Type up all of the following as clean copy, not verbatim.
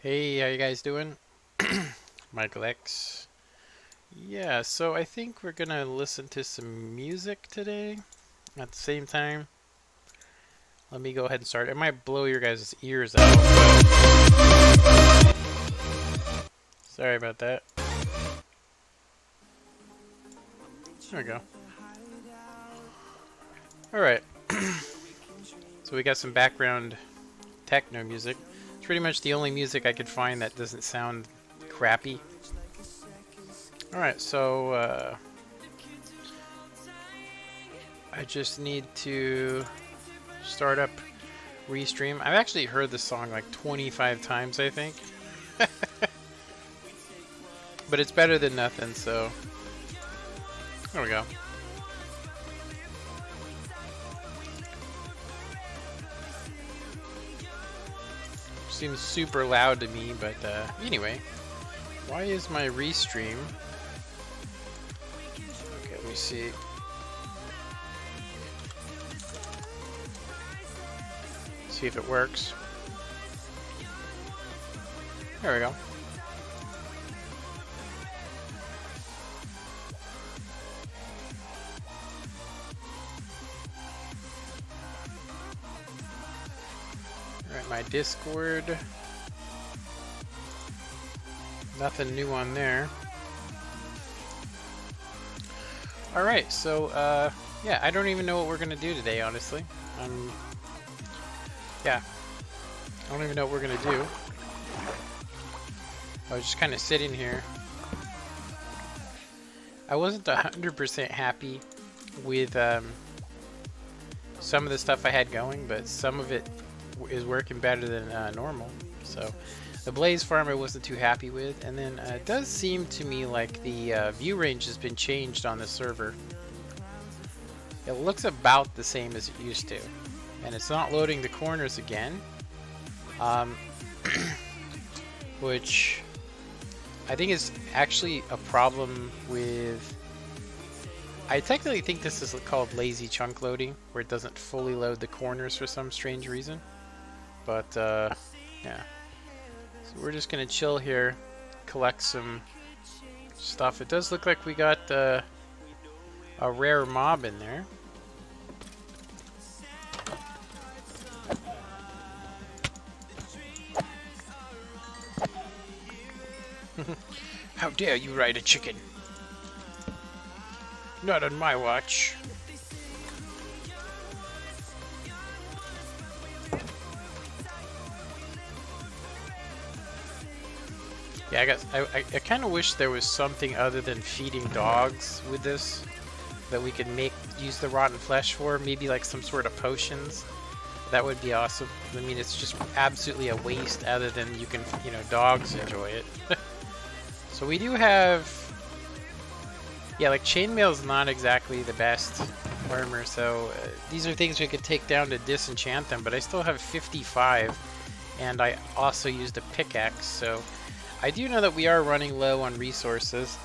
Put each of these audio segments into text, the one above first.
Hey, how you guys doing? Michael X. Yeah, so I think we're gonna listen to some music today at the same time. Let me go ahead and start. It might blow your guys' ears out. Sorry about that. There we go. Alright, so we got some background techno music. It's pretty much the only music I could find that doesn't sound crappy. Alright, so I just need to start up Restream. I've actually heard this song like 25 times, I think. But it's better than nothing, so there we go. Seems super loud to me, but anyway. Why is my Restream? Okay, let me see. See if it works. There we go. Alright, my Discord. Nothing new on there. Alright, so yeah, I don't even know what we're gonna do today, honestly. Yeah. I don't even know what we're gonna do. I was just kind of sitting here. I wasn't 100% happy with some of the stuff I had going, but some of it is working better than normal. So the Blaze Farm I wasn't too happy with, and then it does seem to me like the view range has been changed on the server. It looks about the same as it used to, and it's not loading the corners again, which I think is actually a problem with... I technically think this is called lazy chunk loading, where it doesn't fully load the corners for some strange reason. But, yeah. So we're just gonna chill here, collect some stuff. It does look like we got a rare mob in there. How dare you ride a chicken? Not on my watch. Yeah, I kind of wish there was something other than feeding dogs with this that we could use the rotten flesh for. Maybe like some sort of potions. That would be awesome. I mean, it's just absolutely a waste other than you can, dogs enjoy it. So we do have... Yeah, like chainmail is not exactly the best armor, so these are things we could take down to disenchant them, but I still have 55, and I also used a pickaxe, so I do know that we are running low on resources.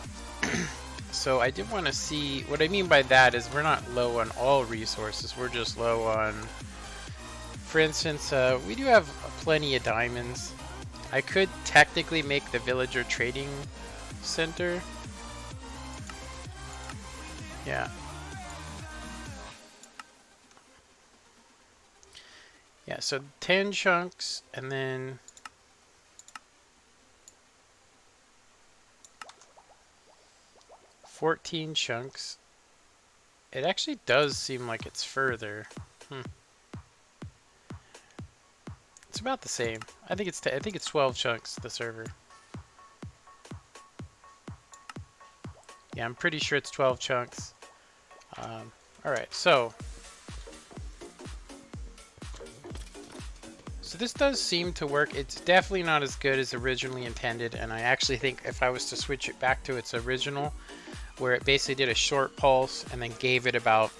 So I did want to see... What I mean by that is we're not low on all resources, we're just low on... For instance, we do have plenty of diamonds. I could technically make the villager trading center. Yeah. Yeah, so 10 chunks, and then... $14 chunks. It actually does seem like it's further. It's about the same. I think it's 12 chunks, the server. Yeah, I'm pretty sure it's 12 chunks. Alright, so this does seem to work. It's definitely not as good as originally intended, and I actually think if I was to switch it back to its original, where it basically did a short pulse and then gave it about,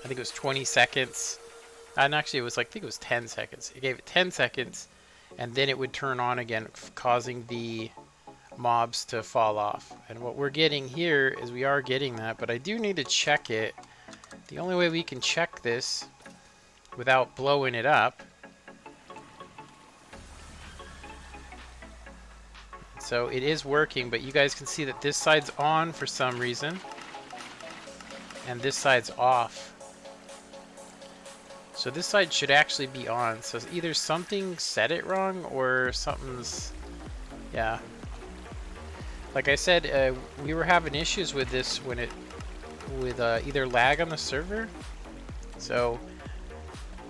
I think it was 20 seconds. And actually it was like, I think it was 10 seconds. It gave it 10 seconds, and then it would turn on again, causing the mobs to fall off. And what we're getting here is we are getting that, but I do need to check it. The only way we can check this without blowing it up So it is working, but you guys can see that this side's on for some reason, and this side's off. So this side should actually be on. So either something set it wrong or something's, yeah. Like I said, we were having issues with this when with either lag on the server. So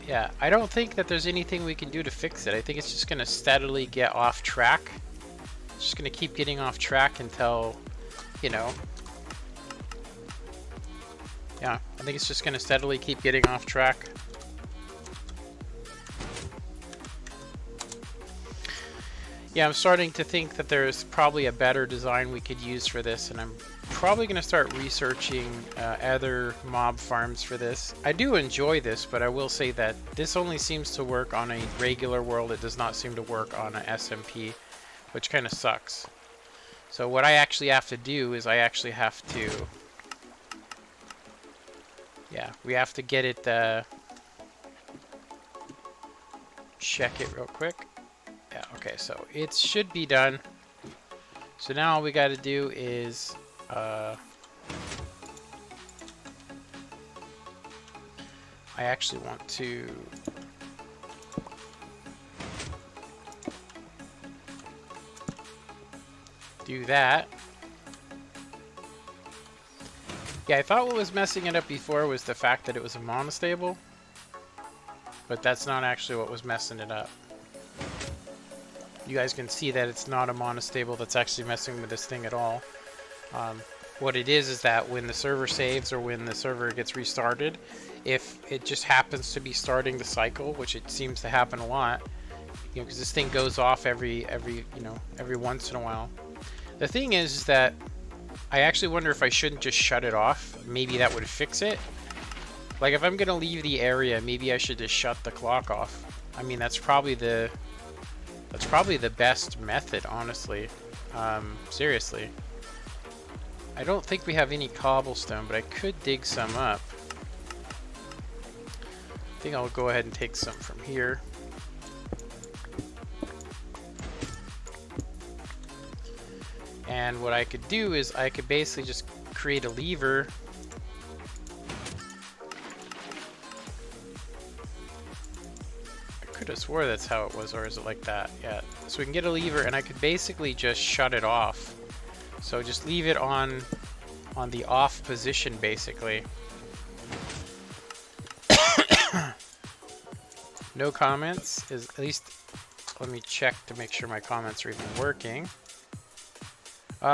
yeah, I don't think that there's anything we can do to fix it. I think it's just gonna steadily get off track. It's just gonna keep getting off track until, you know, yeah, I think it's just gonna steadily keep getting off track. Yeah, I'm starting to think that there's probably a better design we could use for this, and I'm probably going to start researching other mob farms for this. I do enjoy this, but I will say that this only seems to work on a regular world. It does not seem to work on an SMP, which kind of sucks. So what I actually have to do is I actually have to, yeah, we have to get it, check it real quick. Yeah, okay, so it should be done. So now all we got to do is I actually want to do that. Yeah, I thought what was messing it up before was the fact that it was a monostable, but that's not actually what was messing it up. You guys can see that it's not a monostable that's actually messing with this thing at all. What it is that when the server saves or when the server gets restarted, if it just happens to be starting the cycle, which it seems to happen a lot, you know, because this thing goes off every once in a while. The thing is that I actually wonder if I shouldn't just shut it off. Maybe that would fix it. Like if I'm gonna leave the area, maybe I should just shut the clock off. I mean, that's probably the best method, honestly. Seriously. I don't think we have any cobblestone, but I could dig some up. I think I'll go ahead and take some from here. And what I could do is I could basically just create a lever. I could have swore that's how it was, or is it like that? Yeah. So we can get a lever and I could basically just shut it off. So just leave it on the off position, basically. No comments. At least let me check to make sure my comments are even working.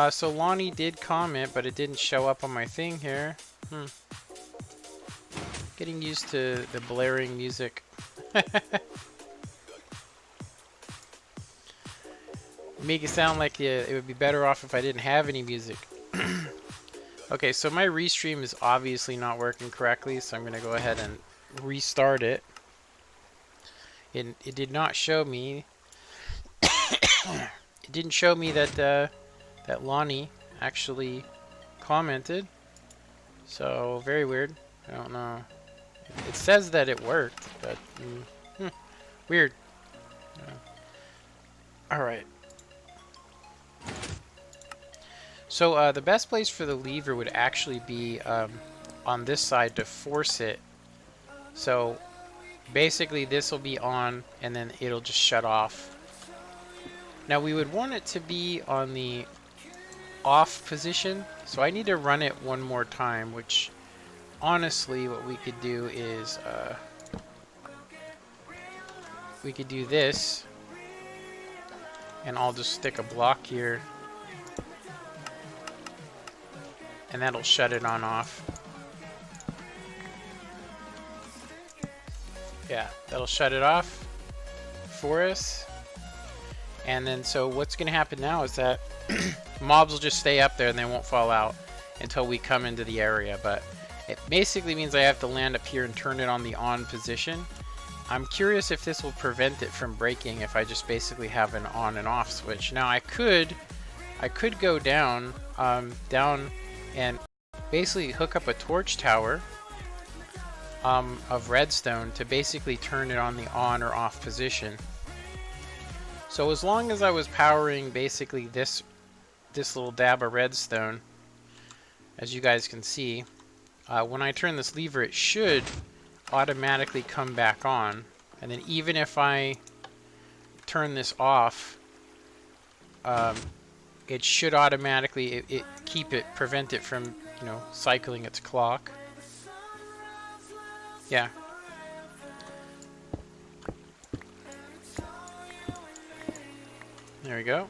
So Lonnie did comment, but it didn't show up on my thing here. Getting used to the blaring music. Make it sound like it would be better off if I didn't have any music. Okay, so my restream is obviously not working correctly, so I'm going to go ahead and restart it. It did not show me. It didn't show me that that Lonnie actually commented. So very weird. I don't know. It says that it worked, but weird. All right. So the best place for the lever would actually be on this side to force it. So basically this will be on and then it'll just shut off. Now we would want it to be on the off position, so I need to run it one more time, which honestly what we could do is we could do this, and I'll just stick a block here and that'll shut it on off. Yeah, that'll shut it off for us. And then so what's going to happen now is that mobs will just stay up there and they won't fall out until we come into the area. But it basically means I have to land up here and turn it on the on position. I'm curious if this will prevent it from breaking if I just basically have an on and off switch. Now I could go down and basically hook up a torch tower of redstone to basically turn it on the on or off position. So as long as I was powering basically this little dab of redstone, as you guys can see, when I turn this lever, it should automatically come back on. And then even if I turn this off, it should automatically prevent it from, you know, cycling its clock. Yeah. There we go.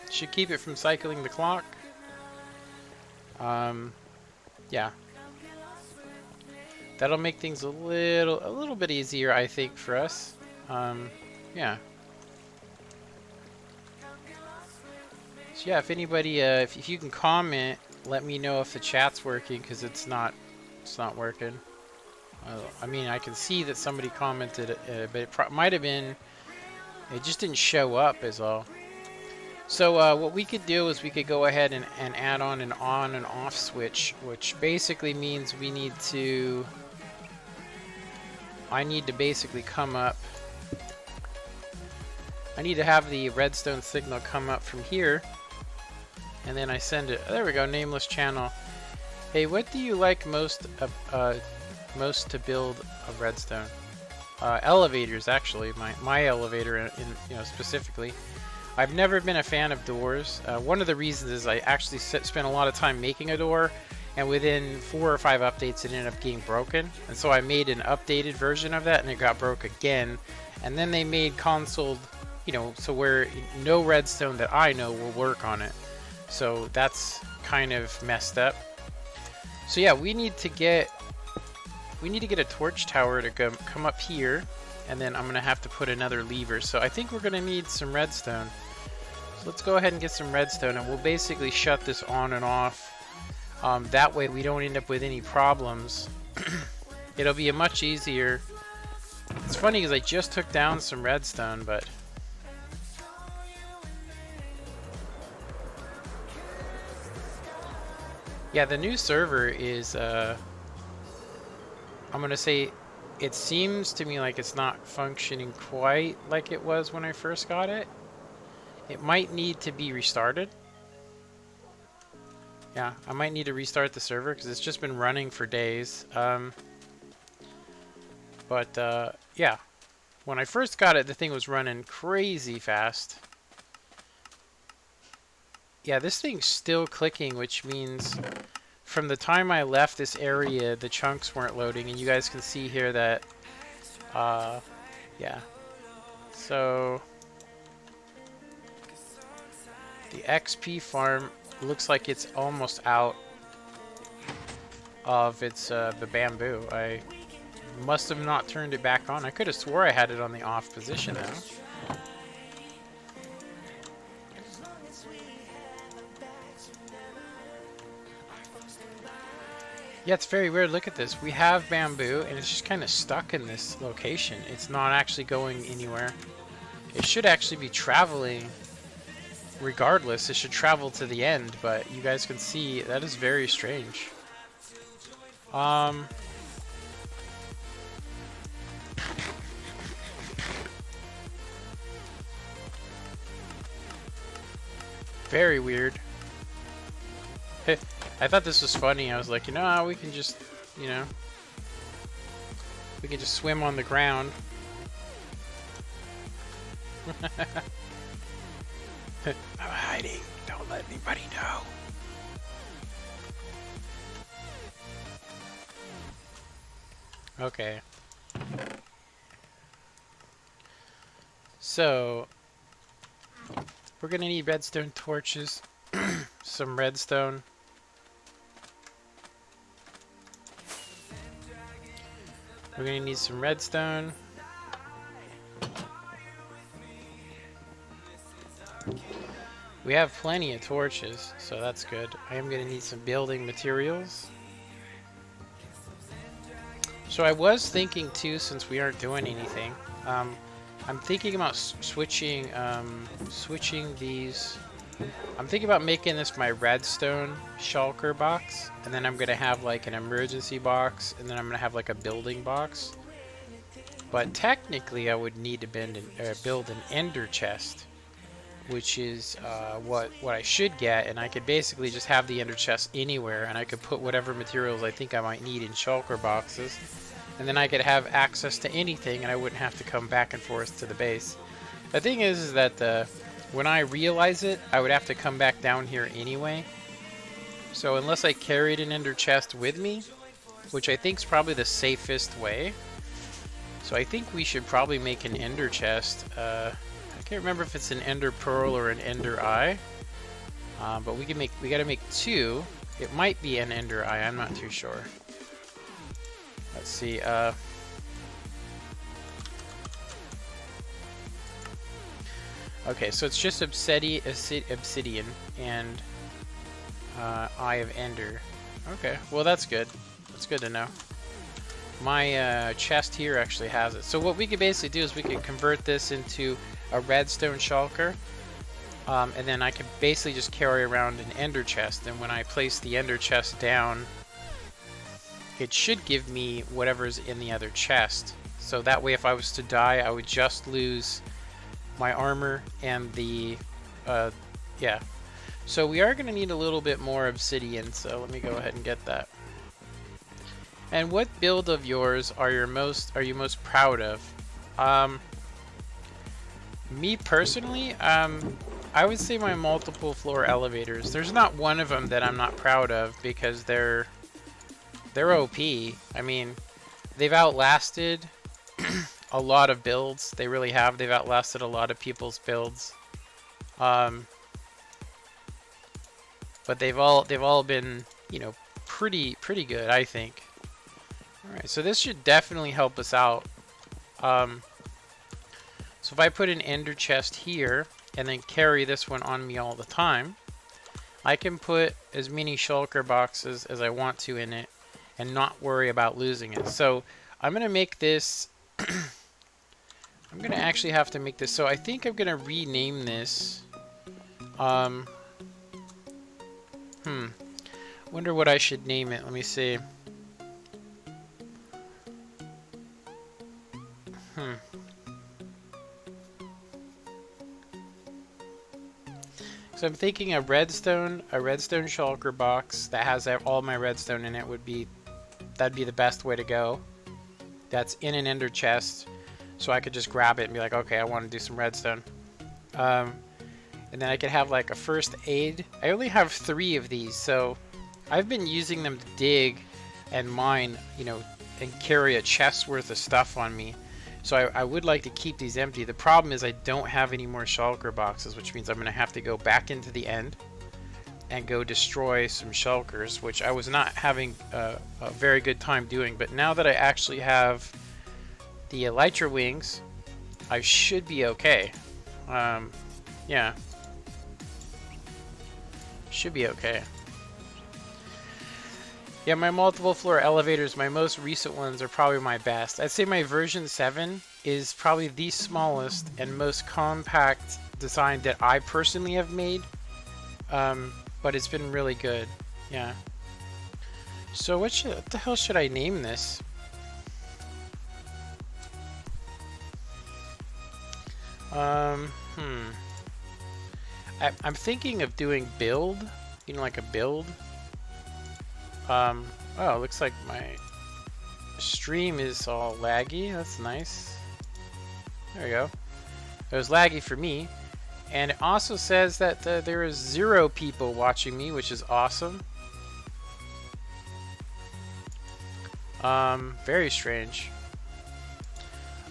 Should keep it from cycling the clock. Yeah. That'll make things a little bit easier, I think, for us. Yeah. So yeah, if anybody, if you can comment, let me know if the chat's working, because it's not working. I mean, I can see that somebody commented, but it might have been, it just didn't show up is all. So what we could do is we could go ahead and add on and off switch, which basically means we need to, I need to basically come up, I need to have the redstone signal come up from here, and then I send it, there we go, nameless channel. Hey, what do you like most to build a redstone? Elevators, actually, my elevator in you know, specifically. I've never been a fan of doors. One of the reasons is I actually spent a lot of time making a door, and within 4 or 5 updates it ended up getting broken. And so I made an updated version of that, and it got broke again. And then they made console, you know, so where no redstone that I know will work on it. So that's kind of messed up. So yeah, we need to get a torch tower to come up here, and then I'm gonna have to put another lever. So I think we're gonna need some redstone. So let's go ahead and get some redstone, and we'll basically shut this on and off. That way we don't end up with any problems. It'll be a much easier. It's funny because I just took down some redstone, but yeah, the new server is I'm gonna say, it seems to me like it's not functioning quite like it was when I first got it. It might need to be restarted. Yeah, I might need to restart the server because it's just been running for days. Yeah, when I first got it, the thing was running crazy fast. Yeah, this thing's still clicking, which means from the time I left this area, the chunks weren't loading, and you guys can see here that, yeah. So the XP farm looks like it's almost out of its the bamboo. I must have not turned it back on. I could have swore I had it on the off position though. Yeah, it's very weird. Look at this. We have bamboo, and it's just kind of stuck in this location. It's not actually going anywhere. It should actually be traveling regardless. It should travel to the end, but you guys can see that is very strange. Very weird. I thought this was funny. I was like, you know, we can just, you know, we can just swim on the ground. I'm hiding. Don't let anybody know. Okay. So, we're gonna need redstone torches, some redstone. We're gonna need some redstone. We have plenty of torches, so that's good. I am gonna need some building materials. So I was thinking too, since we aren't doing anything, I'm thinking about switching these. I'm thinking about making this my redstone shulker box, and then I'm gonna have like an emergency box, and then I'm gonna have like a building box. But technically, I would need to build an ender chest, which is what I should get, and I could basically just have the ender chest anywhere, and I could put whatever materials I think I might need in shulker boxes, and then I could have access to anything, and I wouldn't have to come back and forth to the base. The thing is that when I realize it, I would have to come back down here anyway. So unless I carried an ender chest with me, which I think is probably the safest way. So I think we should probably make an ender chest. I can't remember if it's an ender pearl or an ender eye. But we gotta make two. It might be an ender eye, I'm not too sure. Let's see, okay, so it's just obsidian and Eye of Ender. Okay, well that's good. That's good to know. My chest here actually has it. So what we could basically do is we could convert this into a redstone shulker. And then I could basically just carry around an ender chest. And when I place the ender chest down, it should give me whatever's in the other chest. So that way if I was to die, I would just lose my armor and the... yeah. So we are going to need a little bit more obsidian, so let me go ahead and get that. And what build of yours are you most proud of? Me personally, I would say my multiple floor elevators. There's not one of them that I'm not proud of because they're OP. I mean, they've outlasted a lot of builds. They really have. They've outlasted a lot of people's builds. But they've all been, you know, pretty good, I think. Alright, so this should definitely help us out. So if I put an ender chest here, and then carry this one on me all the time, I can put as many shulker boxes as I want to in it, and not worry about losing it. So I'm going to make this... I'm going to actually have to make this... So I think I'm going to rename this... Wonder what I should name it. Let me see. So I'm thinking a redstone shulker box that has all my redstone in it that'd be the best way to go. That's in an ender chest, so I could just grab it and be like, okay, I want to do some redstone. And then I could have like a first aid. I only have 3 of these, so I've been using them to dig and mine, you know, and carry a chest worth of stuff on me. So I would like to keep these empty. The problem is I don't have any more shulker boxes, which means I'm going to have to go back into the end and go destroy some shulkers, which I was not having a very good time doing. But now that I actually have the elytra wings, I should be okay. Yeah. Should be okay. Yeah, my multiple floor elevators, my most recent ones are probably my best. I'd say my version 7 is probably the smallest and most compact design that I personally have made. But it's been really good. Yeah. So what the hell should I name this? I'm thinking of doing build. You know, like a build. Oh, it looks like my stream is all laggy. That's nice. There we go. It was laggy for me. And it also says that there is 0 people watching me, which is awesome. Very strange.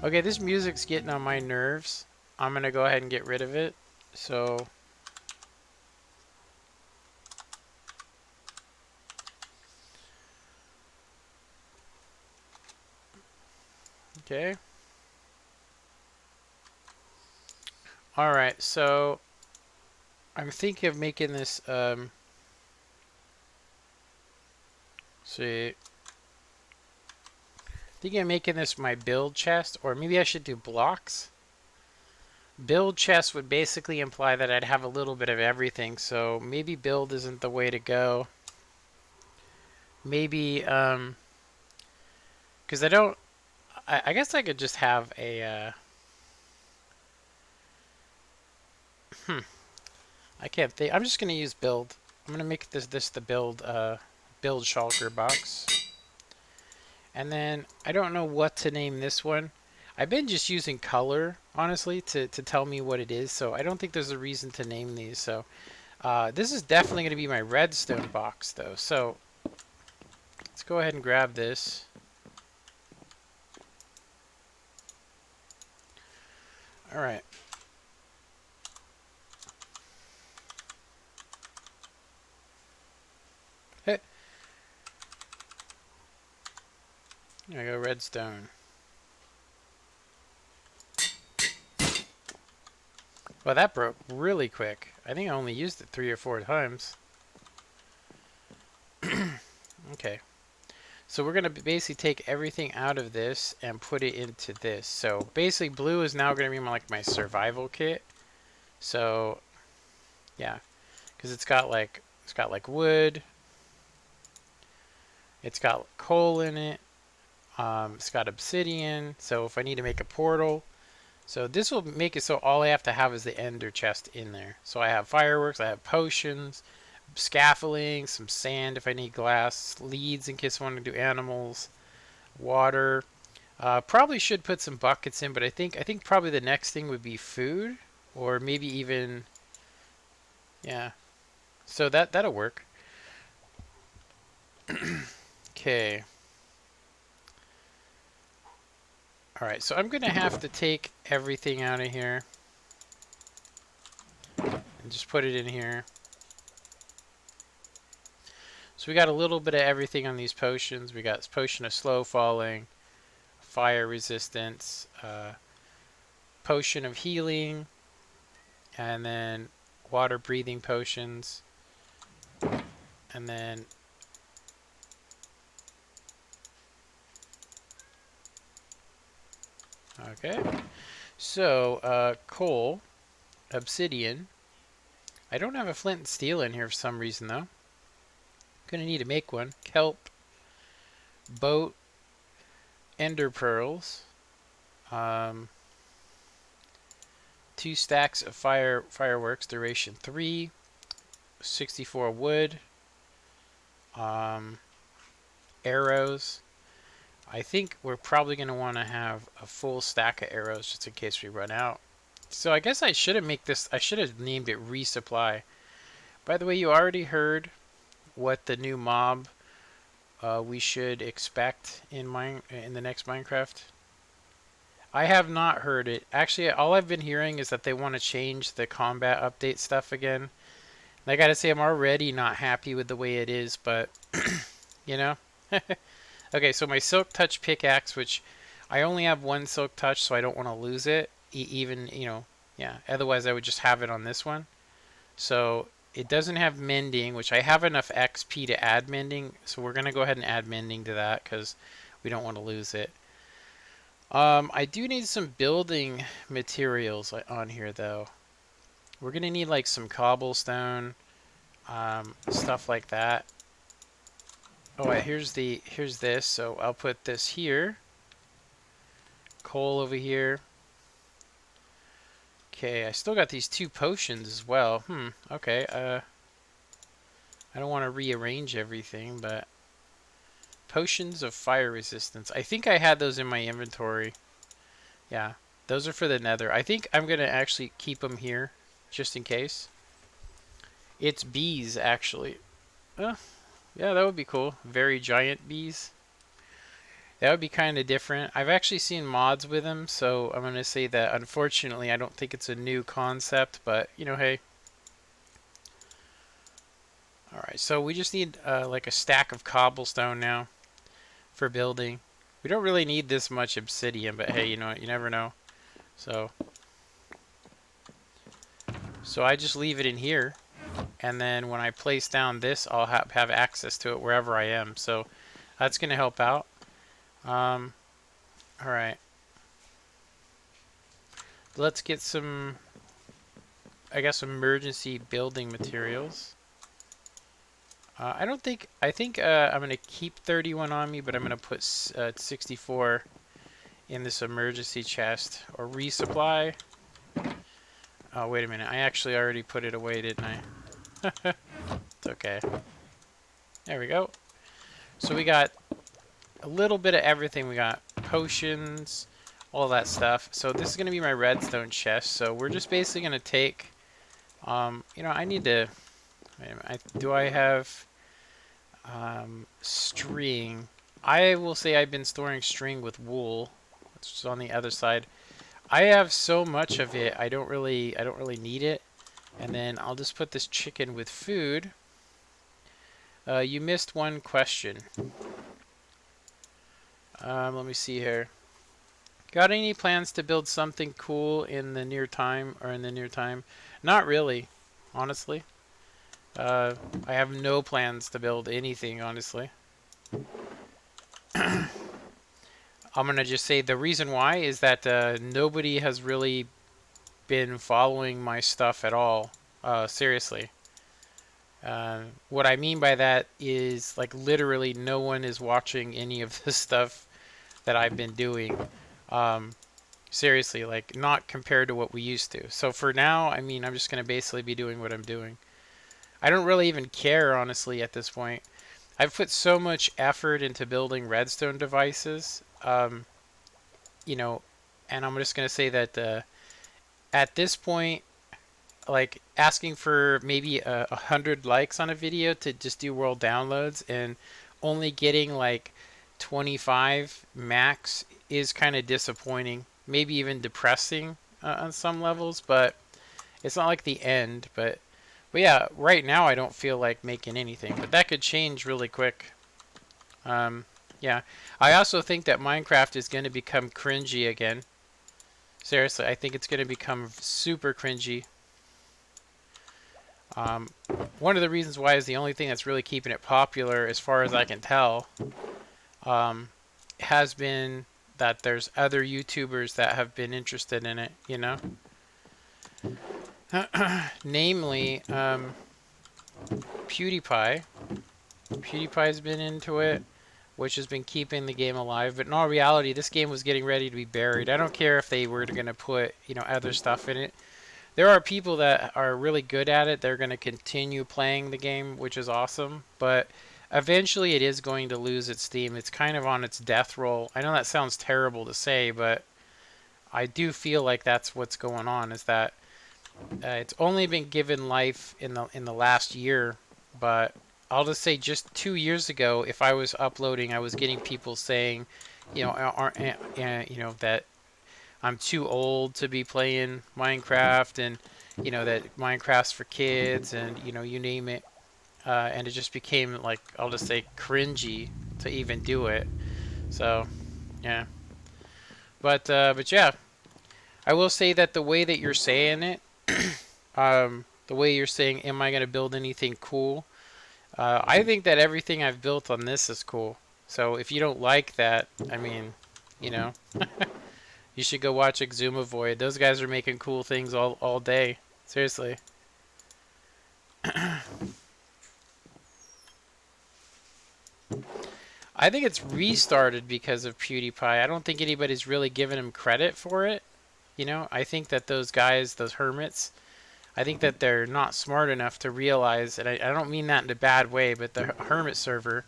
Okay, this music's getting on my nerves. I'm gonna go ahead and get rid of it. So... Okay. Alright, so I'm thinking of making this, see. Thinking of making this my build chest, or maybe I should do blocks. Build chest would basically imply that I'd have a little bit of everything, so maybe build isn't the way to go. Maybe, because I I guess I could just have a, I can't think. I'm just gonna use build. I'm gonna make this the build shulker box. And then I don't know what to name this one. I've been just using color, honestly, to tell me what it is. So I don't think there's a reason to name these. So this is definitely going to be my redstone box, though. So let's go ahead and grab this. All right. Hey. There we go, redstone. Well, that broke really quick. I think I only used it 3 or 4 times. Okay. So we're going to basically take everything out of this and put it into this. So basically blue is now going to be like my survival kit. So yeah, because it's got like wood. It's got coal in it. It's got obsidian. So if I need to make a portal, so this will make it so all I have to have is the ender chest in there. So I have fireworks, I have potions, scaffolding, some sand if I need glass, leads in case I want to do animals, water. Probably should put some buckets in, but I think probably the next thing would be food, or maybe even, yeah. So that'll work. Okay. All right, so I'm gonna have to take everything out of here and just put it in here. So we got a little bit of everything on these potions. We got potion of slow falling, fire resistance, potion of healing, and then water breathing potions, and then okay. So coal, obsidian. I don't have a flint and steel in here for some reason though. Gonna need to make one. Kelp, boat, ender pearls, 2 stacks of fireworks, duration 3, 64 wood, arrows. I think we're probably going to want to have a full stack of arrows just in case we run out. So I guess I should have named it resupply. By the way, you already heard what the new mob we should expect in the next Minecraft. I have not heard it. Actually, all I've been hearing is that they want to change the combat update stuff again. And I gotta say, I'm already not happy with the way it is, but, you know. Okay, so my Silk Touch pickaxe, which I only have 1 Silk Touch, so I don't want to lose it. Even, you know, yeah. Otherwise, I would just have it on this one. So it doesn't have mending, which I have enough XP to add mending. So we're going to go ahead and add mending to that because we don't want to lose it. I do need some building materials on here, though. We're going to need like some cobblestone, stuff like that. Oh, wait, here's this. So I'll put this here. Coal over here. Okay, I still got these 2 potions as well. Okay. I don't want to rearrange everything, but potions of fire resistance. I think I had those in my inventory. Yeah, those are for the nether. I think I'm going to actually keep them here just in case. It's bees, actually. Yeah, that would be cool. Very giant bees. That would be kind of different. I've actually seen mods with them, so I'm going to say that unfortunately I don't think it's a new concept, but, you know, hey. Alright, so we just need like a stack of cobblestone now for building. We don't really need this much obsidian, but hey, you know what, you never know. So I just leave it in here, and then when I place down this, I'll have access to it wherever I am. So that's going to help out. Alright. Let's get some, I guess, emergency building materials. I think I'm going to keep 31 on me, but I'm going to put 64 in this emergency chest or resupply. Oh, wait a minute. I actually already put it away, didn't I? It's okay. There we go. So we got a little bit of everything. We got potions, all that stuff. So this is going to be my redstone chest. So we're just basically going to take, you know, I need to, wait a minute, do I have string? I will say I've been storing string with wool, which is on the other side. I have so much of it, I don't really need it. And then I'll just put this chicken with food. You missed one question. Let me see here. Got any plans to build something cool in the near time Not really, honestly. I have no plans to build anything, honestly. I'm gonna just say the reason why is that nobody has really been following my stuff at all. Seriously. What I mean by that is, like, literally no one is watching any of the stuff that I've been doing. Seriously, like, not compared to what we used to. So for now, I mean, I'm just going to basically be doing what I'm doing. I don't really even care, honestly, at this point. I've put so much effort into building redstone devices, you know, and I'm just going to say that at this point, like, asking for maybe 100 likes on a video to just do world downloads and only getting like 25 max is kind of disappointing, maybe even depressing on some levels, but it's not like the end. But yeah, right now I don't feel like making anything, but that could change really quick. Yeah, I also think that Minecraft is going to become cringy again. Seriously, I think it's going to become super cringy. One of the reasons why is the only thing that's really keeping it popular, as far as I can tell, has been that there's other YouTubers that have been interested in it, you know? Namely, PewDiePie. PewDiePie's been into it, which has been keeping the game alive. But in all reality, this game was getting ready to be buried. I don't care if they were going to put, you know, other stuff in it. There are people that are really good at it. They're going to continue playing the game, which is awesome. But eventually it is going to lose its steam. It's kind of on its death roll. I know that sounds terrible to say, but I do feel like that's what's going on, is that it's only been given life in the last year. But I'll just say, just 2 years ago, if I was uploading, I was getting people saying, you know, you know, that I'm too old to be playing Minecraft, and, you know, that Minecraft's for kids, and, you know, you name it. And it just became, like, I'll just say, cringy to even do it. So, yeah. But yeah, I will say that the way that you're saying it, the way you're saying, am I going to build anything cool? I think that everything I've built on this is cool. So if you don't like that, I mean, you know, you should go watch Exumavoid. Those guys are making cool things all day. Seriously. I think it's restarted because of PewDiePie. I don't think anybody's really given him credit for it. You know, I think that those guys, those hermits, I think that they're not smart enough to realize, and I don't mean that in a bad way, but the hermit server,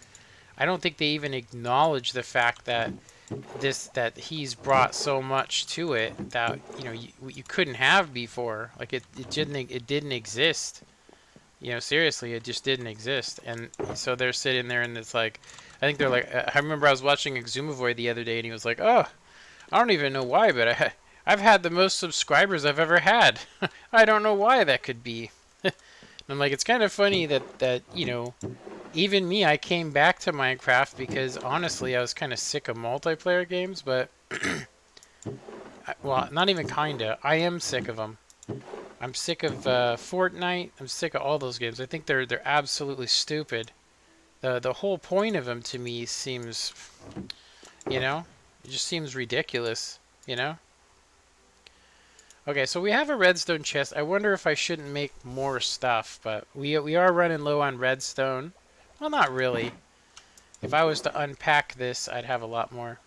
I don't think they even acknowledge the fact that that he's brought so much to it that, you know, you couldn't have before. Like, it didn't exist. You know, seriously, it just didn't exist. And so they're sitting there, and it's like, I think they're like, I remember I was watching Exumavoid the other day, and he was like, oh, I don't even know why, but I've had the most subscribers I've ever had. I don't know why that could be. And I'm like, it's kind of funny that, you know, even me, I came back to Minecraft because, honestly, I was kind of sick of multiplayer games, but, well, not even kinda. I am sick of them. I'm sick of Fortnite. I'm sick of all those games. I think they're absolutely stupid. The whole point of them, to me, seems, you know, it just seems ridiculous, you know? Okay, so we have a redstone chest. I wonder if I shouldn't make more stuff, but we are running low on redstone. Well, not really. If I was to unpack this, I'd have a lot more.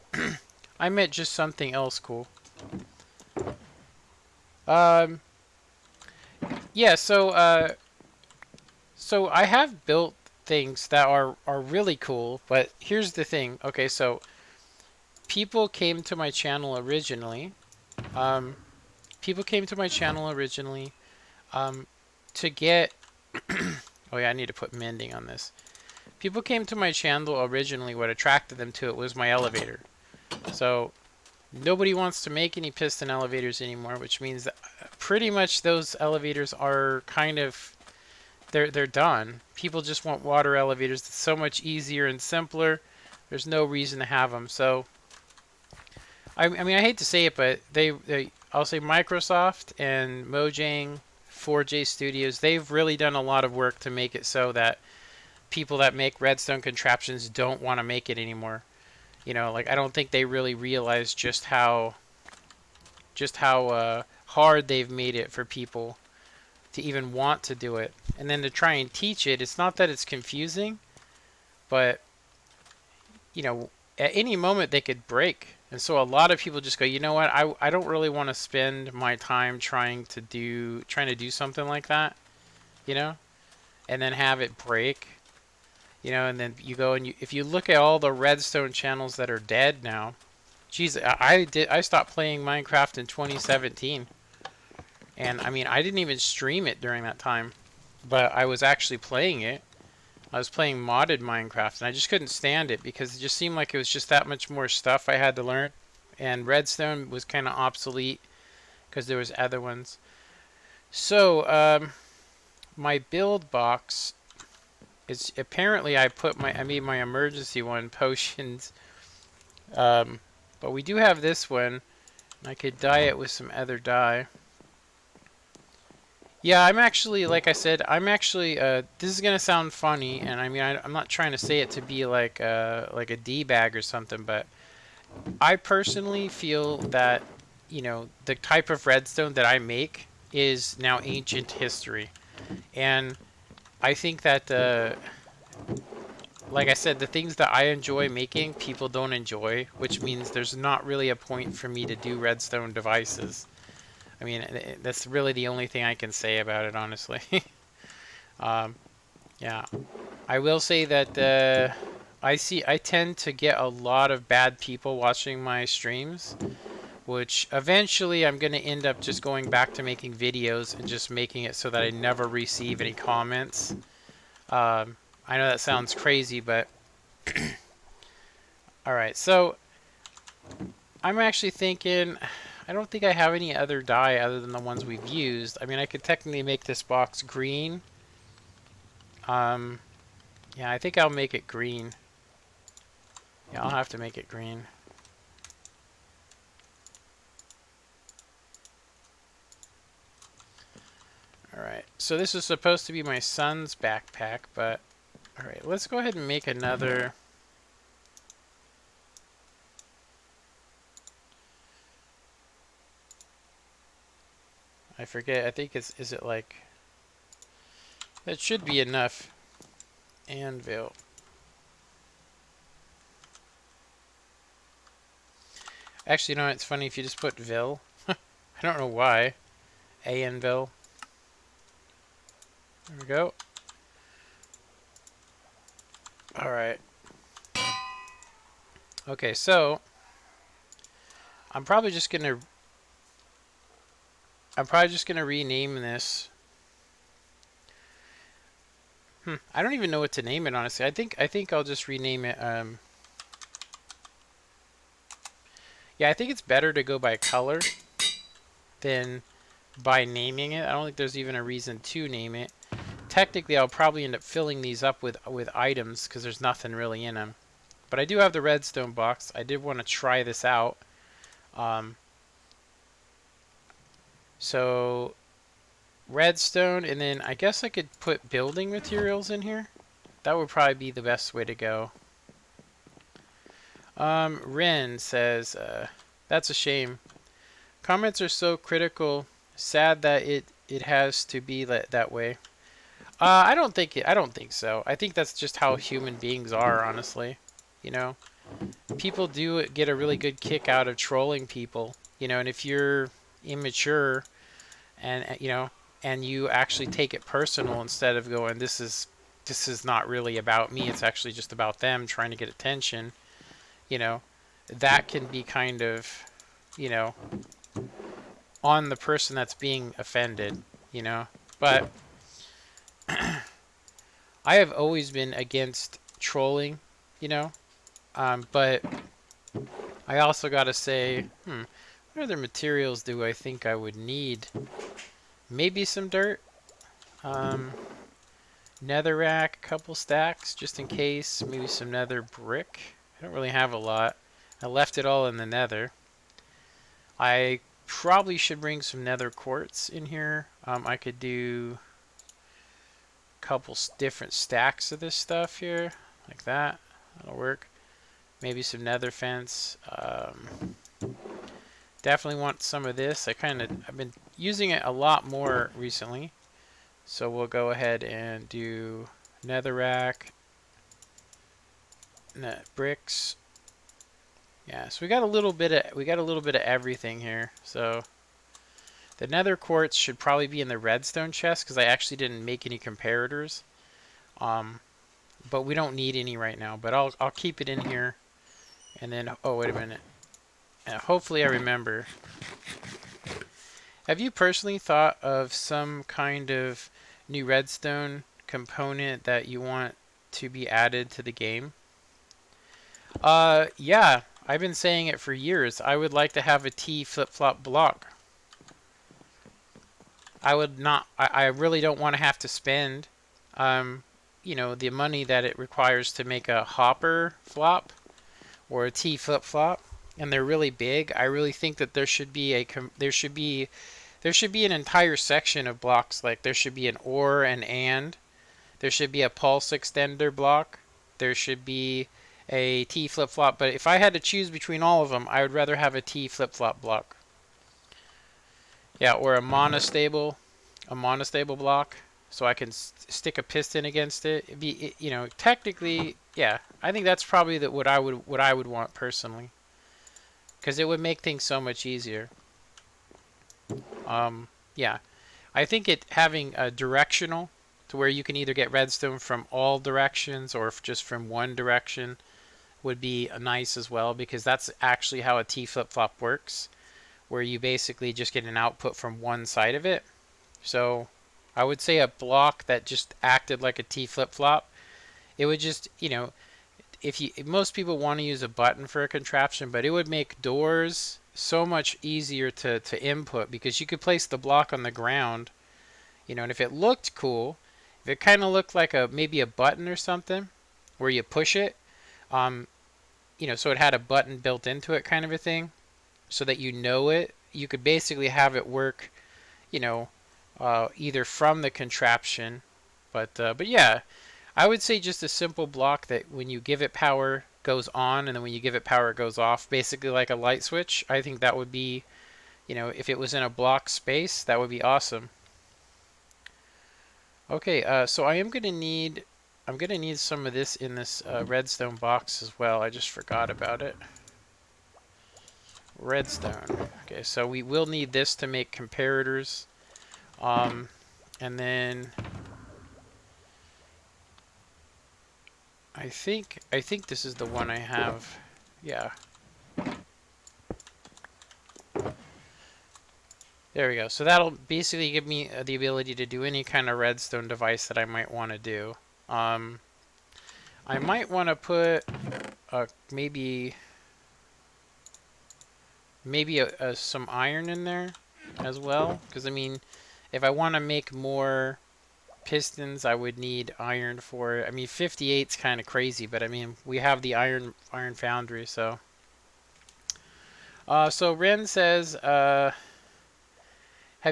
I meant just something else cool. Um, yeah, so I have built things that are really cool, but here's the thing. Okay, so people came to my channel originally. Um, people came to my channel originally um, to get. Oh yeah, I need to put mending on this. People came to my channel originally. What attracted them to it was my elevator. So nobody wants to make any piston elevators anymore, which means that pretty much those elevators are kind of they're done. People just want water elevators. It's so much easier and simpler. There's no reason to have them. So I mean I hate to say it, but they I'll say Microsoft and Mojang, 4J Studios, they've really done a lot of work to make it so that people that make redstone contraptions don't want to make it anymore. You know, like I don't think they really realize just how hard they've made it for people to even want to do it. And then to try and teach it, it's not that it's confusing, but you know, at any moment they could break. And so a lot of people just go, you know what, I don't really want to spend my time trying to do something like that, you know, and then have it break. You know, and then you go and if you look at all the redstone channels that are dead now, geez, I stopped playing Minecraft in 2017, and I mean I didn't even stream it during that time, but I was actually playing it. I was playing modded Minecraft, and I just couldn't stand it because it just seemed like it was just that much more stuff I had to learn, and redstone was kind of obsolete because there was other ones. So my build box is apparently I made my emergency one potions. But we do have this one. I could dye it with some other dye. Yeah, I'm actually, like I said, this is gonna sound funny, and I mean, I'm not trying to say it to be like a D-bag or something, but I personally feel that, you know, the type of redstone that I make is now ancient history. And I think that, like I said, the things that I enjoy making, people don't enjoy, which means there's not really a point for me to do redstone devices. I mean, that's really the only thing I can say about it, honestly. um, yeah, I will say that I tend to get a lot of bad people watching my streams, which eventually I'm going to end up just going back to making videos and just making it so that I never receive any comments. I know that sounds crazy, but alright, so I'm actually thinking, I don't think I have any other dye other than the ones we've used. I mean, I could technically make this box green. Yeah, I think I'll make it green. Yeah, I'll have to make it green. Alright, so this is supposed to be my son's backpack, but alright, let's go ahead and make another. I forget, I think is it like, that should be enough. Anvil. Actually, you know, it's funny if you just put Vil. I don't know why. Anvil. There we go. Alright. Okay, so I'm probably just gonna rename this. I don't even know what to name it, honestly. I think I'll just rename it. Yeah, I think it's better to go by color than by naming it. I don't think there's even a reason to name it. Technically, I'll probably end up filling these up with items because there's nothing really in them. But I do have the redstone box. I did want to try this out. So redstone, and then I guess I could put building materials in here. That would probably be the best way to go. Ren says, that's a shame. Comments are so critical. Sad that it has to be that way. I don't think so. I think that's just how human beings are, honestly. You know, people do get a really good kick out of trolling people, you know, and if you're immature and you know, and you actually take it personal instead of going, this is not really about me, it's actually just about them trying to get attention, you know, that can be kind of, you know, on the person that's being offended, you know. But I have always been against trolling, you know. But I also got to say, what other materials do I think I would need? Maybe some dirt. Um, Netherrack, a couple stacks, just in case. Maybe some nether brick. I don't really have a lot. I left it all in the nether. I probably should bring some nether quartz in here. I could do a couple different stacks of this stuff here, like that. That'll work. Maybe some nether fence. Definitely want some of this. I've been using it a lot more recently. So we'll go ahead and do netherrack, bricks. Yeah, so we got a little bit of everything here. So the nether quartz should probably be in the redstone chest because I actually didn't make any comparators. But we don't need any right now. But I'll keep it in here. And then, oh wait a minute. Hopefully I remember. Have you personally thought of some kind of new redstone component that you want to be added to the game? Yeah, I've been saying it for years. I would like to have a T flip-flop block. I really don't want to have to spend, you know, the money that it requires to make a hopper flop or a T flip-flop, and they're really big. I really think that there should be an entire section of blocks. Like there should be an or and. There should be a pulse extender block. There should be a T flip-flop. But if I had to choose between all of them, I would rather have a T flip-flop block. Yeah, or a monostable block, so I can stick a piston against it. It'd be, you know, technically, yeah. I think that's probably what I would want personally, because it would make things so much easier. Yeah, I think it having a directional to where you can either get redstone from all directions or just from one direction would be nice as well, because that's actually how a T flip-flop works, where you basically just get an output from one side of it. So I would say a block that just acted like a T flip-flop, it would just, you know, if most people want to use a button for a contraption, but it would make doors so much easier to input, because you could place the block on the ground, you know, and if it looked cool, if it kind of looked like maybe a button or something where you push it, you know, so it had a button built into it kind of a thing, so that you know it, you could basically have it work, you know, either from the contraption, but yeah, I would say just a simple block that when you give it power goes on, and then when you give it power it goes off, basically like a light switch. I think that would be, you know, if it was in a block space, that would be awesome. Okay, so I'm gonna need some of this in this redstone box as well. I just forgot about it. Redstone. Okay, so we will need this to make comparators. And then I think this is the one I have. Yeah. There we go. So that'll basically give me the ability to do any kind of redstone device that I might want to do. I might want to put maybe some iron in there as well, because I mean, if I want to make more pistons, I would need iron for it. I mean, 58's kind of crazy, but I mean, we have the iron foundry, so. So Ren says, have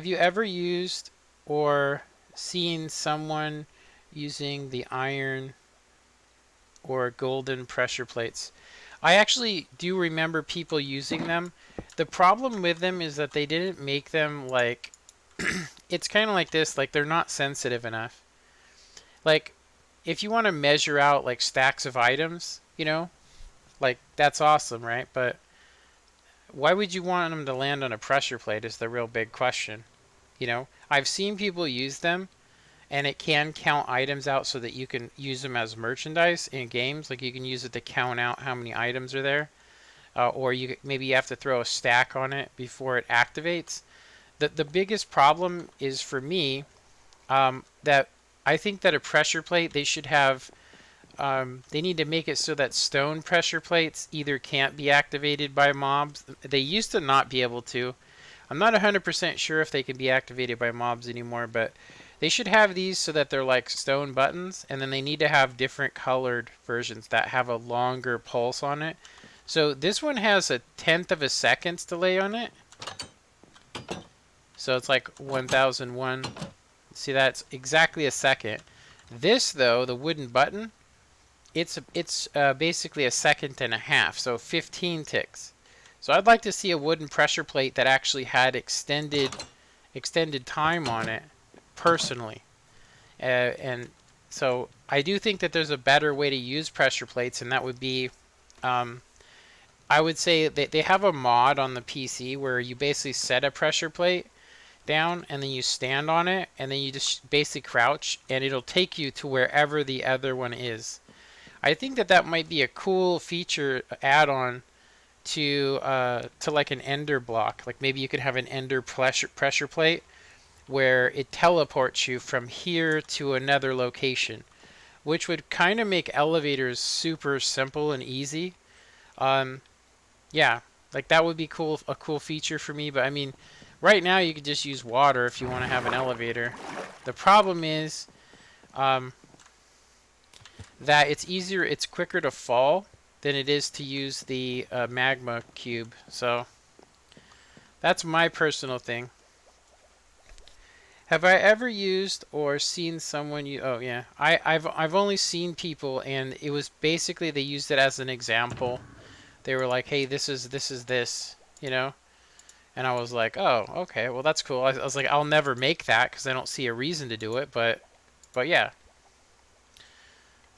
you ever used or seen someone using the iron or golden pressure plates? I actually do remember people using them. The problem with them is that they didn't make them like, it's kind of like this, like they're not sensitive enough. Like, if you want to measure out like stacks of items, you know, Like, that's awesome, right? But why would you want them to land on a pressure plate is the real big question. You know, I've seen people use them, and it can count items out so that you can use them as merchandise in games. Like, you can use it to count out how many items are there. Or maybe you have to throw a stack on it before it activates. The biggest problem is for me, that I think that a pressure plate, they should have, they need to make it so that stone pressure plates either can't be activated by mobs. They used to not be able to. I'm not 100% sure if they can be activated by mobs anymore, but they should have these so that they're like stone buttons, and then they need to have different colored versions that have a longer pulse on it. So this one has a 1/10 of a second delay on it. So it's like 1001. See, that's exactly a second. This, though, the wooden button, it's basically a second and a half, so 15 ticks. So I'd like to see a wooden pressure plate that actually had extended time on it, personally. And so I do think that there's a better way to use pressure plates, and that would be, I would say that they have a mod on the PC where you basically set a pressure plate down and then you stand on it and then you just basically crouch and it'll take you to wherever the other one is. I think that that might be a cool feature add-on to like an ender block. Like maybe you could have an ender pressure plate where it teleports you from here to another location, which would kind of make elevators super simple and easy. Yeah, like that would be cool, a cool feature for me. But I mean, right now you could just use water if you want to have an elevator. The problem is that it's quicker to fall than it is to use the magma cube. So that's my personal thing. Have I ever used or seen someone use? Oh yeah, I've only seen people, and it was basically they used it as an example. They were like, "Hey, this is this," you know. And I was like, "Oh, okay, well that's cool." I was like, "I'll never make that because I don't see a reason to do it," but yeah.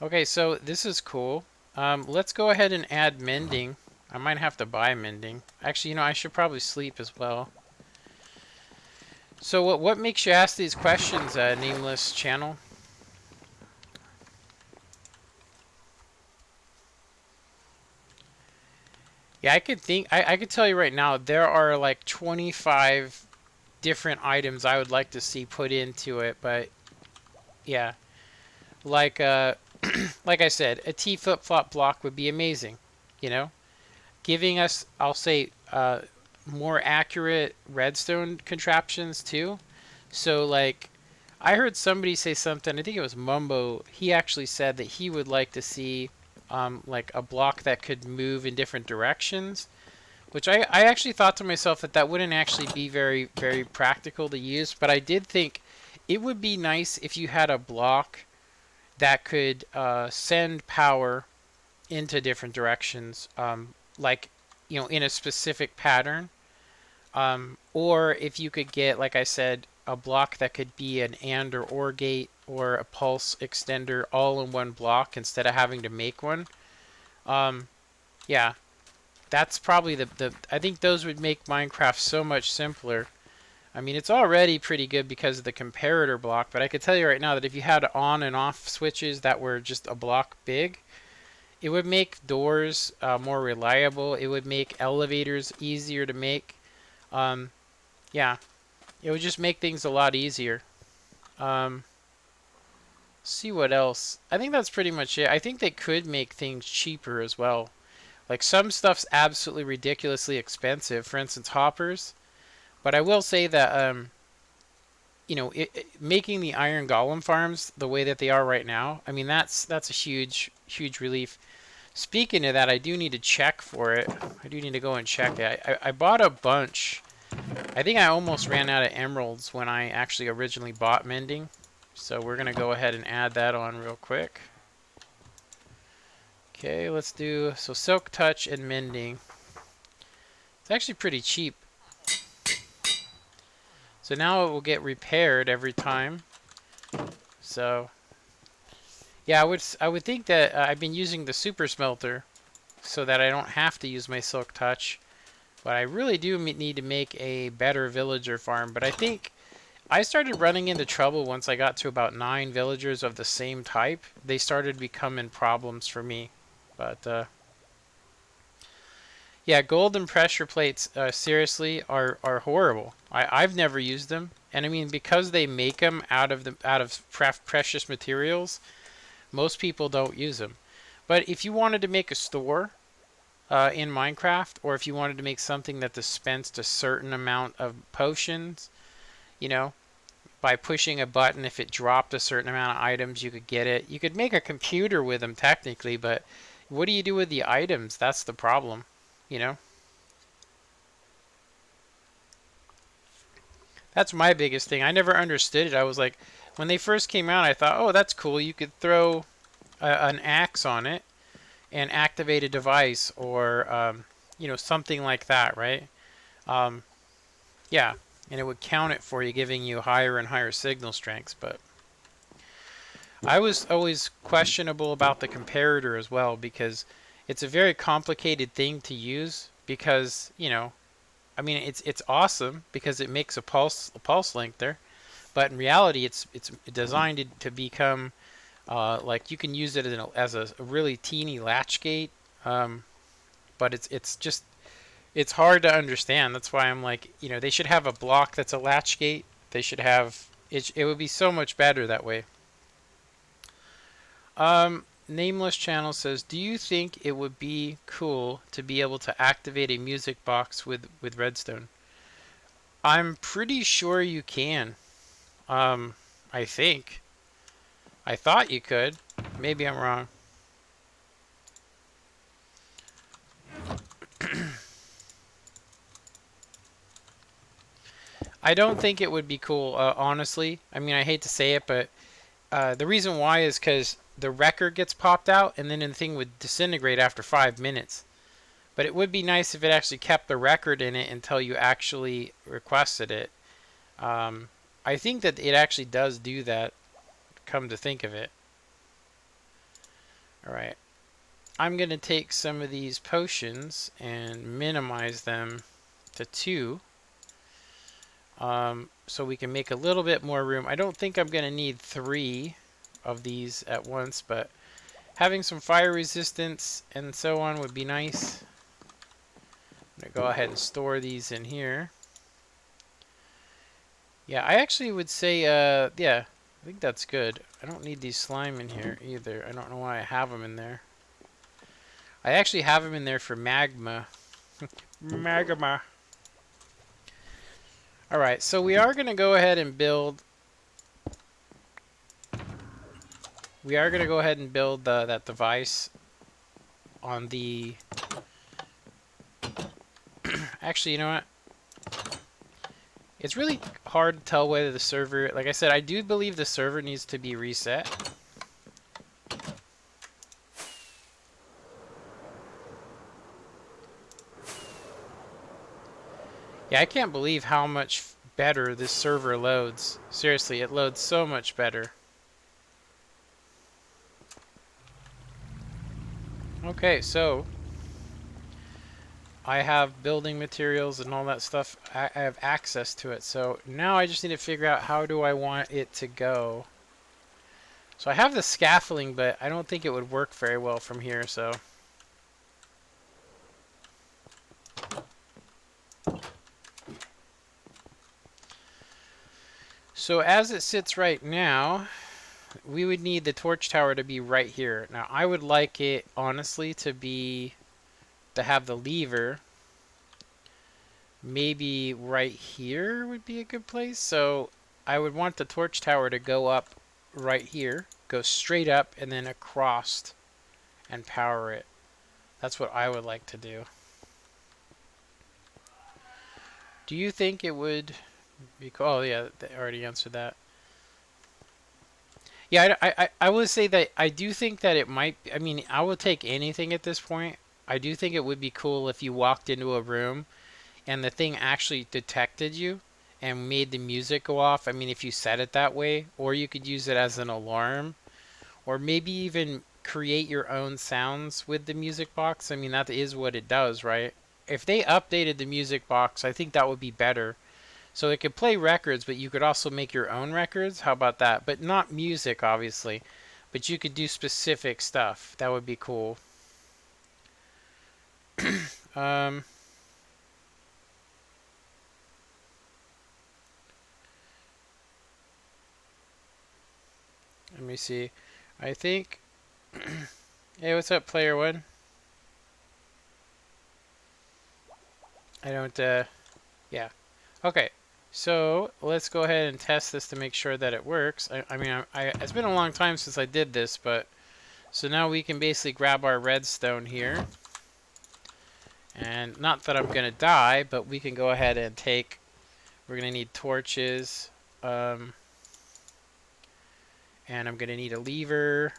Okay, so this is cool. Let's go ahead and add mending. I might have to buy mending. Actually, you know, I should probably sleep as well. So what makes you ask these questions, Nameless Channel? Yeah, I could tell you right now, there are like 25 different items I would like to see put into it, but yeah. Like like I said, a T flip-flop block would be amazing, you know? Giving us, I'll say, more accurate redstone contraptions too. So like, I heard somebody say something, I think it was Mumbo, he actually said that he would like to see like a block that could move in different directions, which I actually thought to myself that that wouldn't actually be very, very practical to use, but I did think it would be nice if you had a block that could send power into different directions, like, you know, in a specific pattern. Or if you could get, like I said, a block that could be an AND or OR gate or a pulse extender all in one block instead of having to make one. Yeah, that's probably I think those would make Minecraft so much simpler. I mean, it's already pretty good because of the comparator block, but I could tell you right now that if you had on and off switches that were just a block big, it would make doors more reliable. It would make elevators easier to make. Yeah, it would just make things a lot easier. See what else. I think that's pretty much it. I think they could make things cheaper as well. Like some stuff's absolutely ridiculously expensive. For instance, hoppers. But I will say that you know, making the iron golem farms the way that they are right now, I mean that's a huge relief. Speaking of that, I do need to check for it. I do need to go and check it. I bought a bunch. I think I almost ran out of emeralds when I actually originally bought mending. So we're going to go ahead and add that on real quick. Okay, let's do, so silk touch and mending. It's actually pretty cheap. So now it will get repaired every time. So yeah, I would think that I've been using the super smelter. so that I don't have to use my Silk Touch. But I really do need to make a better villager farm. But I think I started running into trouble once I got to about 9 villagers of the same type. They started becoming problems for me. But yeah, golden pressure plates, seriously, are horrible. I've never used them, and I mean because they make them out of precious materials, most people don't use them. But if you wanted to make a store in Minecraft, or if you wanted to make something that dispensed a certain amount of potions, you know, by pushing a button, if it dropped a certain amount of items, you could get it. You could make a computer with them technically, but what do you do with the items? That's the problem, you know? That's my biggest thing. I never understood it. I was like, when they first came out, I thought, oh, that's cool. You could throw an axe on it and activate a device, or you know, something like that, right? Um, yeah, and it would count it for you, giving you higher and higher signal strengths. But I was always questionable about the comparator as well, because it's a very complicated thing to use. Because, you know, I mean, it's awesome because it makes a pulse length there, but in reality, it's designed to become like you can use it as a really teeny latch gate, but it's just it's hard to understand. That's why I'm like, you know, they should have a block that's a latch gate. They should have it. It would be so much better that way. Nameless Channel says, do you think it would be cool to be able to activate a music box with redstone? I'm pretty sure you can. I think. I thought you could. Maybe I'm wrong. I don't think it would be cool, honestly. I mean, I hate to say it, but the reason why is because the record gets popped out and then the thing would disintegrate after 5 minutes. But it would be nice if it actually kept the record in it until you actually requested it. I think that it actually does do that, come to think of it. Alright. I'm going to take some of these potions and minimize them to 2. So we can make a little bit more room. I don't think I'm going to need 3 of these at once, but having some fire resistance and so on would be nice. I'm going to go ahead and store these in here. Yeah, I actually would say, yeah, I think that's good. I don't need these slime in here either. I don't know why I have them in there. I actually have them in there for magma. Magma. Alright, so we are going to go ahead and build... We are going to go ahead and build that device on the... Actually, you know what? It's really hard to tell whether the server... Like I said, I do believe the server needs to be reset. Yeah, I can't believe how much better this server loads. Seriously, it loads so much better. Okay, so I have building materials and all that stuff. I have access to it. So now I just need to figure out how do I want it to go. So I have the scaffolding, but I don't think it would work very well from here, so... So as it sits right now, we would need the torch tower to be right here. Now I would like it, honestly, to have the lever maybe right here would be a good place. So I would want the torch tower to go up right here, go straight up and then across and power it. That's what I would like to do. Do you think it would be cool? Oh yeah, they already answered that. Yeah, I would say that I do think that it might, I mean, I would take anything at this point. I do think it would be cool if you walked into a room and the thing actually detected you and made the music go off. I mean, if you set it that way, or you could use it as an alarm, or maybe even create your own sounds with the music box. I mean, that is what it does, right? If they updated the music box, I think that would be better. So it could play records, but you could also make your own records. How about that? But not music, obviously. But you could do specific stuff. That would be cool. um, Let me see. I think... Hey, what's up, player one? I don't, yeah. Okay, so let's go ahead and test this to make sure that it works. I mean, it's been a long time since I did this, but... So now we can basically grab our redstone here. And not that I'm going to die, but we can go ahead and take... We're going to need torches. And I'm going to need a lever.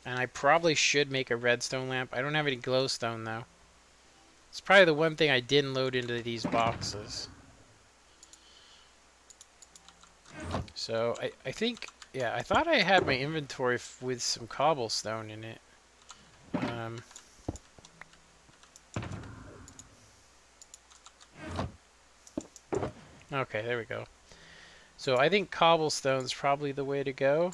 And I probably should make a redstone lamp. I don't have any glowstone, though. It's probably the one thing I didn't load into these boxes. So, I think... Yeah, I thought I had my inventory with some cobblestone in it. Okay, there we go. So I think cobblestone's probably the way to go.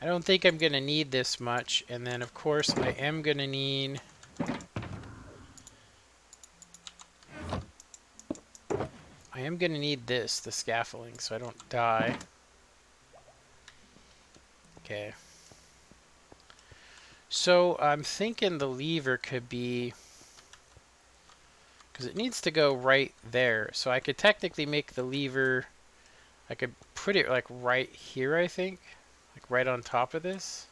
I don't think I'm going to need this much. And then, of course, I am going to need... I am going to need this, the scaffolding, so I don't die. Okay. So I'm thinking the lever could be... Because it needs to go right there. So I could technically make the lever... I could put it like right here, I think. Like right on top of this.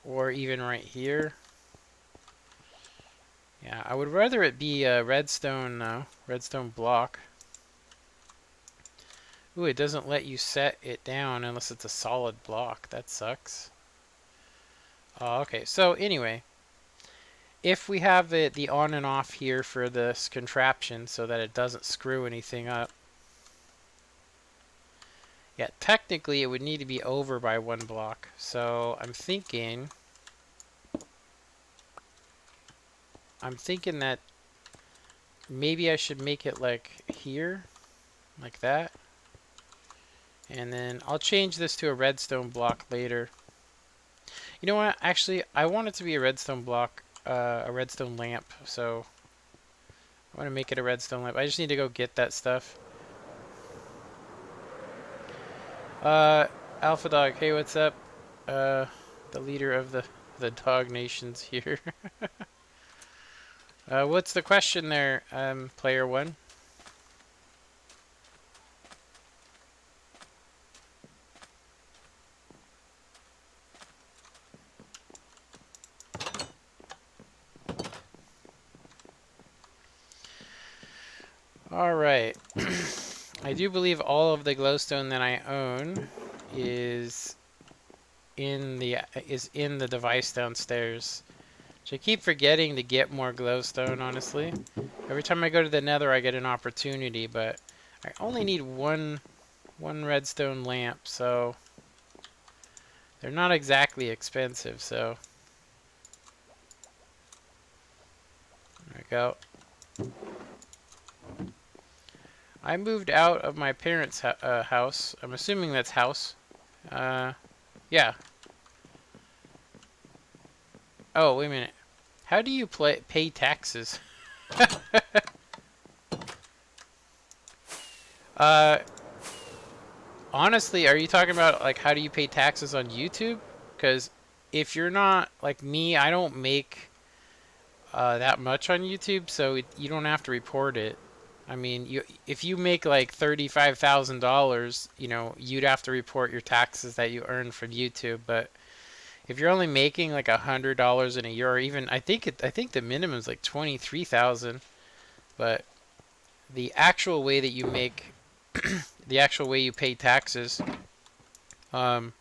Or even right here. Yeah, I would rather it be a redstone block. Ooh, it doesn't let you set it down unless it's a solid block. That sucks. Oh, okay, so anyway. If we have the on and off here for this contraption so that it doesn't screw anything up. Yeah, technically it would need to be over by one block. So I'm thinking that maybe I should make it like here, like that. And then I'll change this to a redstone block later. You know what? Actually, I want it to be a redstone block, a redstone lamp. So I want to make it a redstone lamp. I just need to go get that stuff. Alpha Dog, hey, what's up? The leader of the dog nations here. What's the question there, player one? Alright. I do believe all of the glowstone that I own is in the device downstairs. Which I keep forgetting to get more glowstone, honestly. Every time I go to the nether I get an opportunity, but I only need one redstone lamp, so they're not exactly expensive, so there we go. I moved out of my parents' house. I'm assuming that's house. Yeah. Oh, wait a minute. How do you pay taxes? Honestly, are you talking about like how do you pay taxes on YouTube? Because if you're not like me, I don't make that much on YouTube, so you don't have to report it. I mean, if you make like $35,000, you know, you'd have to report your taxes that you earn from YouTube. But if you're only making like $100 in a year, or even I think the minimum is like 23,000. But the actual way that you make, the actual way you pay taxes. What's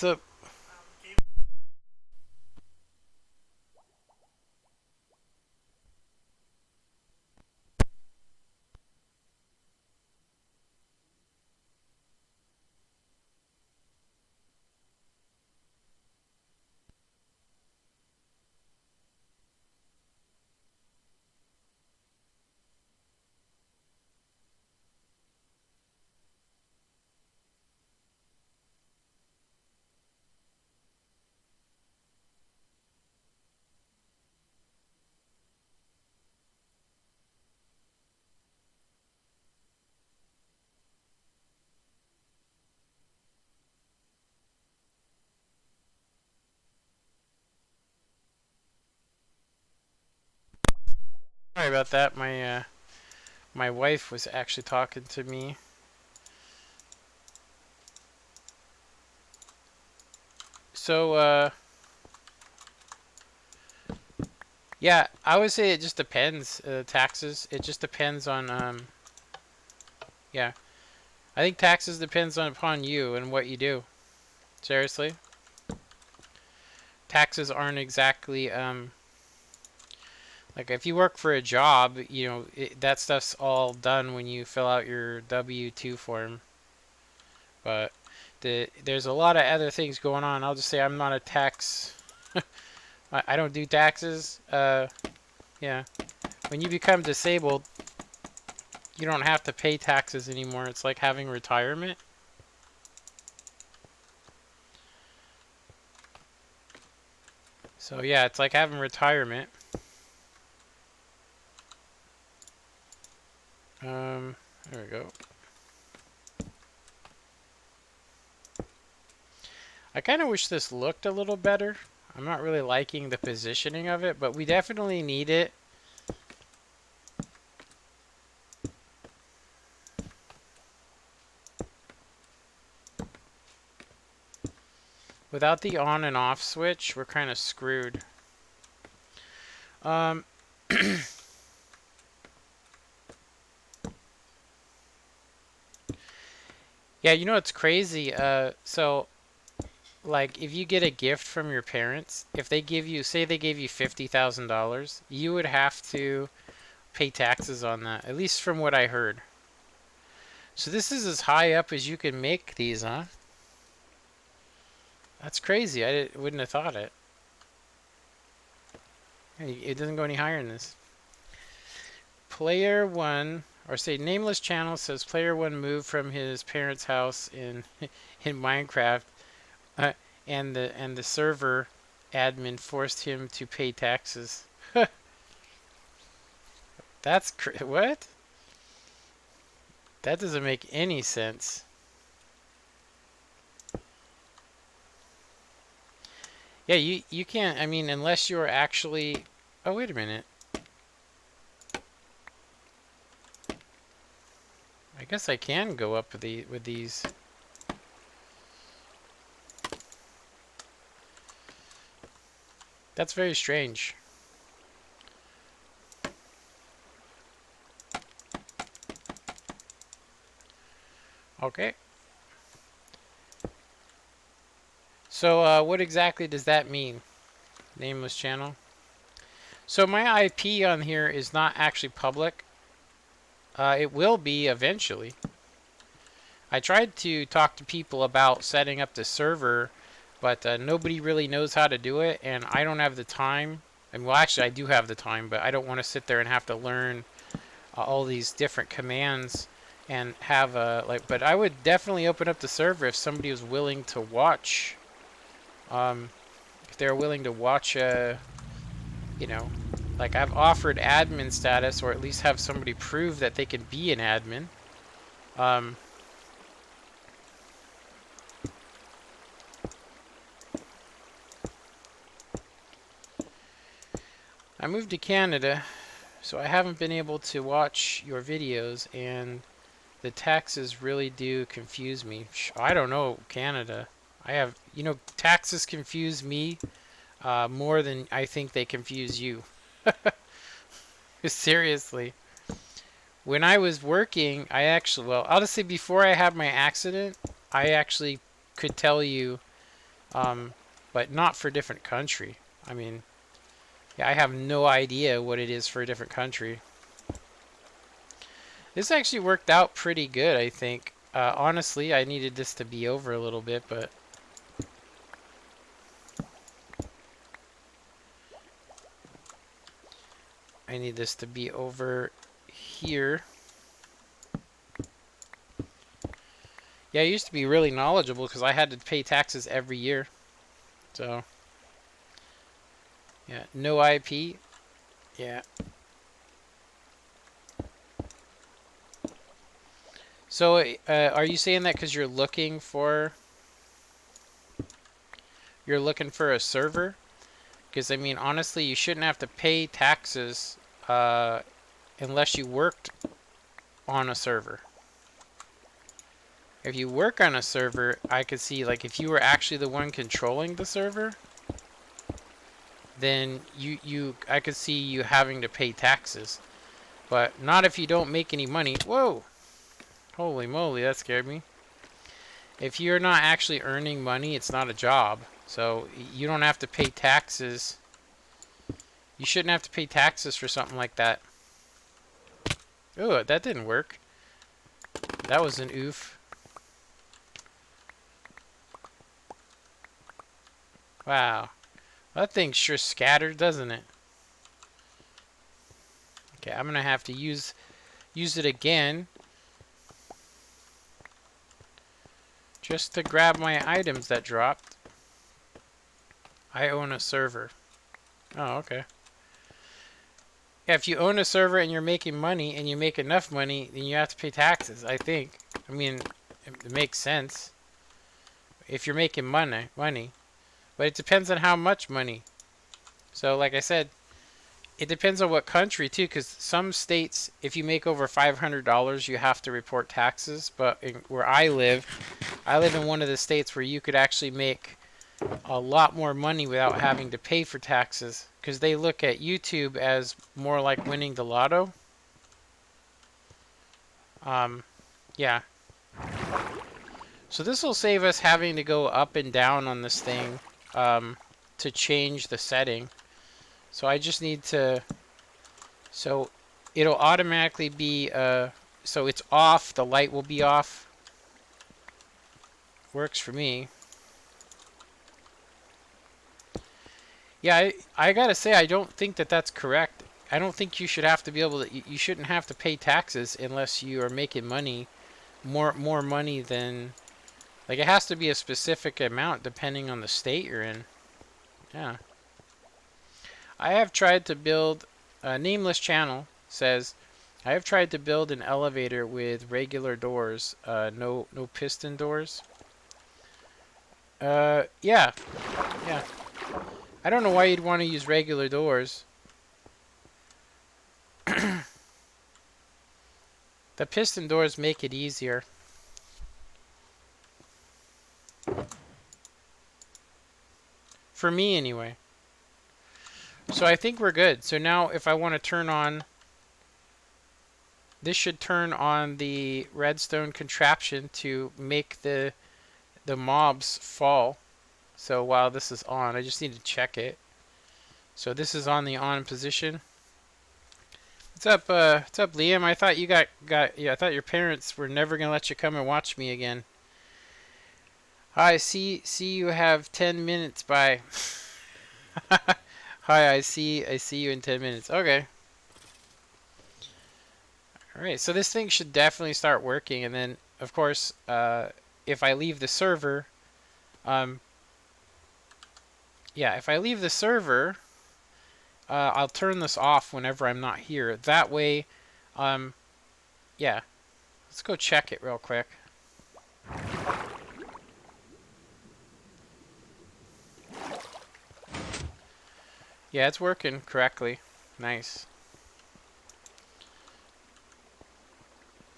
up? about that. My wife was actually talking to me. So, yeah, I would say it just depends. Taxes. It just depends on. Yeah, I think taxes depends upon you and what you do. Seriously, taxes aren't exactly like if you work for a job, you know that stuff's all done when you fill out your W-2 form. But there's a lot of other things going on. I'll just say I'm not a tax. I don't do taxes. Yeah. When you become disabled, you don't have to pay taxes anymore. It's like having retirement. So yeah, it's like having retirement. There we go. I kind of wish this looked a little better. I'm not really liking the positioning of it, but we definitely need it. Without the on and off switch, we're kind of screwed. Yeah, you know what's crazy? So like if you get a gift from your parents, if they give you, say they gave you $50,000, you would have to pay taxes on that, at least from what I heard. So this is as high up as you can make these, huh? That's crazy. Wouldn't have thought it. It doesn't go any higher than this. Player 1, or say nameless channel says player 1 moved from his parents' house in in Minecraft, and the server admin forced him to pay taxes. That's what? That doesn't make any sense. Yeah, you can't. I mean, unless you're actually. Oh, wait a minute. I guess I can go up with these. That's very strange. Okay. So what exactly does that mean? Nameless channel. So my IP on here is not actually public. It will be eventually. I tried to talk to people about setting up the server, but nobody really knows how to do it, and I don't have the time. And well, actually, I do have the time, but I don't want to sit there and have to learn all these different commands and have a like. But I would definitely open up the server if somebody was willing to watch. If they're willing to watch, you know, like I've offered admin status, or at least have somebody prove that they can be an admin. I moved to Canada, so I haven't been able to watch your videos, and the taxes really do confuse me. I don't know, Canada. I have, you know, taxes confuse me more than I think they confuse you. Seriously. When I was working, I actually, well, I'll just say before I had my accident, I actually could tell you, but not for a different country. I mean, yeah, I have no idea what it is for a different country. This actually worked out pretty good, I think. Honestly, I needed this to be over a little bit, but... I need this to be over here. Yeah, I used to be really knowledgeable because I had to pay taxes every year. So... yeah, no IP. Yeah. So, are you saying that because you're looking for a server? Because I mean, honestly, you shouldn't have to pay taxes unless you worked on a server. If you work on a server, I could see, like, if you were actually the one controlling the server, then I could see you having to pay taxes. But not if you don't make any money. Whoa! Holy moly, that scared me. If you're not actually earning money, it's not a job. So you don't have to pay taxes. You shouldn't have to pay taxes for something like that. Oh, that didn't work. That was an oof. Wow. That thing sure scattered, doesn't it? Okay, I'm gonna have to use it again. Just to grab my items that dropped. I own a server. Oh, okay. Yeah, if you own a server and you're making money and you make enough money, then you have to pay taxes, I think. I mean, it makes sense. If you're making money. But it depends on how much money. So, like I said, it depends on what country, too, because some states, if you make over $500, you have to report taxes. But where I live in one of the states where you could actually make a lot more money without having to pay for taxes, because they look at YouTube as more like winning the lotto. Yeah. So this will save us having to go up and down on this thing to change the setting. So I just need to, so it'll automatically be, so it's off, the light will be off. Works for me. Yeah, I gotta say, I don't think that that's correct. I don't think you should have to be able to, you shouldn't have to pay taxes unless you are making money, more money than, like, it has to be a specific amount depending on the state you're in. Yeah. I have tried to build, a nameless channel says, I have tried to build an elevator with regular doors, no piston doors. Yeah. Yeah. I don't know why you'd want to use regular doors. The piston doors make it easier. For me, anyway. So I think we're good. So now if I want to turn on, this should turn on the redstone contraption to make the mobs fall. So while this is on, I just need to check it. So this is on the on position. What's up, Liam? I thought you got yeah, I thought your parents were never gonna let you come and watch me again. Hi, see you have 10 minutes by. Hi, I see you in 10 minutes. Okay. Alright, so this thing should definitely start working, and then of course if I leave the server, yeah, if I leave the server, I'll turn this off whenever I'm not here. That way, yeah. Let's go check it real quick. Yeah, it's working correctly. Nice.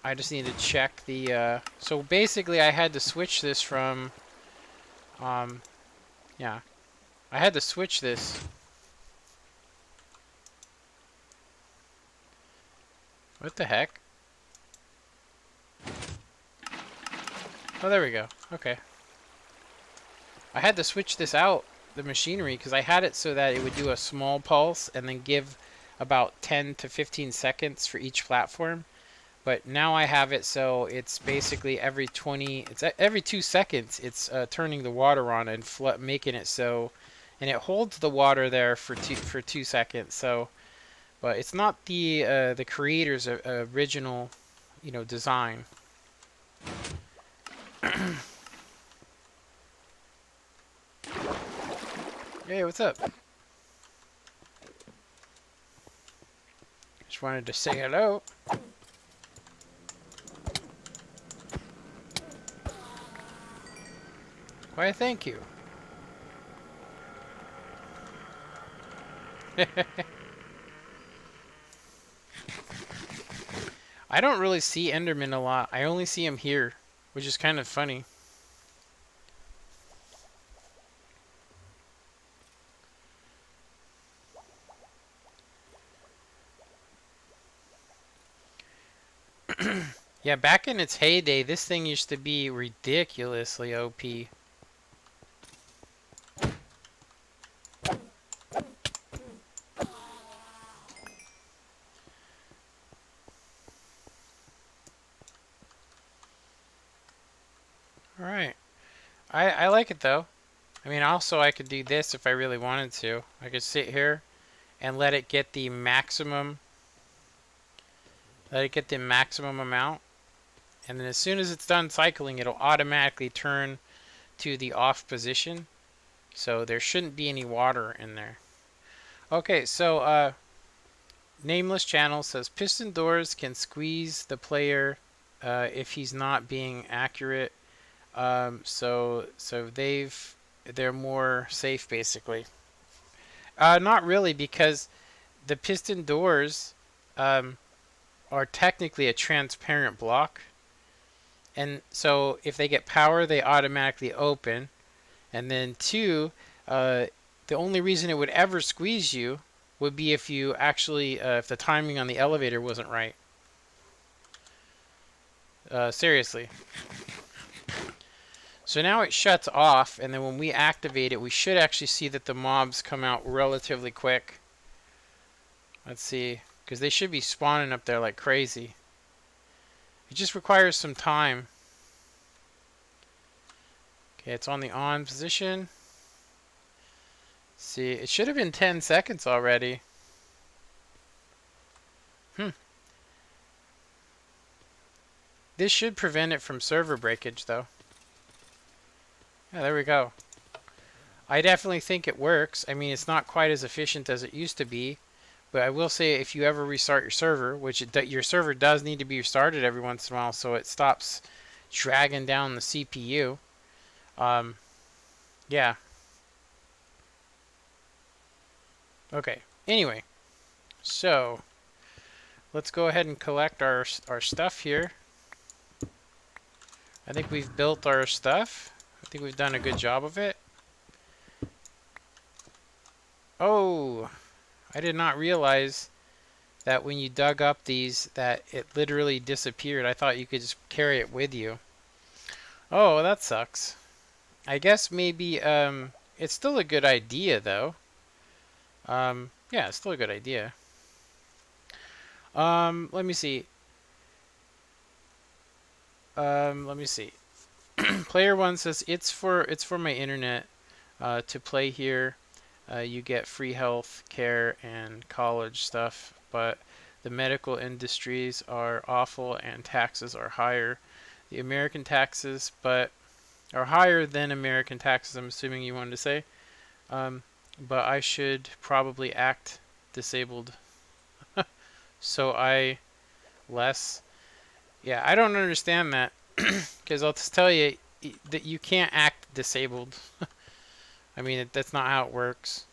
I just need to check the, so basically I had to switch this from, yeah. I had to switch this. What the heck? Oh, there we go. Okay. I had to switch this out, the machinery, because I had it so that it would do a small pulse and then give about 10 to 15 seconds for each platform. But now I have it so it's basically every 2 seconds it's turning the water on and making it so, and it holds the water there for 2 seconds. So, but it's not the creator's original, design. Hey, what's up? Just wanted to say hello. Why, thank you. I don't really see Enderman a lot. I only see him here, which is kind of funny. Yeah, back in its heyday, this thing used to be ridiculously OP. Alright. I like it though. I mean, also I could do this if I really wanted to. I could sit here and let it get the maximum. Let it get the maximum amount. And then as soon as it's done cycling, it'll automatically turn to the off position. So there shouldn't be any water in there. Okay, so Nameless Channel says piston doors can squeeze the player if he's not being accurate. So they're more safe basically. Not really, because the piston doors are technically a transparent block, and so if they get power, they automatically open. And then two, the only reason it would ever squeeze you would be if you actually, if the timing on the elevator wasn't right. Seriously. So now it shuts off, and then when we activate it, we should actually see that the mobs come out relatively quick. Let's see, because they should be spawning up there like crazy. It just requires some time. Okay, it's on the on position. See, it should have been 10 seconds already. This should prevent it from server breakage, though. Yeah, there we go. I definitely think it works. I mean, it's not quite as efficient as it used to be, but I will say if you ever restart your server, which your server does need to be restarted every once in a while so it stops dragging down the CPU. Yeah. Okay. Anyway, so let's go ahead and collect our stuff here. I think we've built our stuff. I think we've done a good job of it. Oh, I did not realize that when you dug up these that it literally disappeared. I thought you could just carry it with you. Oh, that sucks. I guess maybe it's still a good idea though. Yeah, it's still a good idea. Let me see. Let me see. Player one says it's for my internet to play here. You get free health care and college stuff, but the medical industries are awful and taxes are higher. The American taxes, but are higher than American taxes. I'm assuming you wanted to say. But I should probably act disabled. So I less. Yeah, I don't understand that. Because I'll just tell you that you can't act disabled. I mean, that's not how it works.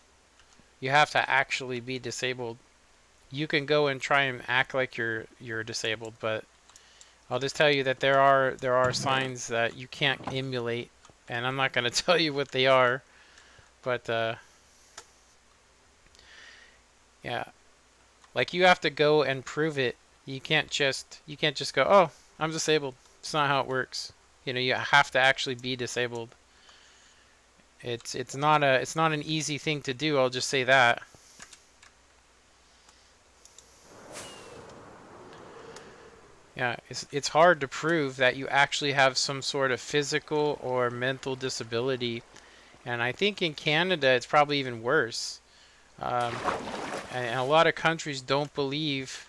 You have to actually be disabled. You can go and try and act like you're disabled, but I'll just tell you that there are signs that you can't emulate, and I'm not going to tell you what they are, but yeah, like you have to go and prove it. You can't just go, "Oh, I'm disabled." It's not how it works. You know, you have to actually be disabled. It's not an easy thing to do, I'll just say that. Yeah, it's hard to prove that you actually have some sort of physical or mental disability, and I think in Canada it's probably even worse. And a lot of countries don't believe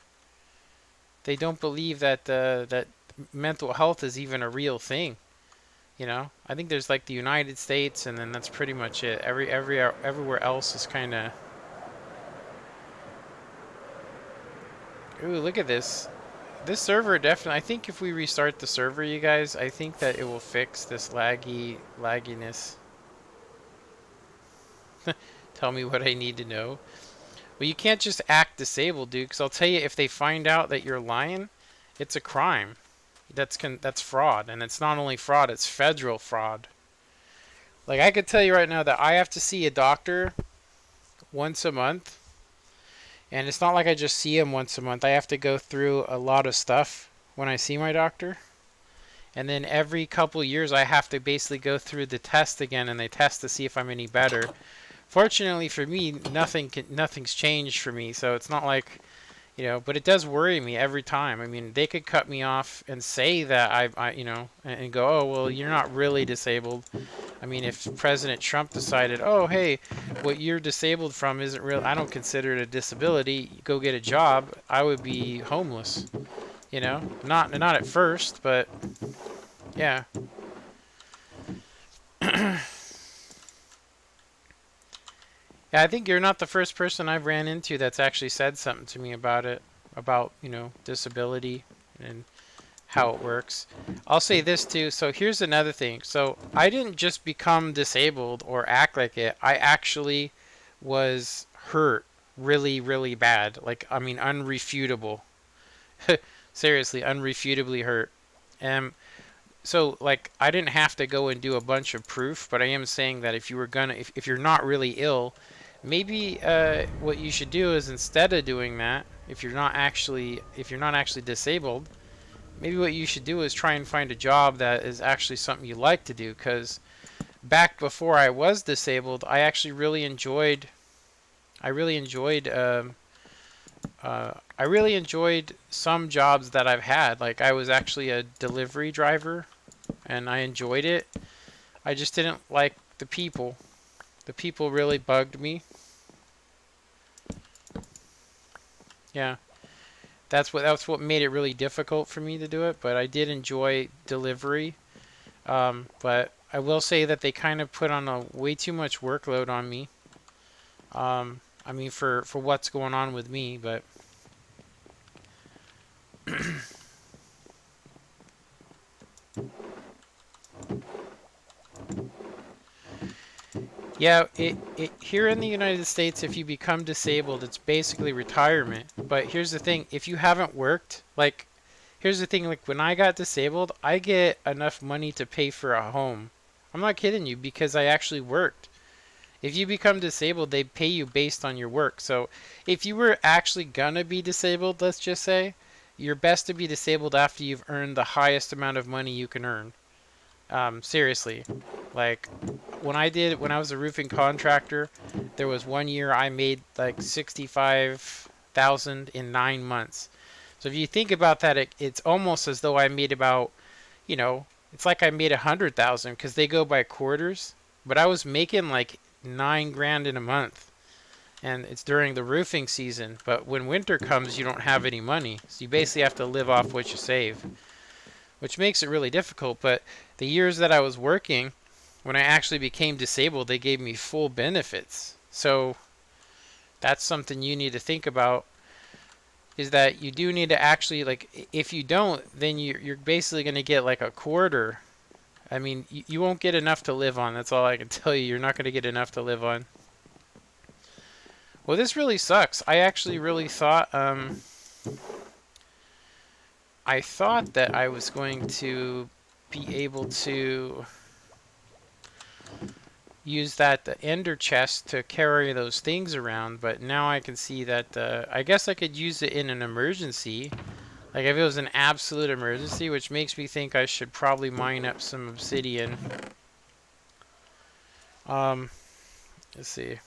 that that mental health is even a real thing. You know, I think there's like the United States, and then that's pretty much it. Everywhere else is kind of. Ooh, look at this. This server definitely. I think if we restart the server, you guys, I think that it will fix this lagginess. Tell me what I need to know. Well, you can't just act disabled, dude. Because I'll tell you, if they find out that you're lying, It's a crime. That's fraud, and it's not only fraud, it's federal fraud. Like I could tell you right now that I have to see a doctor once a month, and it's not like I just see him once a month. I have to go through a lot of stuff when I see my doctor. And then every couple years I have to basically go through the test again, and they test to see if I'm any better. Fortunately for me, nothing's changed for me, so it's not like, but it does worry me every time. I mean, they could cut me off and say that and go, oh, well, you're not really disabled. I mean, if President Trump decided, oh, hey, what you're disabled from isn't real, I don't consider it a disability, go get a job, I would be homeless. Not at first, but yeah. Yeah, I think you're not the first person I've ran into that's actually said something to me about it, about, disability and how it works. I'll say this too. So here's another thing. So I didn't just become disabled or act like it. I actually was hurt really, really bad. Like, I mean, unrefutable. Seriously, unrefutably hurt. So like I didn't have to go and do a bunch of proof, but I am saying that if you're not really ill, maybe what you should do is, instead of doing that, if you're not actually disabled, maybe what you should do is try and find a job that is actually something you like to do. Because back before I was disabled, I actually really enjoyed. I really enjoyed some jobs that I've had. Like I was actually a delivery driver, and I enjoyed it. I just didn't like the people. The people really bugged me. Yeah. That's what made it really difficult for me to do it, but I did enjoy delivery. But I will say that they kind of put on a way too much workload on me. I mean, for what's going on with me, but yeah, it here in the United States, if you become disabled, it's basically retirement. But here's the thing, if you haven't worked, like, here's the thing, like, when I got disabled, I get enough money to pay for a home. I'm not kidding you, because I actually worked. If you become disabled, they pay you based on your work. So if you were actually gonna be disabled, let's just say, you're best to be disabled after you've earned the highest amount of money you can earn. Seriously. Like, when I was a roofing contractor, there was one year I made like 65,000 in 9 months. So if you think about that, it's almost as though I made about, it's like I made 100,000, because they go by quarters. But I was making like 9 grand in a month, and it's during the roofing season. But when winter comes, you don't have any money, so you basically have to live off what you save, which makes it really difficult. But the years that I was working, when I actually became disabled, they gave me full benefits. So that's something you need to think about, is that you do need to actually, like, if you don't, then you're basically going to get like a quarter. I mean, you won't get enough to live on. That's all I can tell you. You're not going to get enough to live on. Well, this really sucks. I actually really thought, I thought that I was going to be able to use that ender chest to carry those things around, but now I can see that I guess I could use it in an emergency. Like if it was an absolute emergency, which makes me think I should probably mine up some obsidian. Let's see.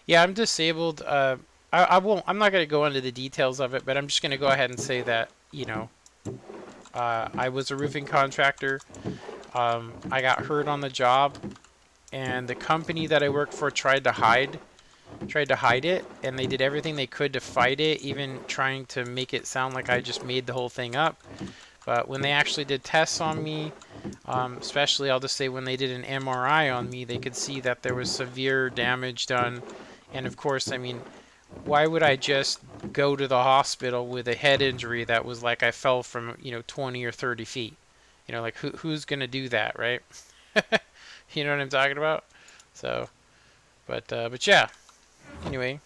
Yeah, I'm disabled. I won't. I'm not going to go into the details of it, but I'm just going to go ahead and say that I was a roofing contractor. I got hurt on the job, and the company that I worked for tried to hide it, and they did everything they could to fight it, even trying to make it sound like I just made the whole thing up. But when they actually did tests on me, especially I'll just say when they did an MRI on me, they could see that there was severe damage done. And of course, I mean, why would I just go to the hospital with a head injury that was like I fell from 20 or 30 feet? Like who's gonna do that, right? You know what I'm talking about? So, but yeah. Anyway,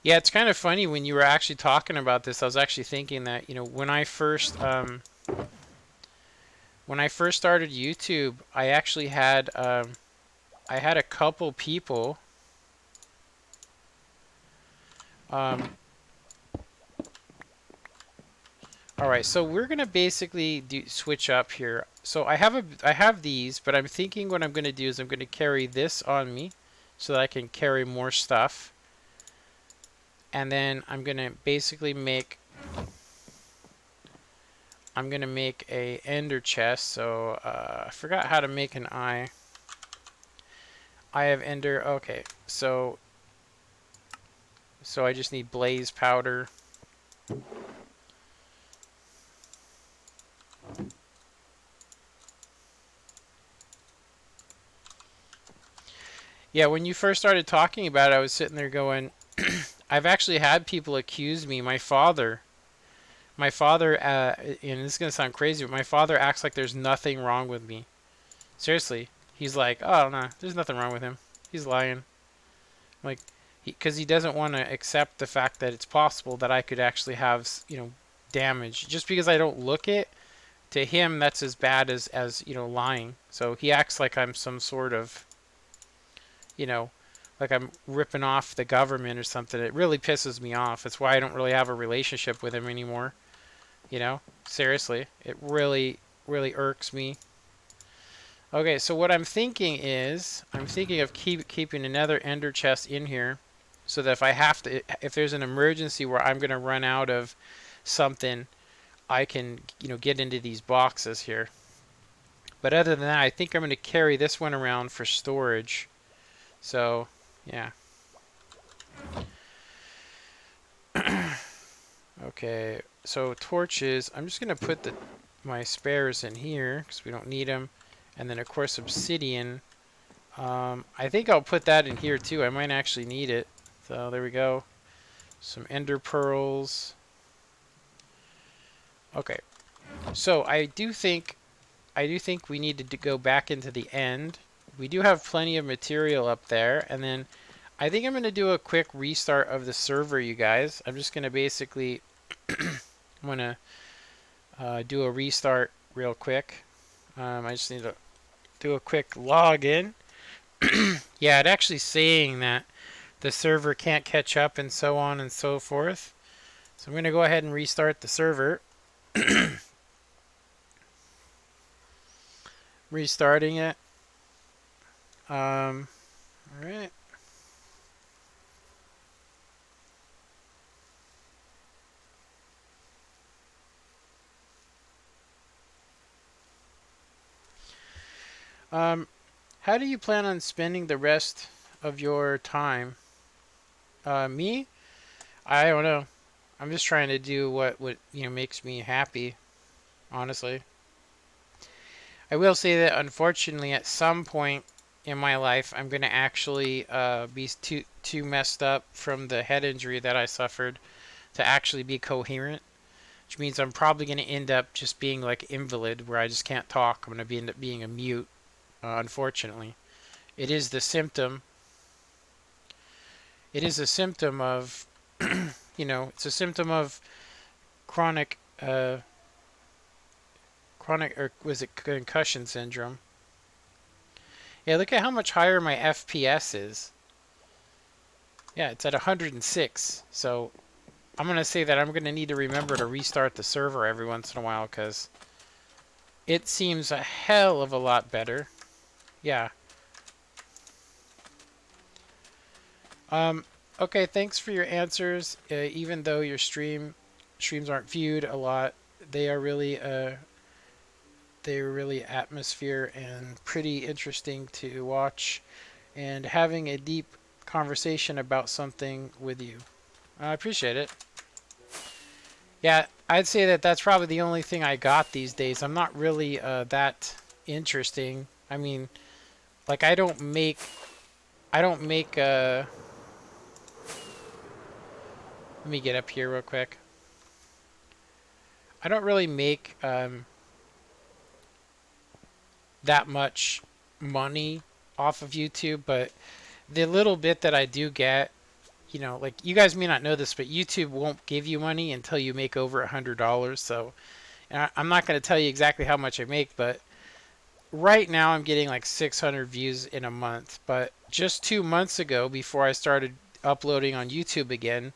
Yeah, it's kind of funny when you were actually talking about this. I was actually thinking that, when I first started YouTube, I actually had I had a couple people. Um, all right, so we're gonna basically switch up here. So I have these, but I'm thinking what I'm gonna do is I'm gonna carry this on me, so that I can carry more stuff, and then I'm gonna make a ender chest. So I forgot how to make an eye. I have ender. Okay, so I just need blaze powder. Yeah, when you first started talking about it, I was sitting there going, I've actually had people accuse me. My father, and this is gonna sound crazy, but my father acts like there's nothing wrong with me. Seriously, he's like, oh no, there's nothing wrong with him. He's lying. Like, because he doesn't want to accept the fact that it's possible that I could actually have, damage. Just because I don't look it, to him that's as bad as lying. So he acts like I'm some sort of, you know, like I'm ripping off the government or something. It really pisses me off. That's why I don't really have a relationship with him anymore. Seriously, it really, really irks me. Okay, so what I'm thinking is, I'm thinking of keeping another ender chest in here, so that if there's an emergency where I'm gonna run out of something, I can, get into these boxes here. But other than that, I think I'm gonna carry this one around for storage. So, yeah. Okay, so torches. I'm just gonna put my spares in here because we don't need them, and then of course obsidian. I think I'll put that in here too. I might actually need it. So there we go. Some ender pearls. Okay, so I do think we need to go back into the end. We do have plenty of material up there, and then I think I'm gonna do a quick restart of the server, you guys. I'm just gonna basically I'm gonna do a restart real quick. I just need to do a quick login. Yeah, it's actually saying that the server can't catch up and so on and so forth. So I'm going to go ahead and restart the server. Restarting it. All right. How do you plan on spending the rest of your time? Me? I don't know. I'm just trying to do what makes me happy, honestly. I will say that unfortunately at some point in my life I'm going to actually be too messed up from the head injury that I suffered to actually be coherent, which means I'm probably going to end up just being like invalid where I just can't talk. I'm going to end up being a mute, unfortunately. It is the symptom. It is a symptom of, it's a symptom of chronic, or was it concussion syndrome? Yeah, look at how much higher my FPS is. Yeah, it's at 106. So I'm going to say that I'm going to need to remember to restart the server every once in a while because it seems a hell of a lot better. Yeah. Okay, thanks for your answers. Even though your streams aren't viewed a lot, they are really atmosphere and pretty interesting to watch, and having a deep conversation about something with you. I appreciate it. Yeah, I'd say that that's probably the only thing I got these days. I'm not really that interesting. I mean, like I don't make let me get up here real quick. I don't really make that much money off of YouTube, but the little bit that I do get, you know, like you guys may not know this, but YouTube won't give you money until you make over $100. So I'm not going to tell you exactly how much I make, but right now I'm getting like 600 views in a month. But just 2 months ago, before I started uploading on YouTube again,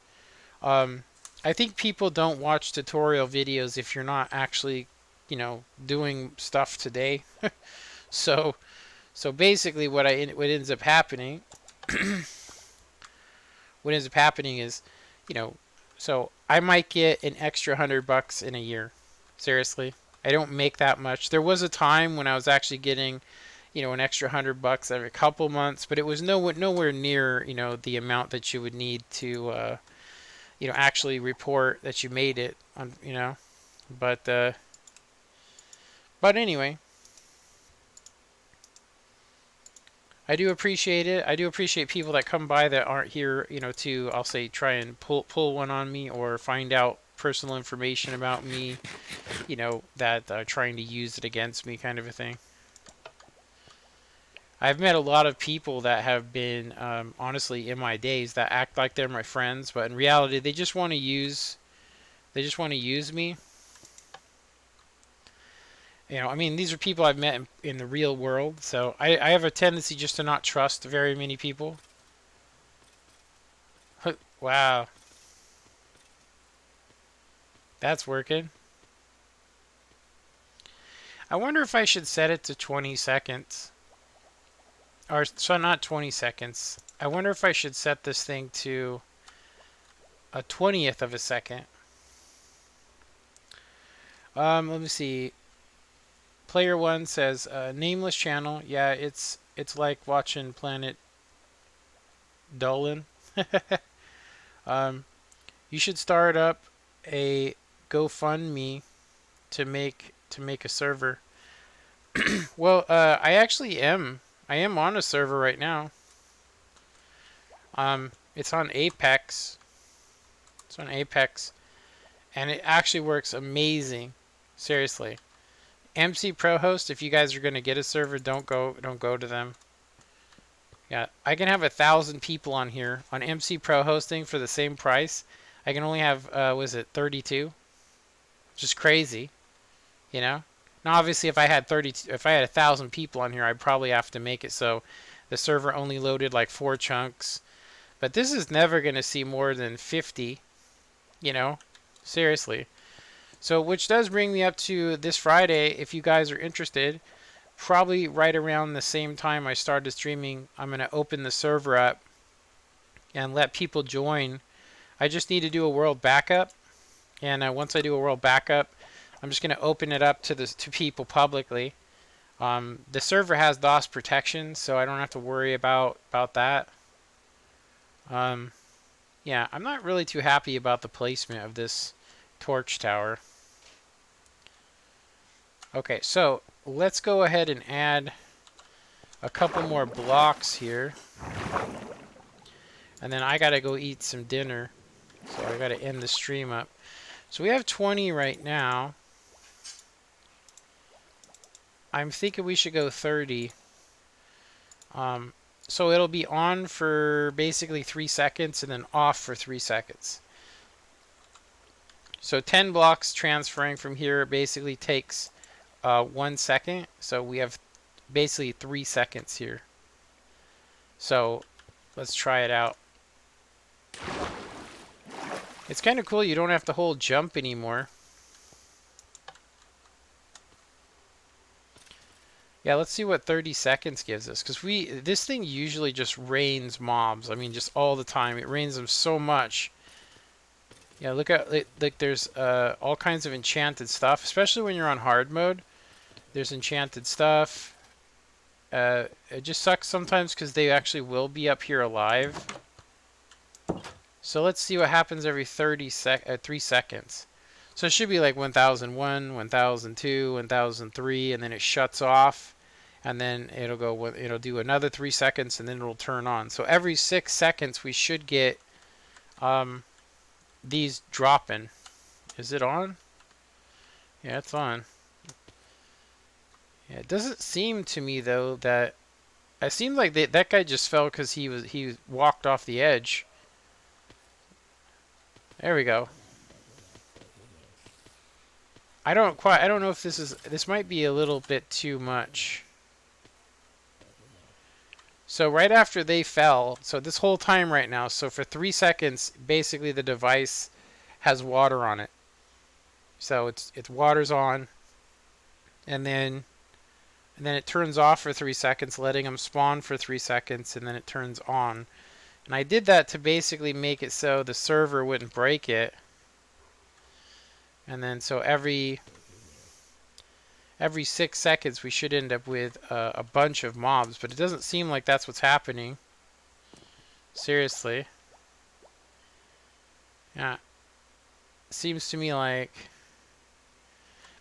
I think people don't watch tutorial videos if you're not actually, you know, doing stuff today. So basically, what ends up happening, is, you know, so I might get an extra $100 in a year. Seriously, I don't make that much. There was a time when I was actually getting, you know, an extra $100 every couple months, but it was nowhere near, you know, the amount that you would need to, you know, actually report that you made it on, you know, but anyway, I do appreciate it. I do appreciate people that come by that aren't here, you know, to, I'll say, try and pull one on me or find out personal information about me, you know, that are trying to use it against me, kind of a thing. I've met a lot of people that have been, honestly, in my days, that act like they're my friends, but in reality, they just want to use me. You know, I mean, these are people I've met in the real world, so I have a tendency just to not trust very many people. Wow. That's working. I wonder if I should set it to 20 seconds. Or, so not 20 seconds. I wonder if I should set this thing to a 20th of a second. Let me see. Player 1 says, nameless channel. Yeah, it's like watching Planet Dolan. You should start up a GoFundMe to make a server. Well, I actually am. I am on a server right now. It's on Apex. It's on Apex, and it actually works amazing. Seriously. MC Pro Host, if you guys are going to get a server, don't go to them. Yeah, I can have 1,000 people on here on MC Pro Hosting for the same price. I can only have was it 32? Just crazy, you know. Now obviously if I had 1,000 people on here, I'd probably have to make it so the server only loaded like 4 chunks. But this is never going to see more than 50, you know. Seriously. So, which does bring me up to this Friday, if you guys are interested, probably right around the same time I started streaming, I'm going to open the server up and let people join. I just need to do a world backup, and once I do a world backup, I'm just going to open it up to people publicly. The server has DOS protection, so I don't have to worry about that. Yeah, I'm not really too happy about the placement of this torch tower. Okay, so let's go ahead and add a couple more blocks here. And then I gotta go eat some dinner. So I gotta end the stream up. So we have 20 right now. I'm thinking we should go 30. So it'll be on for basically 3 seconds and then off for 3 seconds. So 10 blocks transferring from here basically takes 1 second. So we have basically 3 seconds here. So let's try it out. It's kind of cool. You don't have to hold jump anymore. Yeah, let's see what 30 seconds gives us. Because this thing usually just rains mobs. I mean, just all the time. It rains them so much. Yeah, look at, like there's all kinds of enchanted stuff. Especially when you're on hard mode. There's enchanted stuff. It just sucks sometimes because they actually will be up here alive. So let's see what happens every 3 seconds. So it should be like 1001, 1002, 1003, and then it shuts off, and then it'll do another 3 seconds, and then it'll turn on. So every 6 seconds we should get these dropping. Is it on? Yeah, it's on. Yeah, it doesn't seem to me though that it seemed like that guy just fell because he walked off the edge. There we go. I don't know if this might be a little bit too much. So right after they fell, so this whole time right now, so for 3 seconds, basically the device has water on it. So it's water's on, and then it turns off for 3 seconds, letting them spawn for 3 seconds, and then it turns on. And I did that to basically make it so the server wouldn't break it. And then so every 6 seconds we should end up with a bunch of mobs, but it doesn't seem like that's what's happening. Seriously. Yeah. Seems to me like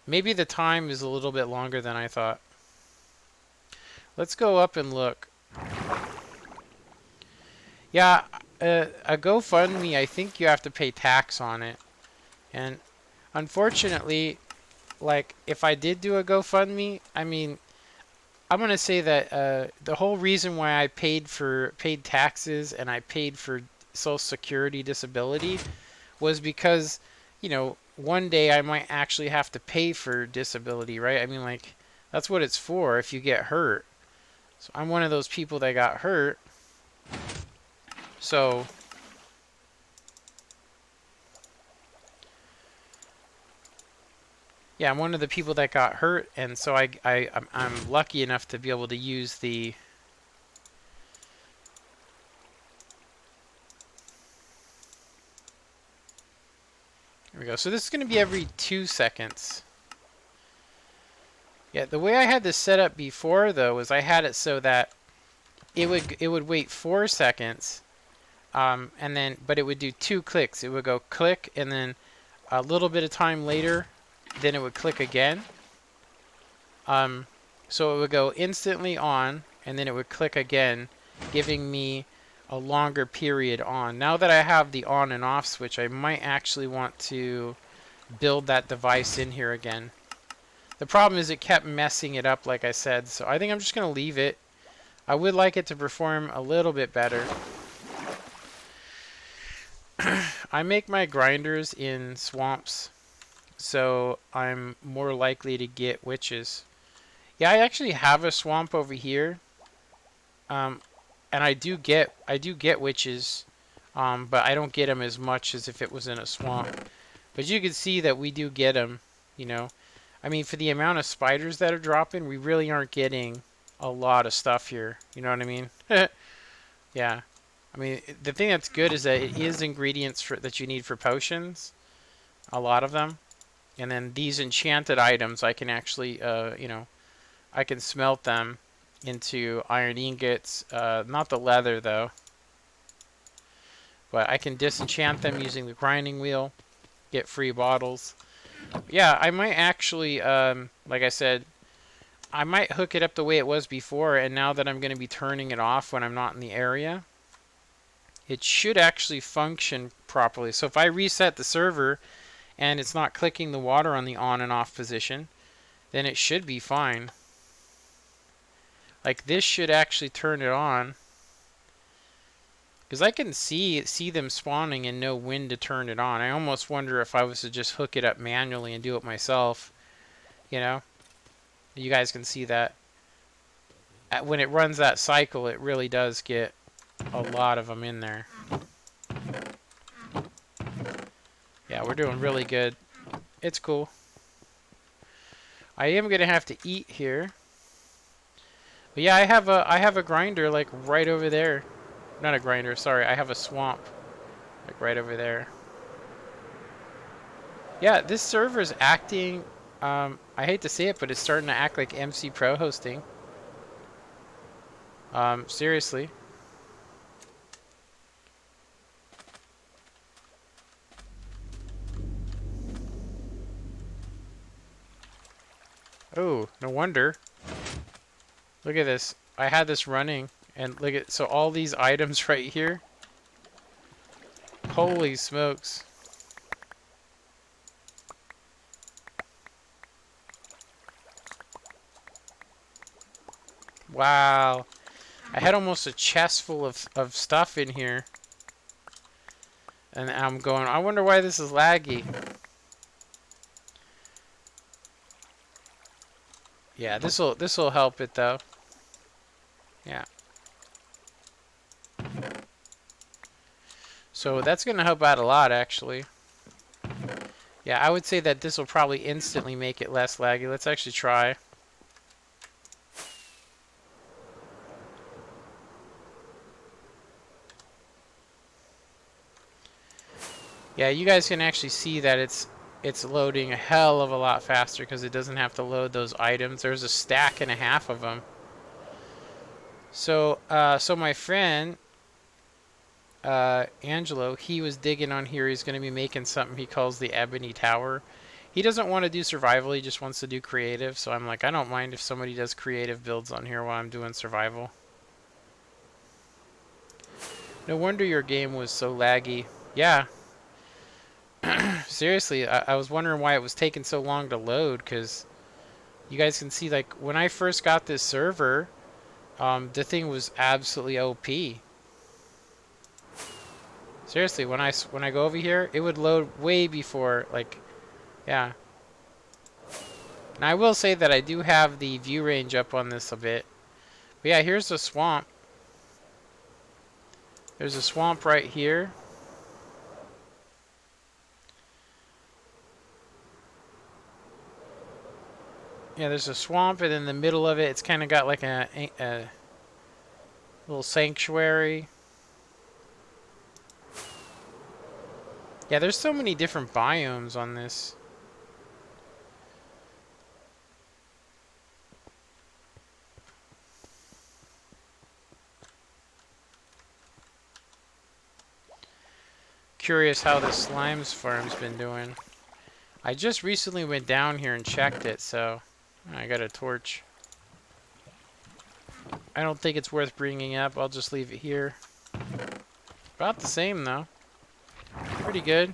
maybe the time is a little bit longer than I thought. Let's go up and look. Yeah, a GoFundMe, I think you have to pay tax on it. And unfortunately, like, if I did do a GoFundMe, I mean, I'm going to say that the whole reason why I paid taxes and I paid for Social Security disability was because, you know, one day I might actually have to pay for disability, right? I mean, like, that's what it's for if you get hurt. So I'm one of those people that got hurt. So yeah, I'm one of the people that got hurt, and so I'm lucky enough to be able to use the There we go. So this is going to be every 2 seconds. Yeah, the way I had this set up before though was I had it so that it would wait 4 seconds. And then, but it would do 2 clicks. It would go click, and then a little bit of time later, then it would click again. So it would go instantly on, and then it would click again, giving me a longer period on. Now that I have the on and off switch, I might actually want to build that device in here again. The problem is it kept messing it up, like I said, so I think I'm just going to leave it. I would like it to perform a little bit better. I make my grinders in swamps, so I'm more likely to get witches. Yeah, I actually have a swamp over here, and I do get witches, but I don't get them as much as if it was in a swamp. But you can see that we do get them, you know. I mean, for the amount of spiders that are dropping, we really aren't getting a lot of stuff here. You know what I mean? Yeah. I mean, the thing that's good is that it is ingredients that you need for potions. A lot of them. And then these enchanted items, I can actually, you know, I can smelt them into iron ingots. Not the leather, though. But I can disenchant them using the grinding wheel. Get free bottles. Yeah, I might actually, like I said, I might hook it up the way it was before, and now that I'm going to be turning it off when I'm not in the area, it should actually function properly. So if I reset the server and it's not clicking the water on the on and off position, then it should be fine. Like, this should actually turn it on, because I can see them spawning and know when to turn it on. I almost wonder if I was to just hook it up manually and do it myself, you know. You guys can see that when it runs that cycle, it really does get a lot of them in there. Yeah, we're doing really good. It's cool. I am gonna have to eat here. But yeah, I have a grinder like right over there. Not a grinder, sorry. I have a swamp like right over there. Yeah, this server is acting. I hate to say it, but it's starting to act like MC Pro hosting. Seriously. Oh, no wonder. Look at this. I had this running, and look at, so all these items right here. Holy smokes. Wow. I had almost a chest full of stuff in here. And I'm going, I wonder why this is laggy. Yeah, this'll help it though. Yeah. So that's gonna help out a lot actually. Yeah, I would say that this will probably instantly make it less laggy. Let's actually try. Yeah, you guys can actually see that it's loading a hell of a lot faster because it doesn't have to load those items. There's a stack and a half of them. So, so my friend, Angelo, he was digging on here. He's going to be making something he calls the Ebony Tower. He doesn't want to do survival. He just wants to do creative. So I'm like, I don't mind if somebody does creative builds on here while I'm doing survival. No wonder your game was so laggy. Yeah. Seriously, I was wondering why it was taking so long to load, because you guys can see, like, when I first got this server, the thing was absolutely OP. Seriously, when I go over here, it would load way before, like, yeah. And I will say that I do have the view range up on this a bit. But yeah, here's the swamp. There's a swamp right here. Yeah, there's a swamp, and in the middle of it, it's kind of got like a little sanctuary. Yeah, there's so many different biomes on this. Curious how the slimes farm's been doing. I just recently went down here and checked it, so I got a torch. I don't think it's worth bringing up. I'll just leave it here. About the same, though. Pretty good.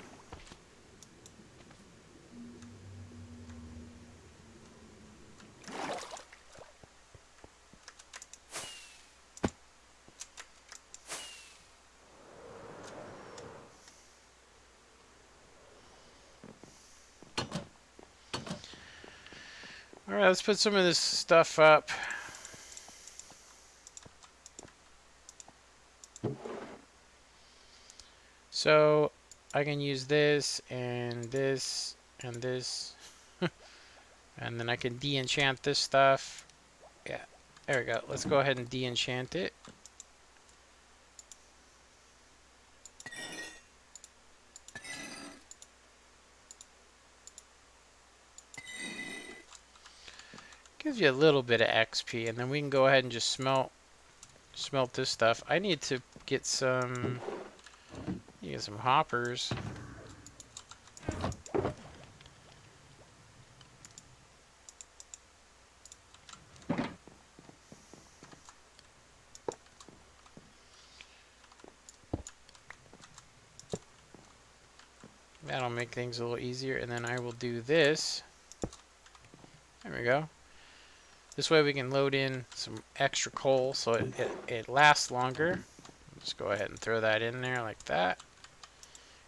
Alright, let's put some of this stuff up. So, I can use this, and this, and this. And then I can de-enchant this stuff. Yeah, there we go. Let's go ahead and de-enchant it. Gives you a little bit of XP, and then we can go ahead and just smelt this stuff. I need to get some hoppers. That'll make things a little easier, and then I will do this. There we go. This way we can load in some extra coal so it lasts longer. Just go ahead and throw that in there like that.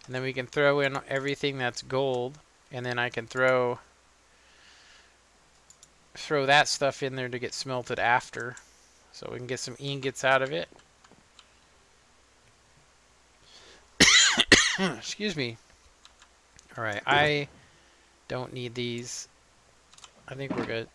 And then we can throw in everything that's gold, and then I can throw that stuff in there to get smelted after. So we can get some ingots out of it. Excuse me. Alright, I don't need these. I think we're good.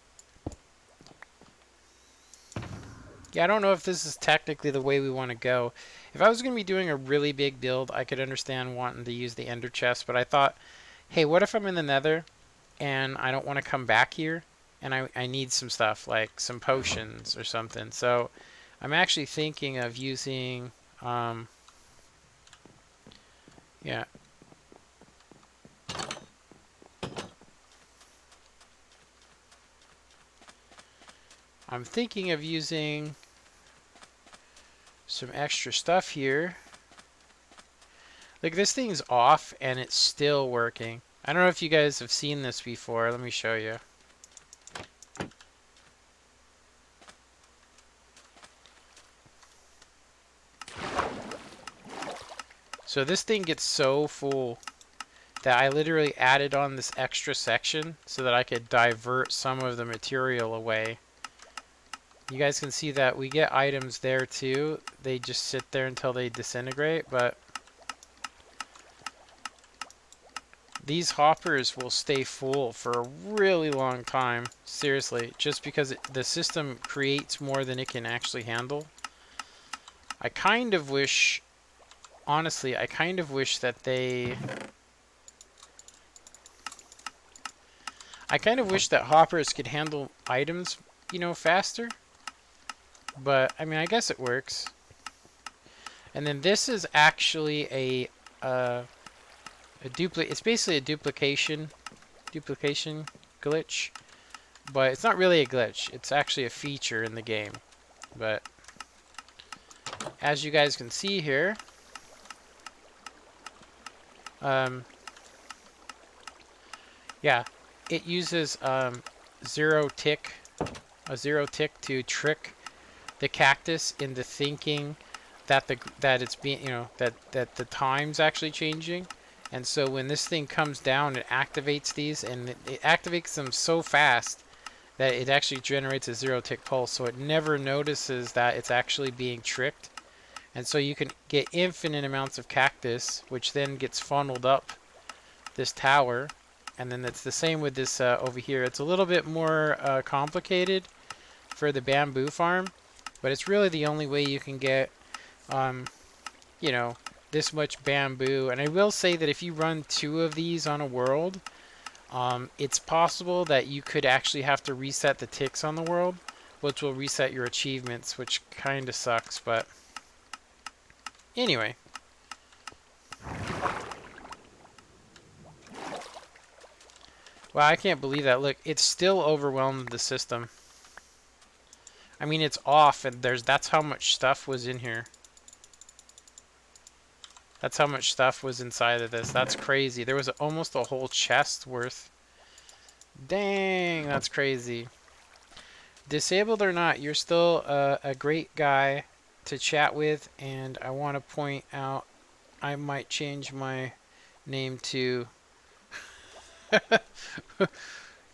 Yeah, I don't know if this is technically the way we want to go. If I was going to be doing a really big build, I could understand wanting to use the ender chest, but I thought, hey, what if I'm in the nether and I don't want to come back here and I need some stuff, like some potions or something. So I'm actually thinking of using, yeah. I'm thinking of using some extra stuff here. Like, this thing's off and it's still working. I don't know if you guys have seen this before. Let me show you. So this thing gets so full that I literally added on this extra section so that I could divert some of the material away. You guys can see that we get items there too. They just sit there until they disintegrate, but these hoppers will stay full for a really long time. Seriously, just because the system creates more than it can actually handle. I kind of wish, honestly, I kind of wish that I kind of wish that hoppers could handle items, you know, faster. But, I mean, I guess it works. And then this is actually a it's basically a duplication glitch. But it's not really a glitch. It's actually a feature in the game. But, as you guys can see here, yeah, it uses a zero tick to trick the cactus into thinking that it's being, you know, that the time's actually changing. And so when this thing comes down, it activates these, and it activates them so fast that it actually generates a zero tick pulse, so it never notices that it's actually being tricked. And so you can get infinite amounts of cactus, which then gets funneled up this tower. And then it's the same with this over here. It's a little bit more complicated for the bamboo farm, but it's really the only way you can get, you know, this much bamboo. And I will say that if you run 2 of these on a world, it's possible that you could actually have to reset the ticks on the world, which will reset your achievements, which kind of sucks, but anyway. Wow, I can't believe that. Look, it's still overwhelmed the system. I mean, it's off, and that's how much stuff was in here. That's how much stuff was inside of this. That's crazy. There was almost a whole chest worth. Dang, that's crazy. Disabled or not, you're still a great guy to chat with, and I want to point out I might change my name to...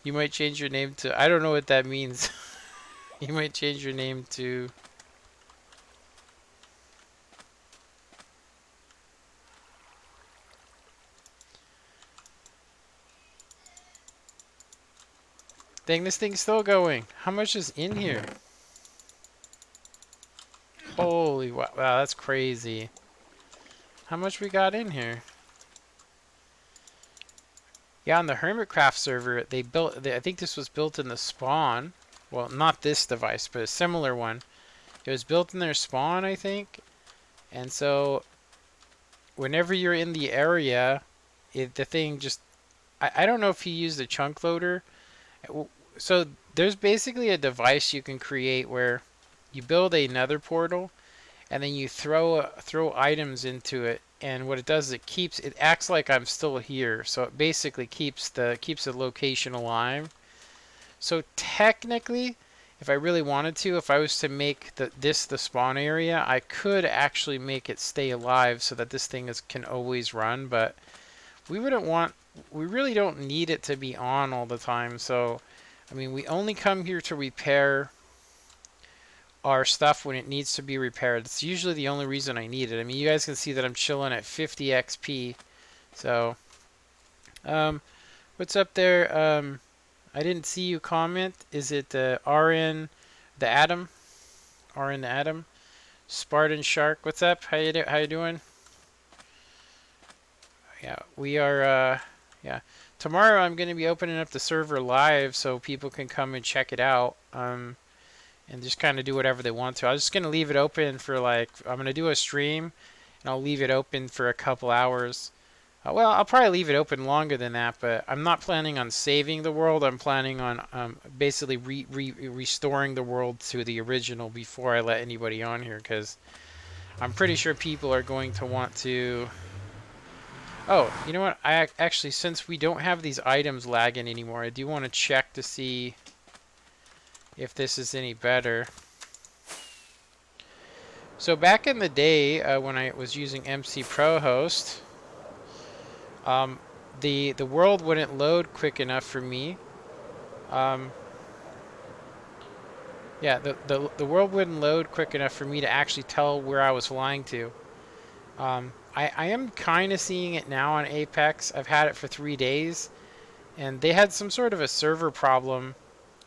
You might change your name to... I don't know what that means. You might change your name to... Dang, this thing's still going. How much is in here? Holy wow, that's crazy. How much we got in here? Yeah, on the Hermitcraft server, they built... I think this was built in the spawn. Well, not this device, but a similar one. It was built in their spawn, I think. And so, whenever you're in the area, the thing just... I don't know if he used a chunk loader. So, there's basically a device you can create where you build a nether portal, and then you throw items into it. And what it does is it acts like I'm still here. So it basically keeps the location alive. So technically, if I really wanted to, if I was to make this the spawn area, I could actually make it stay alive so that this thing can always run. But we really don't need it to be on all the time. So, I mean, we only come here to repair our stuff when it needs to be repaired. It's usually the only reason I need it. I mean, you guys can see that I'm chilling at 50 XP. So, what's up there? I didn't see you comment. Is it RN the Atom? RN the Atom? Spartan Shark, what's up? How you doing? Yeah, we are, yeah. Tomorrow I'm going to be opening up the server live so people can come and check it out. And just kind of do whatever they want to. I was just going to leave it open for I'm going to do a stream, and I'll leave it open for a couple hours. Well, I'll probably leave it open longer than that, but I'm not planning on saving the world. I'm planning on basically restoring the world to the original before I let anybody on here, because I'm pretty sure people are going to want to... Oh, you know what? I actually, since we don't have these items lagging anymore, I do want to check to see if this is any better. So back in the day when I was using MC Pro Host, um, the world wouldn't load quick enough for me. Um, yeah, the world wouldn't load quick enough for me to actually tell where I was flying to. I am kind of seeing it now on Apex. I've had it for 3 days, and they had some sort of a server problem,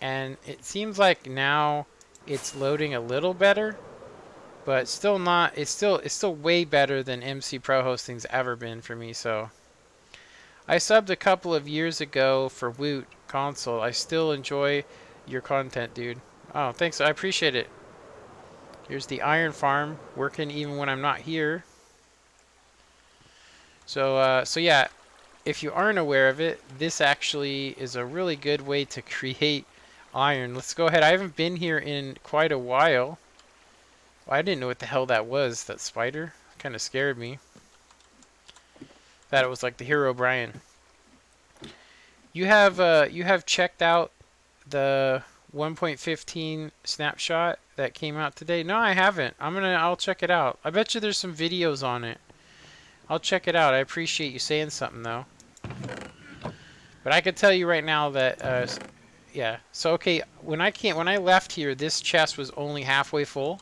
and it seems like now it's loading a little better, but still not. It's still way better than MC Pro Hosting's ever been for me. So I subbed a couple of years ago for Woot console. I still enjoy your content, dude. Oh, thanks. I appreciate it. Here's the iron farm working even when I'm not here. So yeah, if you aren't aware of it, this actually is a really good way to create iron. Let's go ahead. I haven't been here in quite a while. I didn't know what the hell that was, that spider. Kind of scared me. Thought it was like the hero Brian. You have checked out the 1.15 snapshot that came out today? No, I haven't. I'll check it out. I bet you there's some videos on it. I'll check it out. I appreciate you saying something though. But I could tell you right now that yeah. So okay, when I left here, this chest was only halfway full.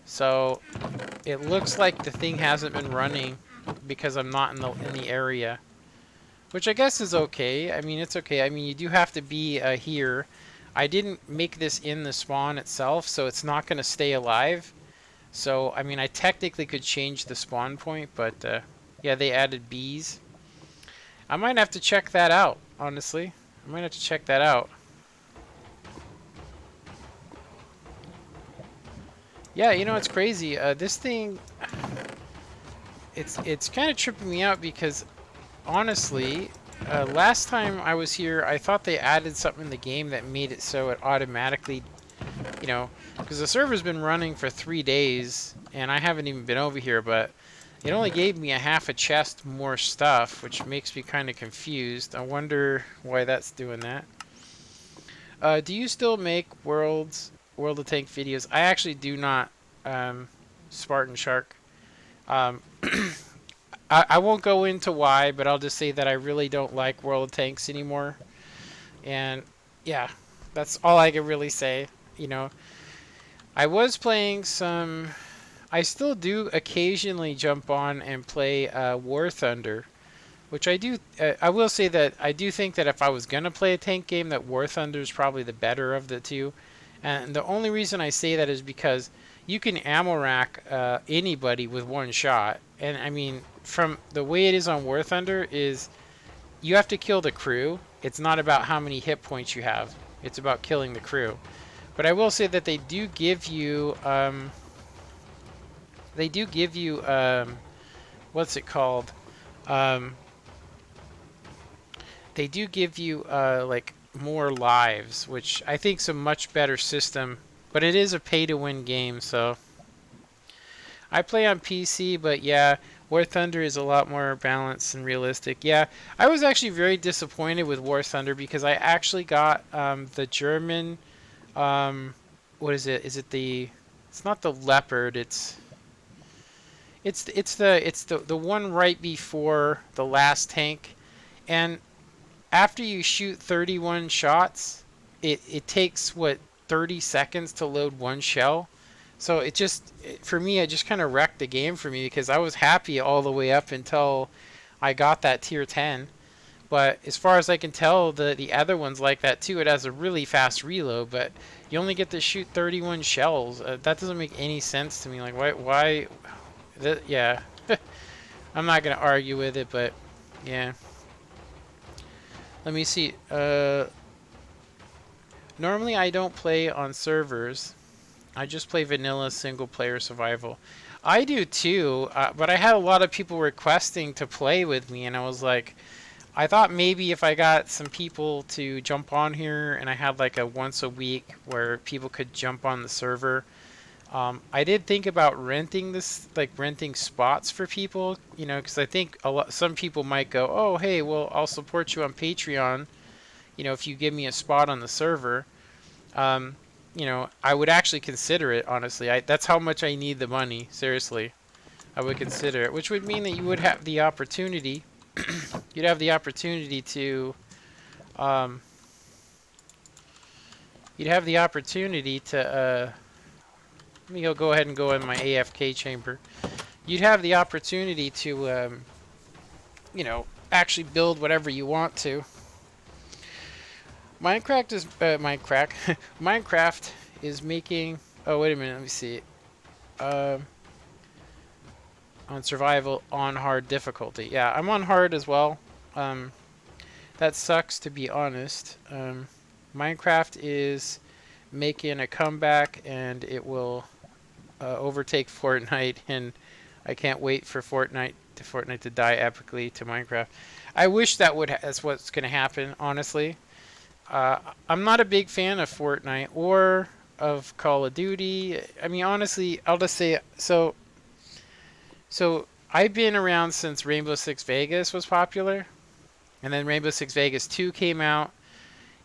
So it looks like the thing hasn't been running because I'm not in the area, which I guess is okay. I mean, it's okay. I mean, you do have to be here. I didn't make this in the spawn itself, so it's not going to stay alive. So I mean, I technically could change the spawn point, but yeah, they added bees. I might have to check that out, honestly. I might have to check that out. Yeah, you know, it's crazy. This thing, it's kind of tripping me out because, honestly, last time I was here, I thought they added something in the game that made it so it automatically, you know, because the server's been running for 3 days, and I haven't even been over here, but it only gave me a half a chest more stuff, which makes me kind of confused. I wonder why that's doing that. Do you still make World of Tank videos? I actually do not, Spartan Shark. Um, I won't go into why, but I'll just say that I really don't like World of Tanks anymore. And yeah, that's all I can really say. You know, I was playing some. I still do occasionally jump on and play War Thunder, which I do. I will say that I do think that if I was gonna play a tank game, that War Thunder is probably the better of the two. And the only reason I say that is because you can ammo rack anybody with one shot. And I mean, from the way it is on War Thunder, is you have to kill the crew. It's not about how many hit points you have. It's about killing the crew. But I will say that they do give you. They do give you. What's it called? They do give you like more lives, which I think is a much better system. But it is a pay-to-win game, so I play on PC. But yeah, War Thunder is a lot more balanced and realistic. Yeah, I was actually very disappointed with War Thunder because I actually got the German. What is it? Is it the? It's not the Leopard. It's the one right before the last tank, and after you shoot 31 shots, it takes, what, 30 seconds to load one shell. So for me, it just kind of wrecked the game for me because I was happy all the way up until I got that tier 10. But as far as I can tell, the other one's like that too. It has a really fast reload, but you only get to shoot 31 shells. That doesn't make any sense to me. Like, why yeah. I'm not going to argue with it, but yeah. Let me see. Normally I don't play on servers. I just play vanilla single player survival. I do too, but I had a lot of people requesting to play with me, and I was like, I thought maybe if I got some people to jump on here and I had like a once a week where people could jump on the server. I did think about renting spots for people, you know, because I think some people might go, oh, hey, well, I'll support you on Patreon, you know, if you give me a spot on the server. you know, I would actually consider it, honestly. That's how much I need the money, seriously. I would consider it, which would mean that you would have the opportunity, you'd have the opportunity to, um, you'd have the opportunity to, let me go ahead and go in my AFK chamber. You'd have the opportunity to, you know, actually build whatever you want to. Minecraft is, Minecraft is making, oh, wait a minute, let me see. Um, on survival on hard difficulty. Yeah, I'm on hard as well. Um, that sucks, to be honest. Minecraft is making a comeback, and it will overtake Fortnite, and I can't wait for Fortnite to die epically to Minecraft. I wish that's what's going to happen, honestly. I'm not a big fan of Fortnite or of Call of Duty. I mean, honestly, I'll just say so I've been around since Rainbow Six Vegas was popular, and then Rainbow Six Vegas 2 came out,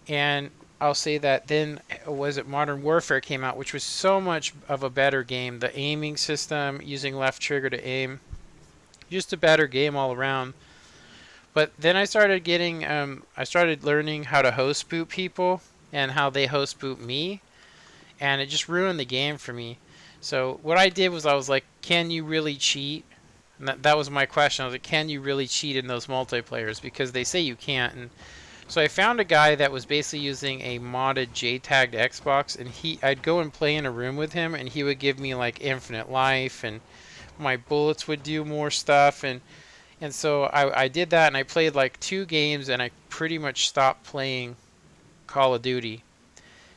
and I'll say that then was it Modern Warfare came out, which was so much of a better game. The aiming system, using left trigger to aim, just a better game all around. But then I started learning how to host boot people and how they host boot me, and it just ruined the game for me. So what I did was I was like, can you really cheat? And that was my question. I was like, can you really cheat in those multiplayers? Because they say you can't. And so I found a guy that was basically using a modded JTagged Xbox, and I'd go and play in a room with him, and he would give me like infinite life, and my bullets would do more stuff, and so I did that, and I played like 2 games, and I pretty much stopped playing Call of Duty.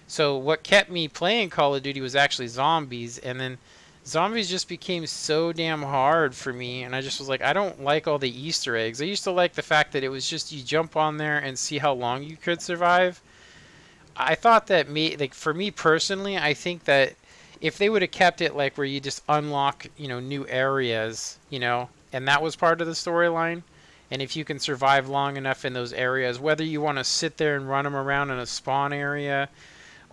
So what kept me playing Call of Duty was actually zombies, and then zombies just became so damn hard for me, and I just was like, I don't like all the Easter eggs. I used to like the fact that it was just you jump on there and see how long you could survive. I thought that like for me personally, I think that if they would have kept it like where you just unlock, you know, new areas, you know, and that was part of the storyline, and if you can survive long enough in those areas, whether you want to sit there and run them around in a spawn area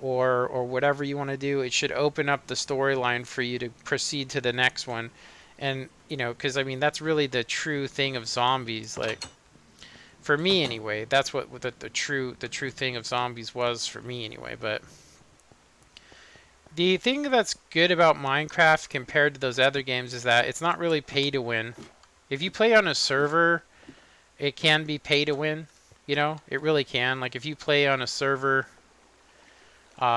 or whatever you want to do, it should open up the storyline for you to proceed to the next one. And you know, because I mean that's really the true thing of zombies. Like for me anyway, that's what the true thing of zombies was for me anyway. But the thing that's good about Minecraft compared to those other games is that it's not really pay to win. If you play on a server, it can be pay to win. You know, it really can. Like if you play on a server,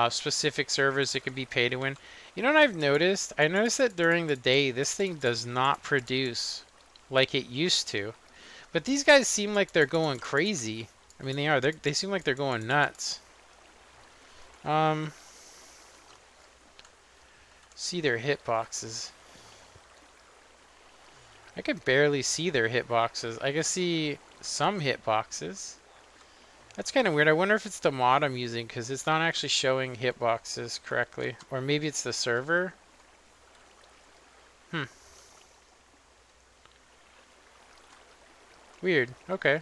specific servers, it can be pay to win. You know what I've noticed? I noticed that during the day, this thing does not produce like it used to. But these guys seem like they're going crazy. I mean, they are. They seem like they're going nuts. See their hitboxes. I can barely see their hitboxes. I can see some hitboxes. That's kind of weird. I wonder if it's the mod I'm using, because it's not actually showing hitboxes correctly. Or maybe it's the server. Weird. Okay.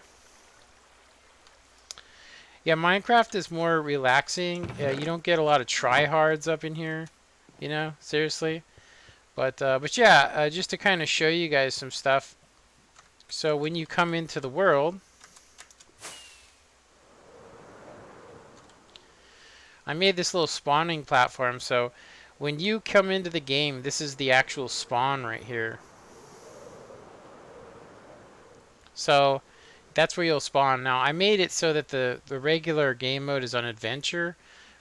Yeah, Minecraft is more relaxing. You don't get a lot of tryhards up in here. You know, seriously. But yeah, just to kind of show you guys some stuff. So when you come into the world, I made this little spawning platform. So when you come into the game, this is the actual spawn right here. So that's where you'll spawn. Now I made it so that the regular game mode is on adventure,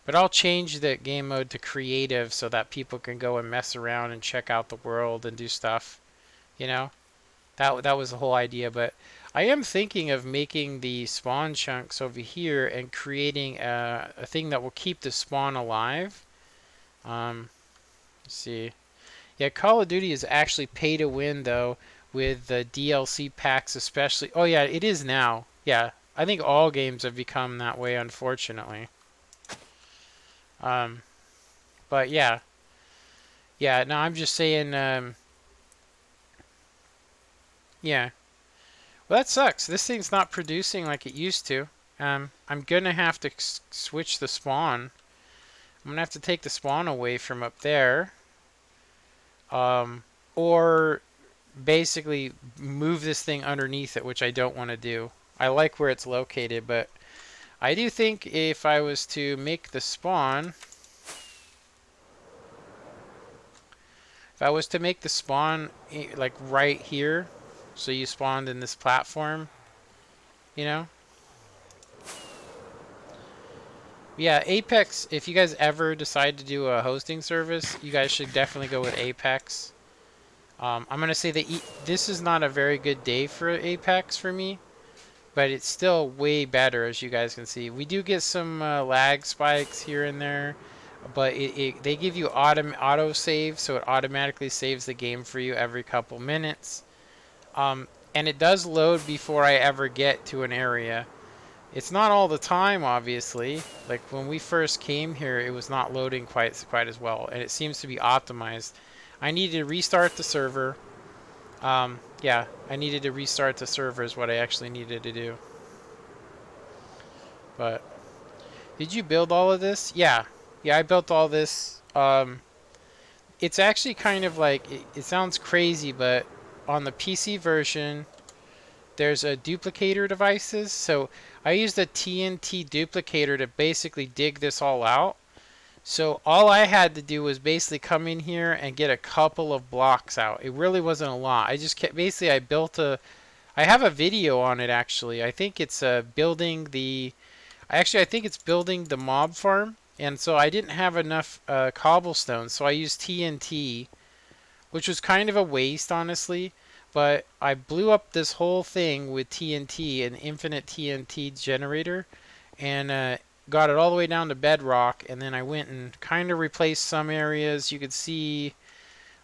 but I'll change the game mode to creative so that people can go and mess around and check out the world and do stuff. You know, that was the whole idea. But I am thinking of making the spawn chunks over here and creating a thing that will keep the spawn alive. Let's see. Yeah, Call of Duty is actually pay to win though, with the DLC packs especially. Oh yeah, it is now. Yeah, I think all games have become that way, unfortunately. But yeah. Yeah, no, I'm just saying, yeah. Well, that sucks. This thing's not producing like it used to. I'm gonna have to switch the spawn. I'm gonna have to take the spawn away from up there, or basically move this thing underneath it, which I don't want to do. I like where it's located, but I do think if I was to make the spawn, like right here, so you spawned in this platform, you know? Yeah, Apex, if you guys ever decide to do a hosting service, you guys should definitely go with Apex. I'm going to say that this is not a very good day for Apex for me, but it's still way better, as you guys can see. We do get some lag spikes here and there, but they give you auto save, so it automatically saves the game for you every couple minutes. And it does load before I ever get to an area. It's not all the time, obviously. Like when we first came here, it was not loading quite as well, and it seems to be optimized. I needed to restart the server. Yeah, I needed to restart the server is what I actually needed to do. But did you build all of this? Yeah, I built all this. It's actually kind of like it sounds crazy, but on the PC version, there's a duplicator devices. So I used a TNT duplicator to basically dig this all out. So all I had to do was basically come in here and get a couple of blocks out. It really wasn't a lot. I just kept, basically I built I have a video on it actually. I think it's building the, I think it's building the mob farm. And so I didn't have enough cobblestone, so I used TNT, which was kind of a waste honestly. But I blew up this whole thing with TNT, an infinite TNT generator, and got it all the way down to bedrock. And then I went and kind of replaced some areas. You could see,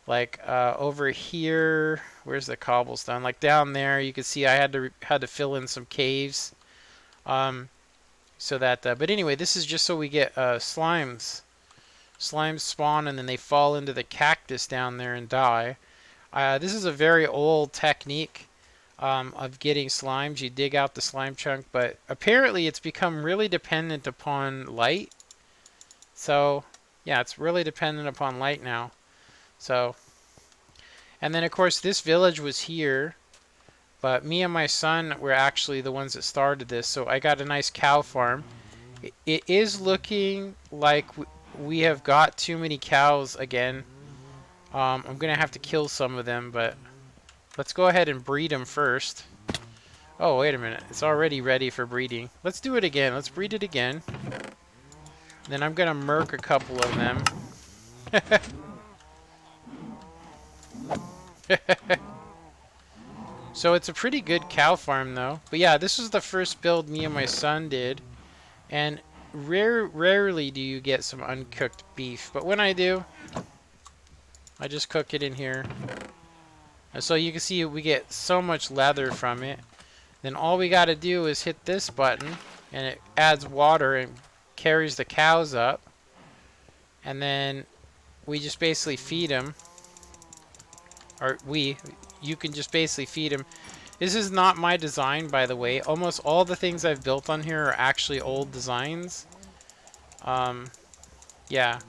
like over here, where's the cobblestone? Like down there, you could see I had to fill in some caves, so that. But anyway, this is just so we get slimes. Slimes spawn and then they fall into the cactus down there and die. This is a very old technique of getting slimes. You dig out the slime chunk, but apparently it's become really dependent upon light. So, yeah, it's really dependent upon light now. So, and then of course this village was here, but me and my son were actually the ones that started this. So I got a nice cow farm. It is looking like we have got too many cows again. I'm going to have to kill some of them, but let's go ahead and breed them first. Oh, wait a minute. It's already ready for breeding. Let's do it again. Let's breed it again. Then I'm going to murk a couple of them. So it's a pretty good cow farm, though. But yeah, this was the first build me and my son did. And rarely do you get some uncooked beef. But when I do, I just cook it in here. And so you can see we get so much leather from it. Then all we got to do is hit this button and it adds water and carries the cows up. And then we just basically feed them. Or you can just basically feed them. This is not my design, by the way. Almost all the things I've built on here are actually old designs. Yeah.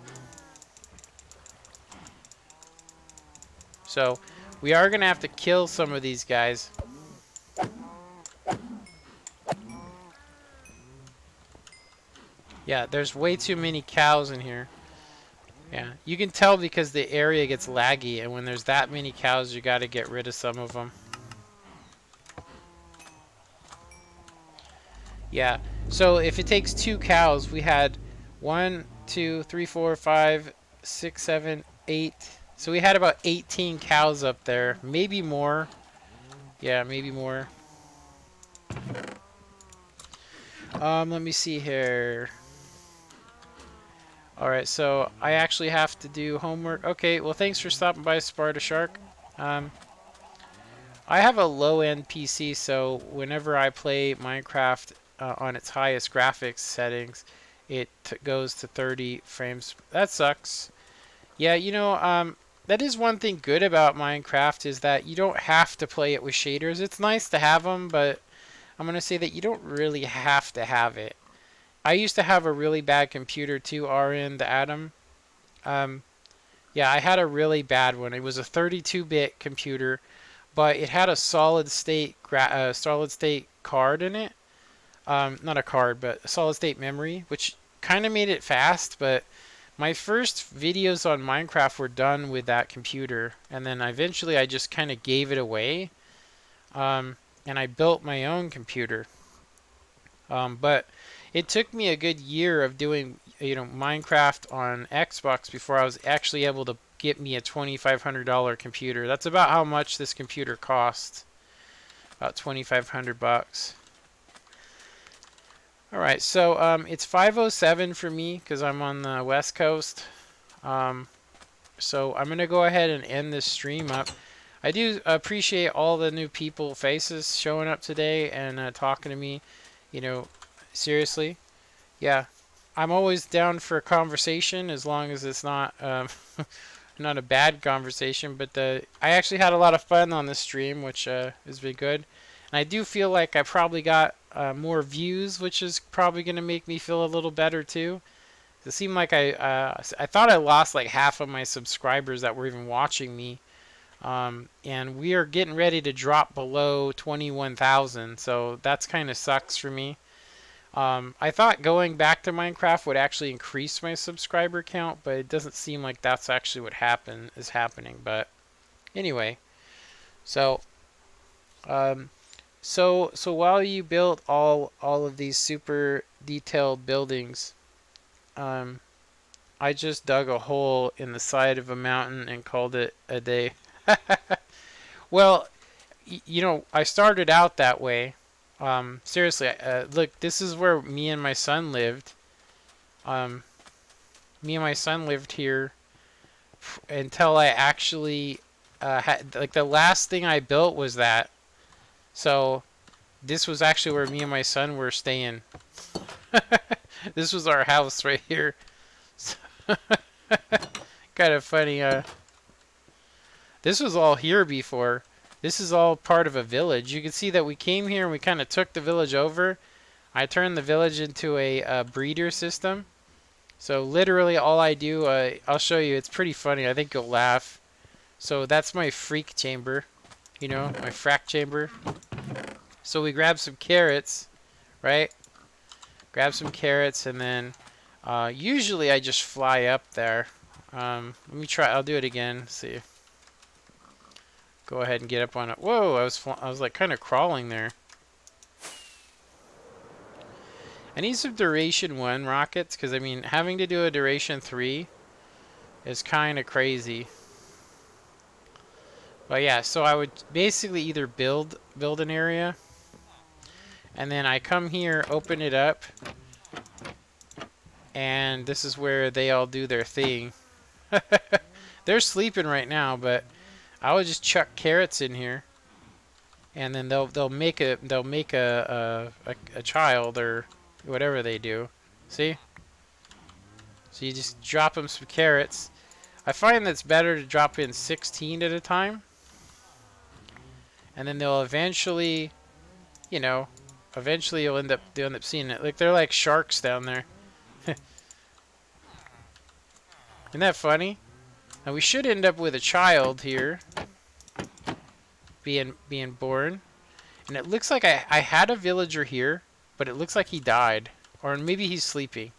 So, we are going to have to kill some of these guys. Yeah, there's way too many cows in here. Yeah, you can tell because the area gets laggy, and when there's that many cows, you got to get rid of some of them. Yeah, so if it takes 2 cows, we had 1, 2, 3, 4, 5, 6, 7, 8. So we had about 18 cows up there, maybe more. Yeah, maybe more. Let me see here. Alright, so I actually have to do homework. Okay, well thanks for stopping by, Sparta Shark. I have a low-end PC, so whenever I play Minecraft on its highest graphics settings, it goes to 30 frames. That sucks. Yeah, you know, that is one thing good about Minecraft is that you don't have to play it with shaders. It's nice to have them, but I'm going to say that you don't really have to have it. I used to have a really bad computer too, RN, the Atom. Um, yeah, I had a really bad one. It was a 32-bit computer, but it had a solid state card in it. Not a card, but a solid state memory, which kind of made it fast. But my first videos on Minecraft were done with that computer, and then eventually I just kind of gave it away, and I built my own computer. But it took me a good year of doing, Minecraft on Xbox before I was actually able to get me a $2,500 computer. That's about how much this computer cost. About 2,500 bucks. All right, so it's 5:07 for me because I'm on the West Coast. So I'm gonna go ahead and end this stream up. I do appreciate all the new faces showing up today and talking to me. Seriously, yeah, I'm always down for a conversation as long as it's not not a bad conversation. But I actually had a lot of fun on this stream, which has been good. And I do feel like I probably got more views, which is probably going to make me feel a little better too. It seemed like I thought I lost like half of my subscribers that were even watching me. And we are getting ready to drop below 21,000, so that's kind of sucks for me. I thought going back to Minecraft would actually increase my subscriber count, but it doesn't seem like that's actually what is happening. But anyway, so so while you built all of these super detailed buildings, I just dug a hole in the side of a mountain and called it a day. Well, I started out that way. Seriously, look, this is where me and my son lived. Me and my son lived here until I actually had, like, the last thing I built was that. So this was actually where me and my son were staying. This was our house right here. Kind of funny. This was all here before. This is all part of a village. You can see that we came here and we kind of took the village over. I turned the village into a breeder system. So literally all I do, I'll show you. It's pretty funny. I think you'll laugh. So that's my freak chamber. My frack chamber. So we grab some carrots, right? Grab some carrots and then usually I just fly up there. Let me try. I'll do it again. Let's see. Go ahead and get up on it. Whoa! I was like kind of crawling there. I need some duration 1 rockets because I mean having to do a duration 3 is kind of crazy. But yeah, so I would basically either build an area, and then I come here, open it up, and this is where they all do their thing. They're sleeping right now, but I would just chuck carrots in here, and then they'll make a child or whatever they do. See? So you just drop them some carrots. I find that it's better to drop in 16 at a time, and then they'll eventually, eventually you'll end up seeing it. Like they're like sharks down there. Isn't that funny? Now we should end up with a child here being born. And it looks like I had a villager here, but it looks like he died. Or maybe he's sleeping.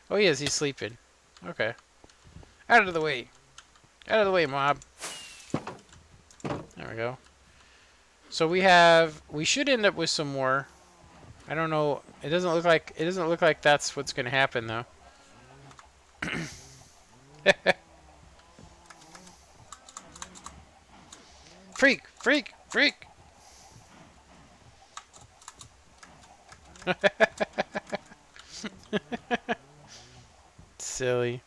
Oh yes, he's sleeping. Okay. Out of the way. Out of the way, mob. There we go. So we should end up with some more. I don't know. It doesn't look like that's what's going to happen though. Freak! Freak! Freak! Silly.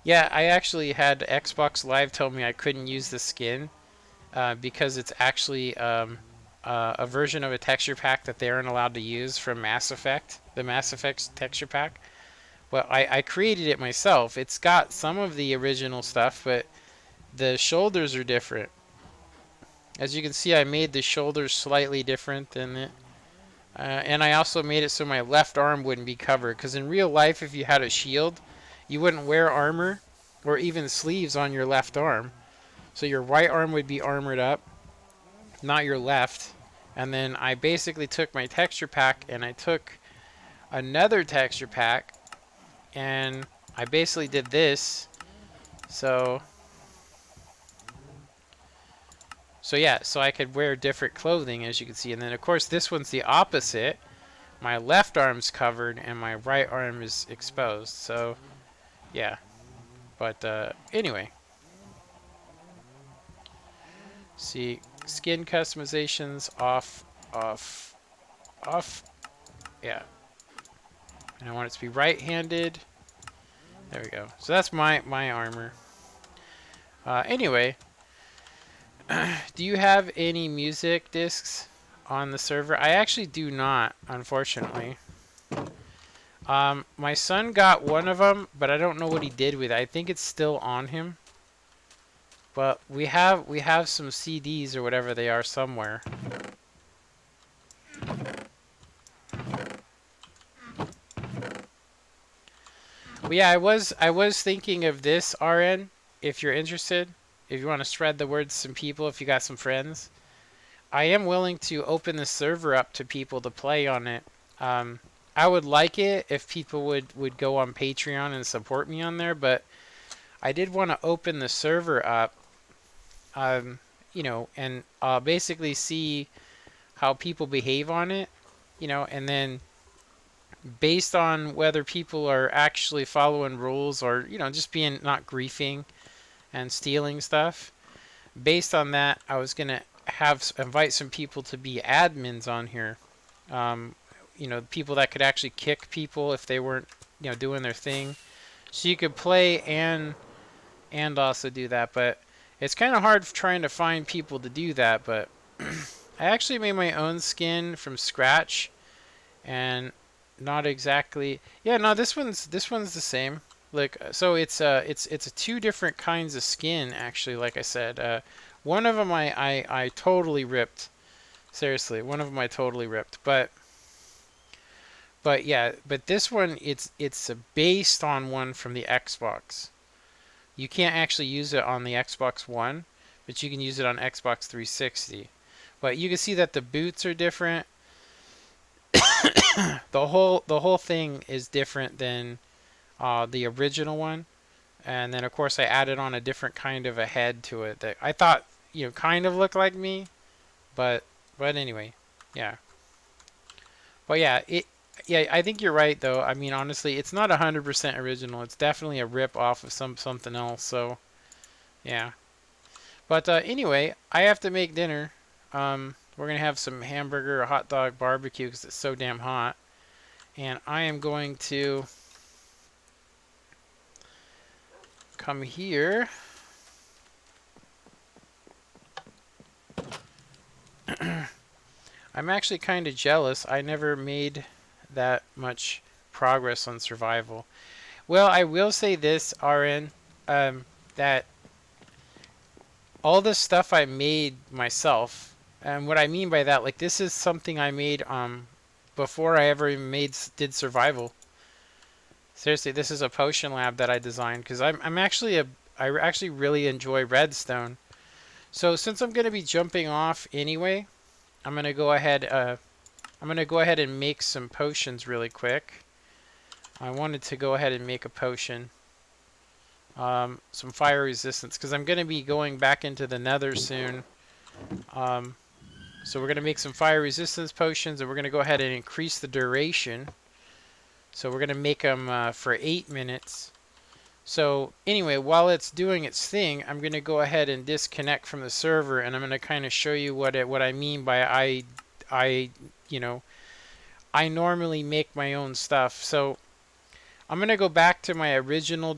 Yeah, I actually had Xbox Live tell me I couldn't use the skin because it's actually a version of a texture pack that they aren't allowed to use from Mass Effect, the Mass Effect texture pack. Well, I created it myself. It's got some of the original stuff, but the shoulders are different. As you can see, I made the shoulders slightly different than it. And I also made it so my left arm wouldn't be covered. Because in real life, if you had a shield, you wouldn't wear armor or even sleeves on your left arm. So your right arm would be armored up, not your left. And then I basically took my texture pack and I took another texture pack and I basically did this. So yeah, so I could wear different clothing, as you can see. And then of course this one's the opposite. My left arm's covered and my right arm is exposed. So yeah, but anyway, see, skin customizations off, off, off. Yeah, and I want it to be right-handed. There we go. So that's my armor. Anyway, do you have any music discs on the server? I actually do not, unfortunately. My son got one of them, but I don't know what he did with it. I think it's still on him. But we have some CDs or whatever they are somewhere. But yeah, I was thinking of this, RN, if you're interested. If you want to spread the word to some people, if you got some friends. I am willing to open the server up to people to play on it. I would like it if people would go on Patreon and support me on there, but I did want to open the server up, you know, and basically see how people behave on it, you know, and then based on whether people are actually following rules or, you know, just being not griefing and stealing stuff. Based on that, I was gonna invite some people to be admins on here. You know, people that could actually kick people if they weren't, you know, doing their thing. So you could play and also do that, but it's kind of hard trying to find people to do that. But I actually made my own skin from scratch, and not exactly. Yeah, no, this one's the same. Like, so it's a two different kinds of skin actually. Like I said, one of them I totally ripped. Seriously, one of them I totally ripped. But yeah, but this one it's based on one from the Xbox. You can't actually use it on the Xbox One, but you can use it on Xbox 360. But you can see that the boots are different. The whole thing is different than the original one. And then of course I added on a different kind of a head to it that I thought, you know, kind of looked like me, but anyway, yeah. But yeah, I think you're right though. I mean, honestly, it's not 100% original. It's definitely a rip off of something else. So yeah. But anyway, I have to make dinner. We're gonna have some hamburger, or hot dog, barbecue because it's so damn hot, and I am going to come here. I'm actually kind of jealous. I never made that much progress on survival. Well, I will say this, RN, that all this stuff I made myself, and what I mean by that, like this is something I made before I ever even did survival. Seriously, this is a potion lab that I designed because I actually really enjoy redstone. So since I'm gonna be jumping off anyway, I'm gonna go ahead and make some potions really quick. I wanted to go ahead and make a potion. Some fire resistance because I'm gonna be going back into the nether soon. So we're gonna make some fire resistance potions and we're gonna go ahead and increase the duration. So we're gonna make them for 8 minutes. So anyway, while it's doing its thing, I'm gonna go ahead and disconnect from the server, and I'm gonna kind of show you what I mean by you know, I normally make my own stuff. So I'm gonna go back to my original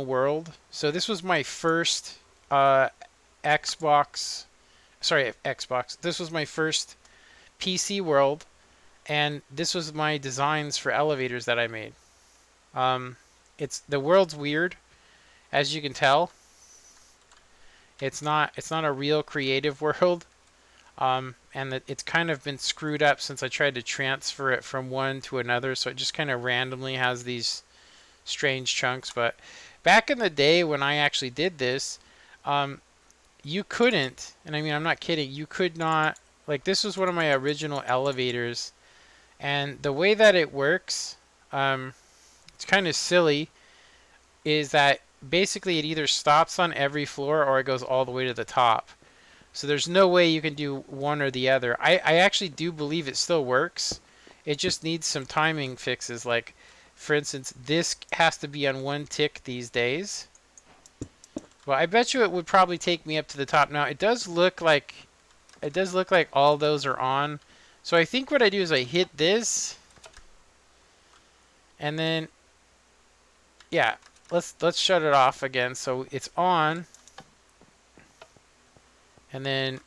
world. So this was my first Xbox. Sorry, Xbox. This was my first PC world, and this was my designs for elevators that I made. The world's weird, as you can tell. It's not a real creative world. And it's kind of been screwed up since I tried to transfer it from one to another, so it just kind of randomly has these strange chunks. But back in the day when I actually did this, you couldn't, and I mean, I'm not kidding, you could not, like, this was one of my original elevators, and the way that it works, it's kind of silly, is that basically it either stops on every floor or it goes all the way to the top. So there's no way you can do one or the other. I actually do believe it still works. It just needs some timing fixes. Like, for instance, this has to be on one tick these days. Well, I bet you it would probably take me up to the top. Now, it does look like all those are on. So I think what I do is I hit this, and then, yeah, let's shut it off again. So it's on. And then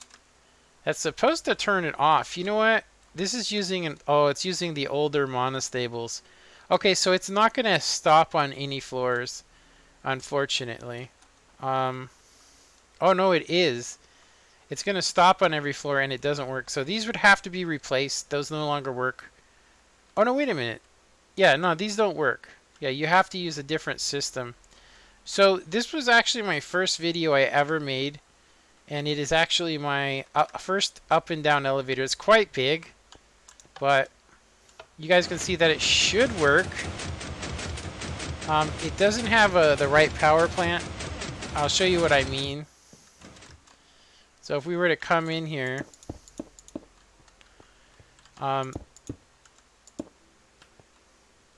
that's supposed to turn it off. You know what? This is using it's using the older monostables. Okay, so it's not going to stop on any floors, unfortunately. Oh no, it is. It's going to stop on every floor and it doesn't work. So these would have to be replaced. Those no longer work. Oh no, wait a minute. Yeah, no, these don't work. Yeah, you have to use a different system. So this was actually my first video I ever made. And it is actually my first up and down elevator. It's quite big, but you guys can see that it should work. It doesn't have the right power plant. I'll show you what I mean. So if we were to come in here,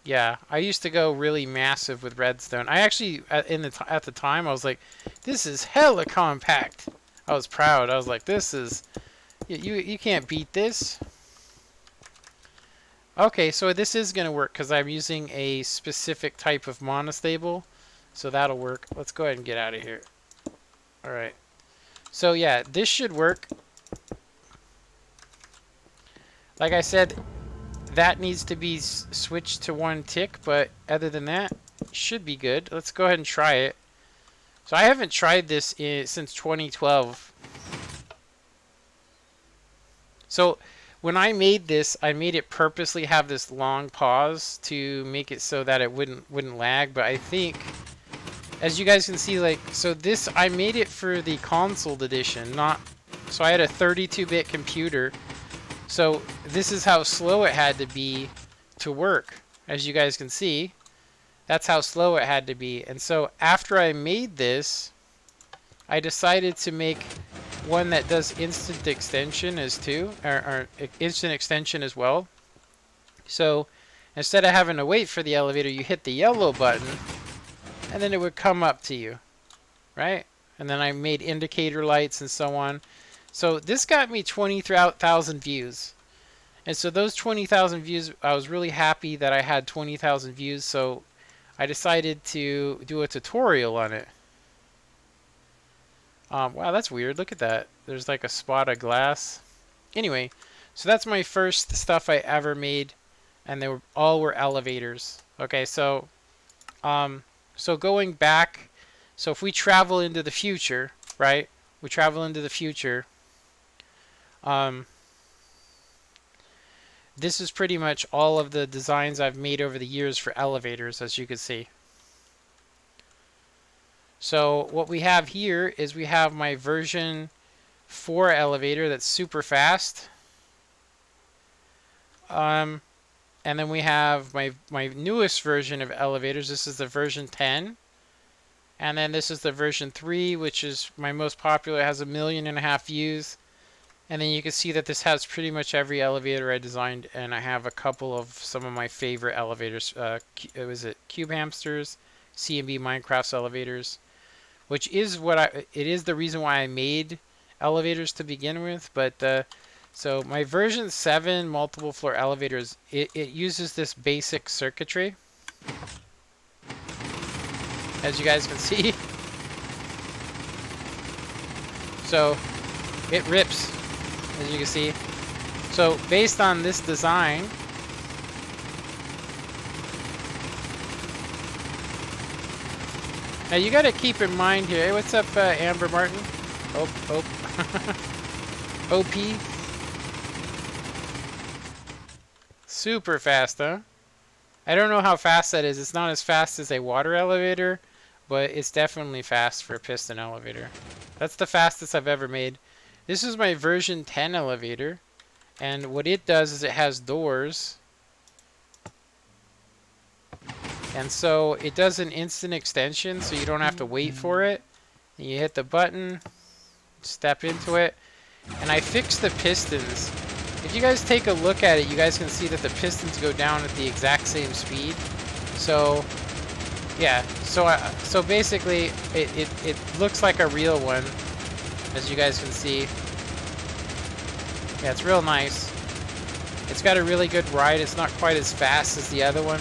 yeah, I used to go really massive with redstone. I actually, at the time, I was like, this is hella compact. I was proud. I was like, this is, you can't beat this. Okay, so this is going to work because I'm using a specific type of monostable. So that'll work. Let's go ahead and get out of here. Alright. So yeah, this should work. Like I said, that needs to be switched to one tick, but other than that, it should be good. Let's go ahead and try it. So I haven't tried this since 2012. So when I made this, I made it purposely have this long pause to make it so that it wouldn't lag. But I think, as you guys can see, like, so this, I made it for the console edition, not, so I had a 32-bit computer. So this is how slow it had to be to work. As you guys can see, that's how slow it had to be. And so after I made this, I decided to make one that does instant extension or instant extension as well. So instead of having to wait for the elevator, you hit the yellow button and then it would come up to you, right? And then I made indicator lights and so on. So this got me 20,000 views. And so those 20,000 views, I was really happy that I had 20,000 views. So I decided to do a tutorial on it. Wow, that's weird. Look at that. There's like a spot of glass. Anyway, so that's my first stuff I ever made, and they all were elevators. Okay, so going back, so if we travel into the future, right? We travel into the future. This is pretty much all of the designs I've made over the years for elevators, as you can see. So what we have here is we have my version 4 elevator that's super fast. And then we have my newest version of elevators. This is the version 10. And then this is the version 3, which is my most popular. It has 1.5 million views. And then you can see that this has pretty much every elevator I designed. And I have a couple of some of my favorite elevators. Was it Cube Hamsters, C&B Minecraft's elevators, which is it is the reason why I made elevators to begin with. But so my version 7 multiple floor elevators, it uses this basic circuitry, as you guys can see. So it rips, as you can see. So based on this design, now you got to keep in mind here. Hey, what's up, Amber Martin? OP. Super fast, huh? I don't know how fast that is. It's not as fast as a water elevator, but it's definitely fast for a piston elevator. That's the fastest I've ever made. This is my version 10 elevator, and what it does is it has doors. And so it does an instant extension, so you don't have to wait for it. And you hit the button, step into it, and I fixed the pistons. If you guys take a look at it, you guys can see that the pistons go down at the exact same speed. So, yeah. So basically, it looks like a real one, as you guys can see. Yeah, it's real nice. It's got a really good ride. It's not quite as fast as the other one.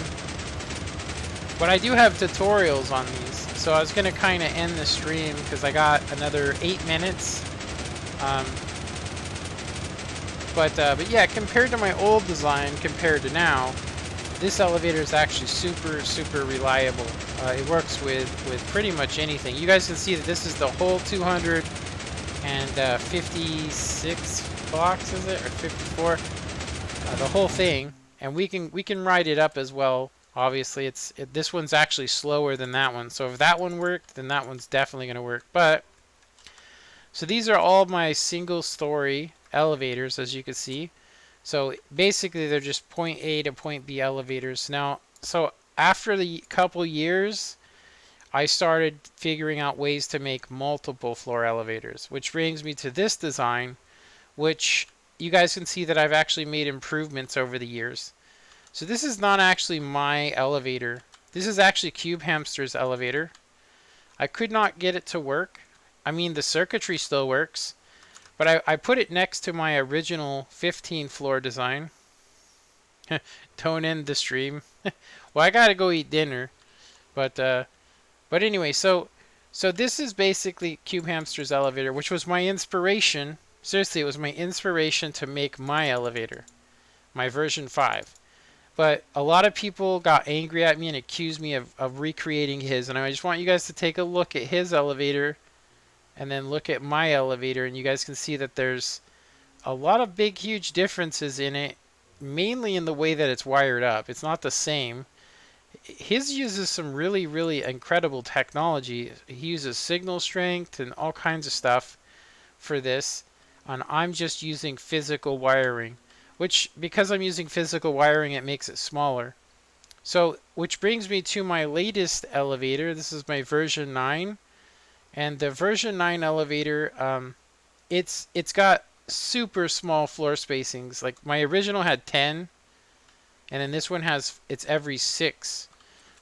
But I do have tutorials on these. So I was going to kind of end the stream because I got another 8 minutes. But yeah, compared to my old design, compared to now, this elevator is actually super reliable. It works with pretty much anything. You guys can see that this is the whole 256 blocks, is it, or 54? The whole thing, and we can ride it up as well. Obviously, this one's actually slower than that one. So if that one worked, then that one's definitely going to work. But so these are all my single-story elevators, as you can see. So basically, they're just point A to point B elevators. Now, so after the couple years, I started figuring out ways to make multiple floor elevators, which brings me to this design, which you guys can see that I've actually made improvements over the years. So this is not actually my elevator. This is actually Cube Hamster's elevator. I could not get it to work. I mean, the circuitry still works, but I put it next to my original 15 floor design. Don't end the stream. Well, I gotta go eat dinner, but anyway, so this is basically Cube Hamster's elevator, which was my inspiration. Seriously, it was my inspiration to make my elevator, my version 5. But a lot of people got angry at me and accused me of recreating his. And I just want you guys to take a look at his elevator and then look at my elevator. And you guys can see that there's a lot of big, huge differences in it, mainly in the way that it's wired up. It's not the same. His uses some really incredible technology. He uses signal strength and all kinds of stuff for this. And I'm just using physical wiring. Which, because I'm using physical wiring, it makes it smaller. So, which brings me to my latest elevator. This is my version 9. And the version 9 elevator, it's got super small floor spacings. Like, my original had 10. And then this one has, it's every 6.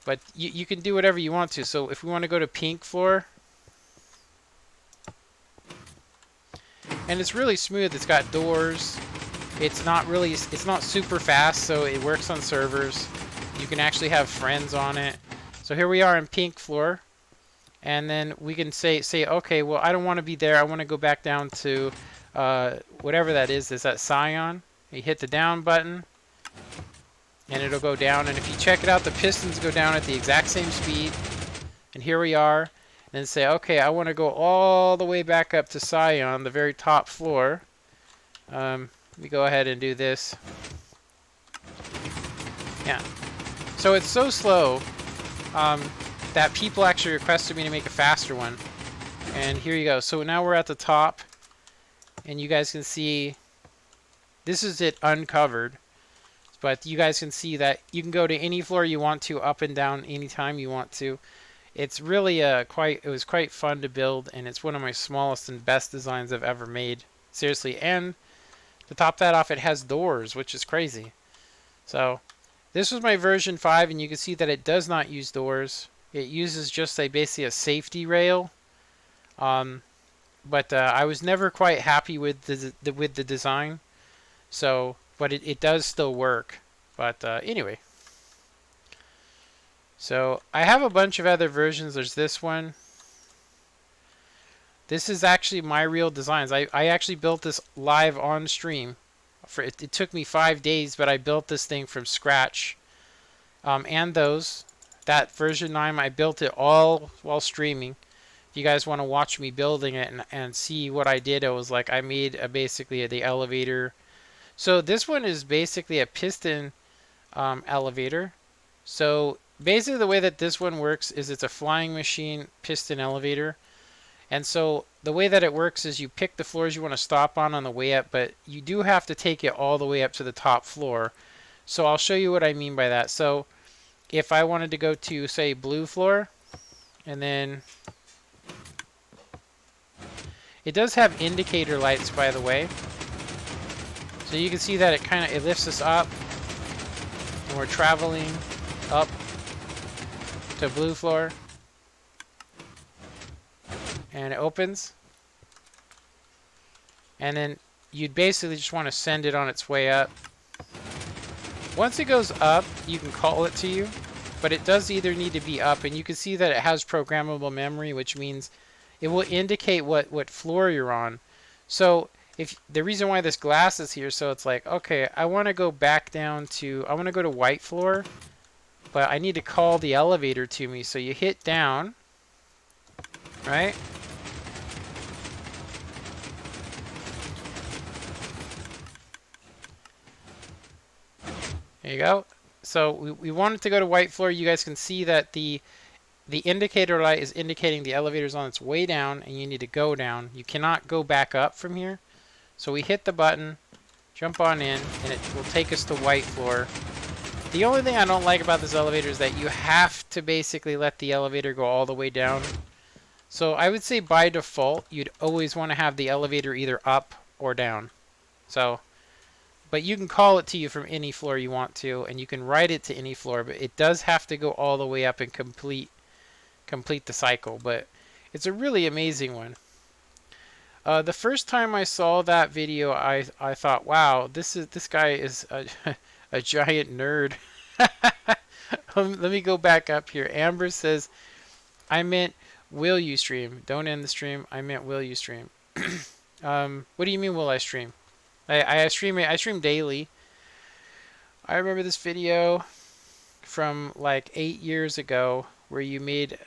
But you can do whatever you want to. So, if we want to go to pink floor. And it's really smooth. It's got doors. It's not super fast, so it works on servers. You can actually have friends on it. So here we are in pink floor. And then we can say, okay, well, I don't want to be there. I want to go back down to whatever that is. Is that Scion? You hit the down button, and it'll go down. And if you check it out, the pistons go down at the exact same speed. And here we are. And then say, okay, I want to go all the way back up to Scion, the very top floor. Let me go ahead and do this. Yeah. So it's so slow that people actually requested me to make a faster one. And here you go. So now we're at the top. And you guys can see this is it uncovered. But you guys can see that you can go to any floor you want to, up and down anytime you want to. It's really it was quite fun to build, and it's one of my smallest and best designs I've ever made. Seriously. And to top that off, it has doors, which is crazy. So this was my version 5, and you can see that it does not use doors. It uses just basically a safety rail. But I was never quite happy with the design. So, but it does still work. But anyway. So I have a bunch of other versions. There's this one. This is actually my real designs. I actually built this live on stream. It took me 5 days, but I built this thing from scratch. And that version 9, I built it all while streaming. If you guys want to watch me building it and see what I did, it was like I made basically the elevator. So this one is basically a piston elevator. So basically the way that this one works is it's a flying machine piston elevator. And so the way that it works is you pick the floors you want to stop on the way up, but you do have to take it all the way up to the top floor. So I'll show you what I mean by that. So if I wanted to go to, say, blue floor, and then it does have indicator lights, by the way. So you can see that it lifts us up, and we're traveling up to blue floor, and it opens. And then you'd basically just want to send it on its way up. Once it goes up, you can call it to you, but it does either need to be up, and you can see that it has programmable memory, which means it will indicate what floor you're on. So if the reason why this glass is here, so it's like, okay, I want to go back down to, I want to go to white floor, but I need to call the elevator to me. So you hit down, right? There you go. So we want it to go to white floor. You guys can see that the indicator light is indicating the elevator is on its way down, and you need to go down. You cannot go back up from here. So we hit the button, jump on in, and it will take us to white floor. The only thing I don't like about this elevator is that you have to basically let the elevator go all the way down. So I would say by default, you'd always want to have the elevator either up or down. So, but you can call it to you from any floor you want to, and you can write it to any floor, but it does have to go all the way up and complete the cycle. But it's a really amazing one. The first time I saw that video, I thought, wow, this guy is a giant nerd. Let me go back up here. Amber says, I meant, will you stream? Don't end the stream. I meant, will you stream? What do you mean, will I stream? I stream daily. I remember this video from like 8 years ago where you made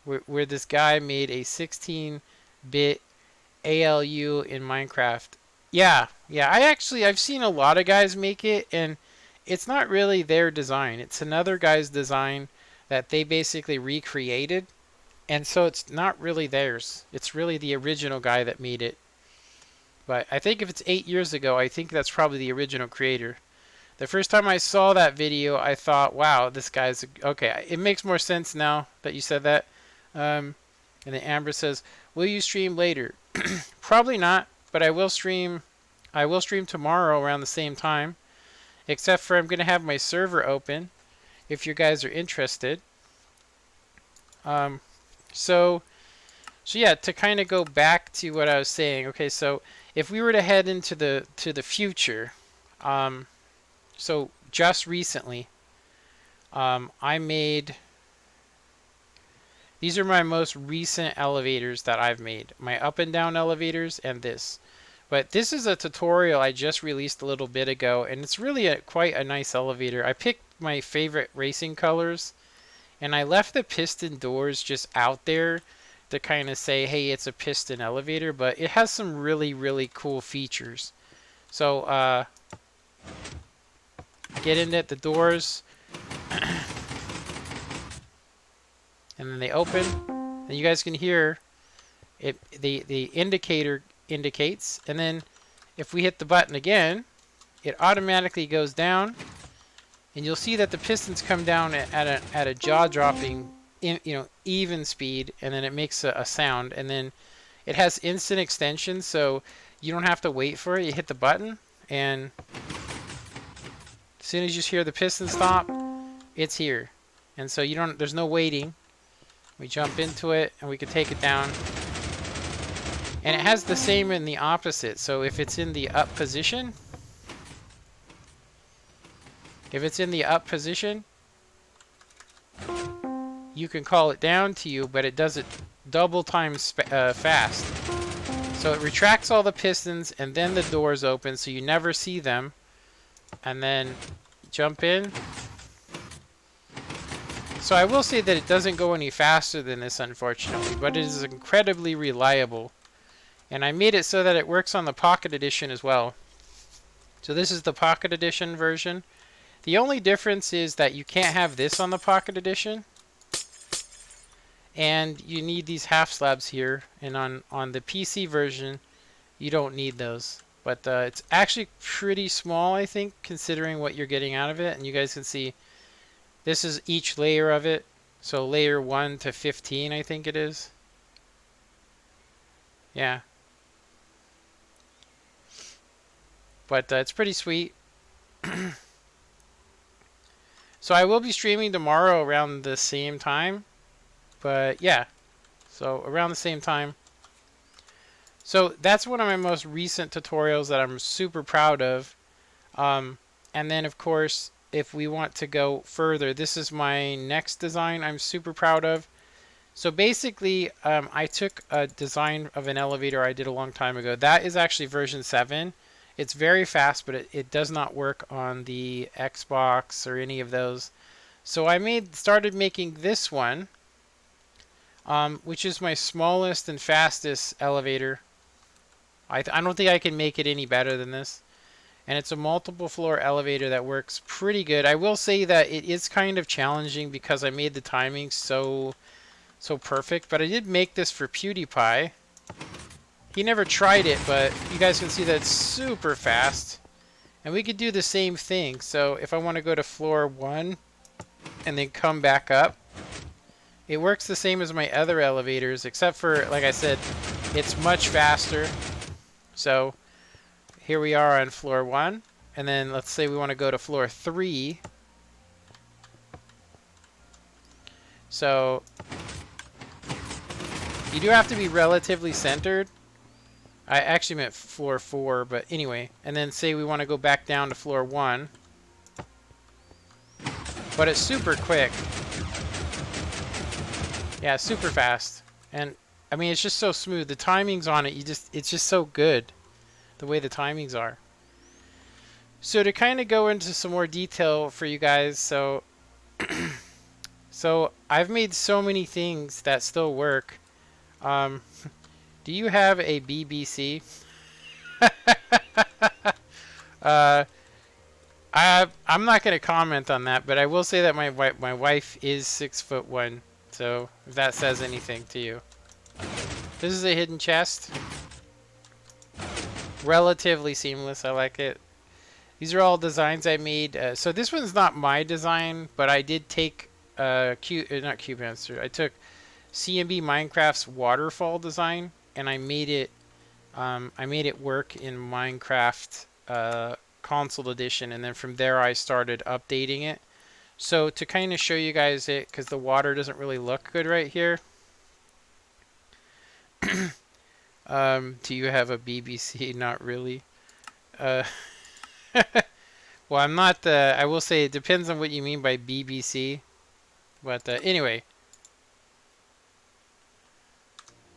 where this guy made a 16-bit ALU in Minecraft. Yeah, I've seen a lot of guys make it, and it's not really their design. It's another guy's design that they basically recreated, and so it's not really theirs. It's really the original guy that made it. But I think if it's 8 years ago, I think that's probably the original creator. The first time I saw that video, I thought, wow, this guy's... Okay, it makes more sense now that you said that. And then Amber says, will you stream later? Probably not, but I will stream tomorrow around the same time. Except for I'm going to have my server open if you guys are interested. So yeah, to kind of go back to what I was saying. Okay, so if we were to head into the future, so just recently, I made, these are my most recent elevators that I've made. My up and down elevators and this. But this is a tutorial I just released a little bit ago, and it's really quite a nice elevator. I picked my favorite racing colors, and I left the piston doors just out there to kind of say, hey, it's a piston elevator, but it has some really, really cool features. So, get in at the doors, and then they open, and you guys can hear it. The indicator indicates, and then if we hit the button again, it automatically goes down, and you'll see that the pistons come down at a jaw-dropping, even speed, and then it makes a sound, and then it has instant extension, so you don't have to wait for it. You hit the button, and as soon as you hear the piston stop, it's here, and so there's no waiting. We jump into it, and we can take it down. And it has the same in the opposite. So if it's in the up position, you can call it down to you, but it does it double times fast. So it retracts all the pistons, and then the doors open, so you never see them. And then jump in. So I will say that it doesn't go any faster than this, unfortunately, but it is incredibly reliable. And I made it so that it works on the Pocket Edition as well. So this is the Pocket Edition version. The only difference is that you can't have this on the Pocket Edition. And you need these half slabs here. And on the PC version, you don't need those. But it's actually pretty small, I think, considering what you're getting out of it. And you guys can see this is each layer of it. So layer 1 to 15, I think it is. Yeah. But it's pretty sweet. So I will be streaming tomorrow around the same time. But yeah. So around the same time. So that's one of my most recent tutorials that I'm super proud of. And then of course, if we want to go further, this is my next design I'm super proud of. So basically, I took a design of an elevator I did a long time ago. That is actually version 7. It's very fast, but it does not work on the Xbox or any of those. So I started making this one, which is my smallest and fastest elevator. I don't think I can make it any better than this. And it's a multiple floor elevator that works pretty good. I will say that it is kind of challenging because I made the timing so perfect. But I did make this for PewDiePie. He never tried it, but you guys can see that it's super fast. And we could do the same thing. So if I want to go to floor 1 and then come back up, it works the same as my other elevators, except for, like I said, it's much faster. So here we are on floor 1, and then let's say we want to go to floor 3. So you do have to be relatively centered. I actually meant floor 4, but anyway. And then say we want to go back down to floor 1. But it's super quick. Yeah, super fast. And I mean, it's just so smooth. The timings on it, it's just so good. The way the timings are. So to kind of go into some more detail for you guys, so I've made so many things that still work. Do you have a BBC? I'm not going to comment on that, but I will say that my wife is 6'1", so if that says anything to you. This is a hidden chest. Relatively seamless. I like it. These are all designs I made. So this one's not my design, but I did take not CubeMaster. I took CMB Minecraft's waterfall design, and I made it work in Minecraft console edition, and then from there I started updating it. So to kind of show you guys it, because the water doesn't really look good right here. Do you have a BBC? Not really. Well, I'm not. I will say it depends on what you mean by BBC. But anyway.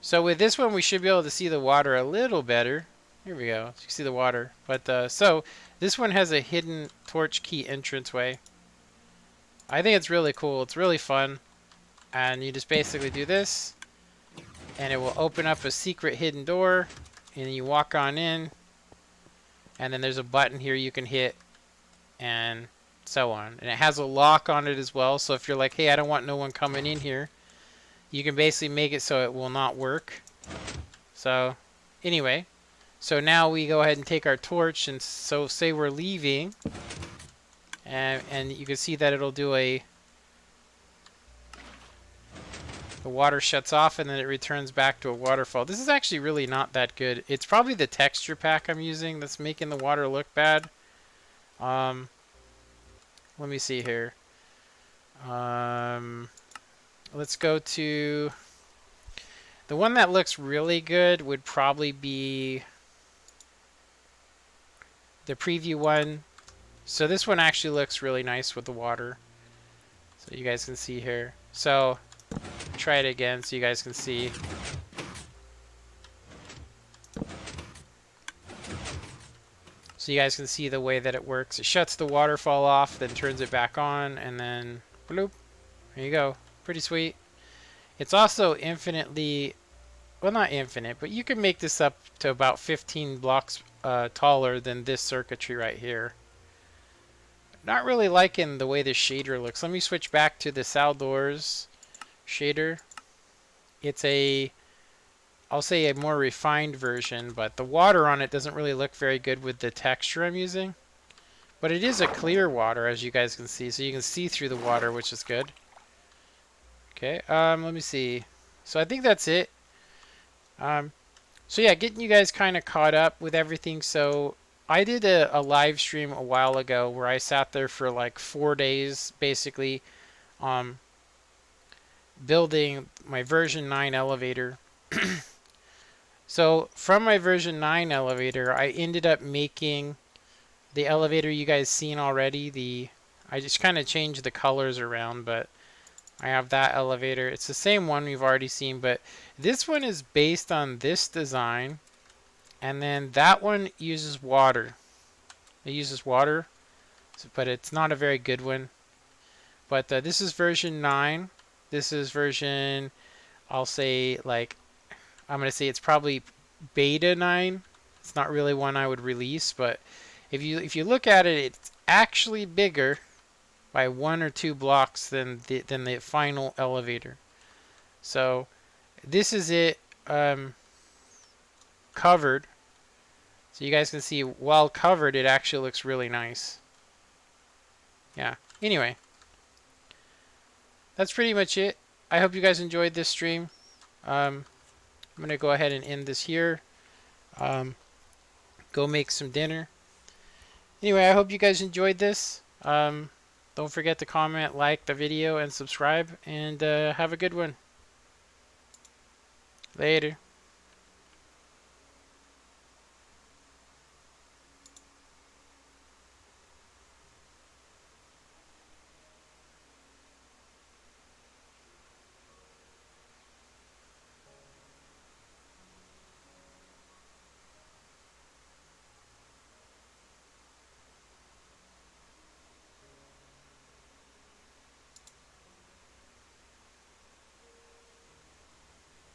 So with this one, we should be able to see the water a little better. Here we go. You can see the water. But so this one has a hidden torch key entranceway. I think it's really cool. It's really fun. And you just basically do this. And it will open up a secret hidden door. And you walk on in. And then there's a button here you can hit. And so on. And it has a lock on it as well. So if you're like, hey, I don't want no one coming in here, you can basically make it so it will not work. So anyway. So now we go ahead and take our torch. And so say we're leaving. And you can see that it'll do a... The water shuts off and then it returns back to a waterfall. This is actually really not that good. It's probably the texture pack I'm using that's making the water look bad. Let me see here. Let's go to... The one that looks really good would probably be the preview one. So this one actually looks really nice with the water. So you guys can see here. So... Try it again so you guys can see. So you guys can see the way that it works. It shuts the waterfall off, then turns it back on, and then bloop. There you go. Pretty sweet. It's also infinitely, well, not infinite, but you can make this up to about 15 blocks taller than this circuitry right here. Not really liking the way this shader looks. Let me switch back to the Saldor's shader. It's a, I'll say a more refined version, but the water on it doesn't really look very good with the texture I'm using. But it is a clear water, as you guys can see, so you can see through the water, which is good. Okay, let me see. So I think that's it. So yeah, getting you guys kind of caught up with everything. So I did a live stream a while ago where I sat there for like 4 days, basically, building my version 9 elevator. So from my version 9 elevator, I ended up making the elevator you guys seen already. I just kind of changed the colors around, but I have that elevator. It's the same one we've already seen, but this one is based on this design, and then that one uses water. It uses water, but it's not a very good one. But this is version 9. This is version, I'll say, like, I'm going to say it's probably beta 9. It's not really one I would release, but if you look at it, it's actually bigger by 1 or 2 blocks than the final elevator. So this is it covered. So you guys can see while covered, it actually looks really nice. Yeah. Anyway, that's pretty much it. I hope you guys enjoyed this stream. I'm going to go ahead and end this here. Go make some dinner. Anyway, I hope you guys enjoyed this. Don't forget to comment, like the video, and subscribe. And have a good one. Later.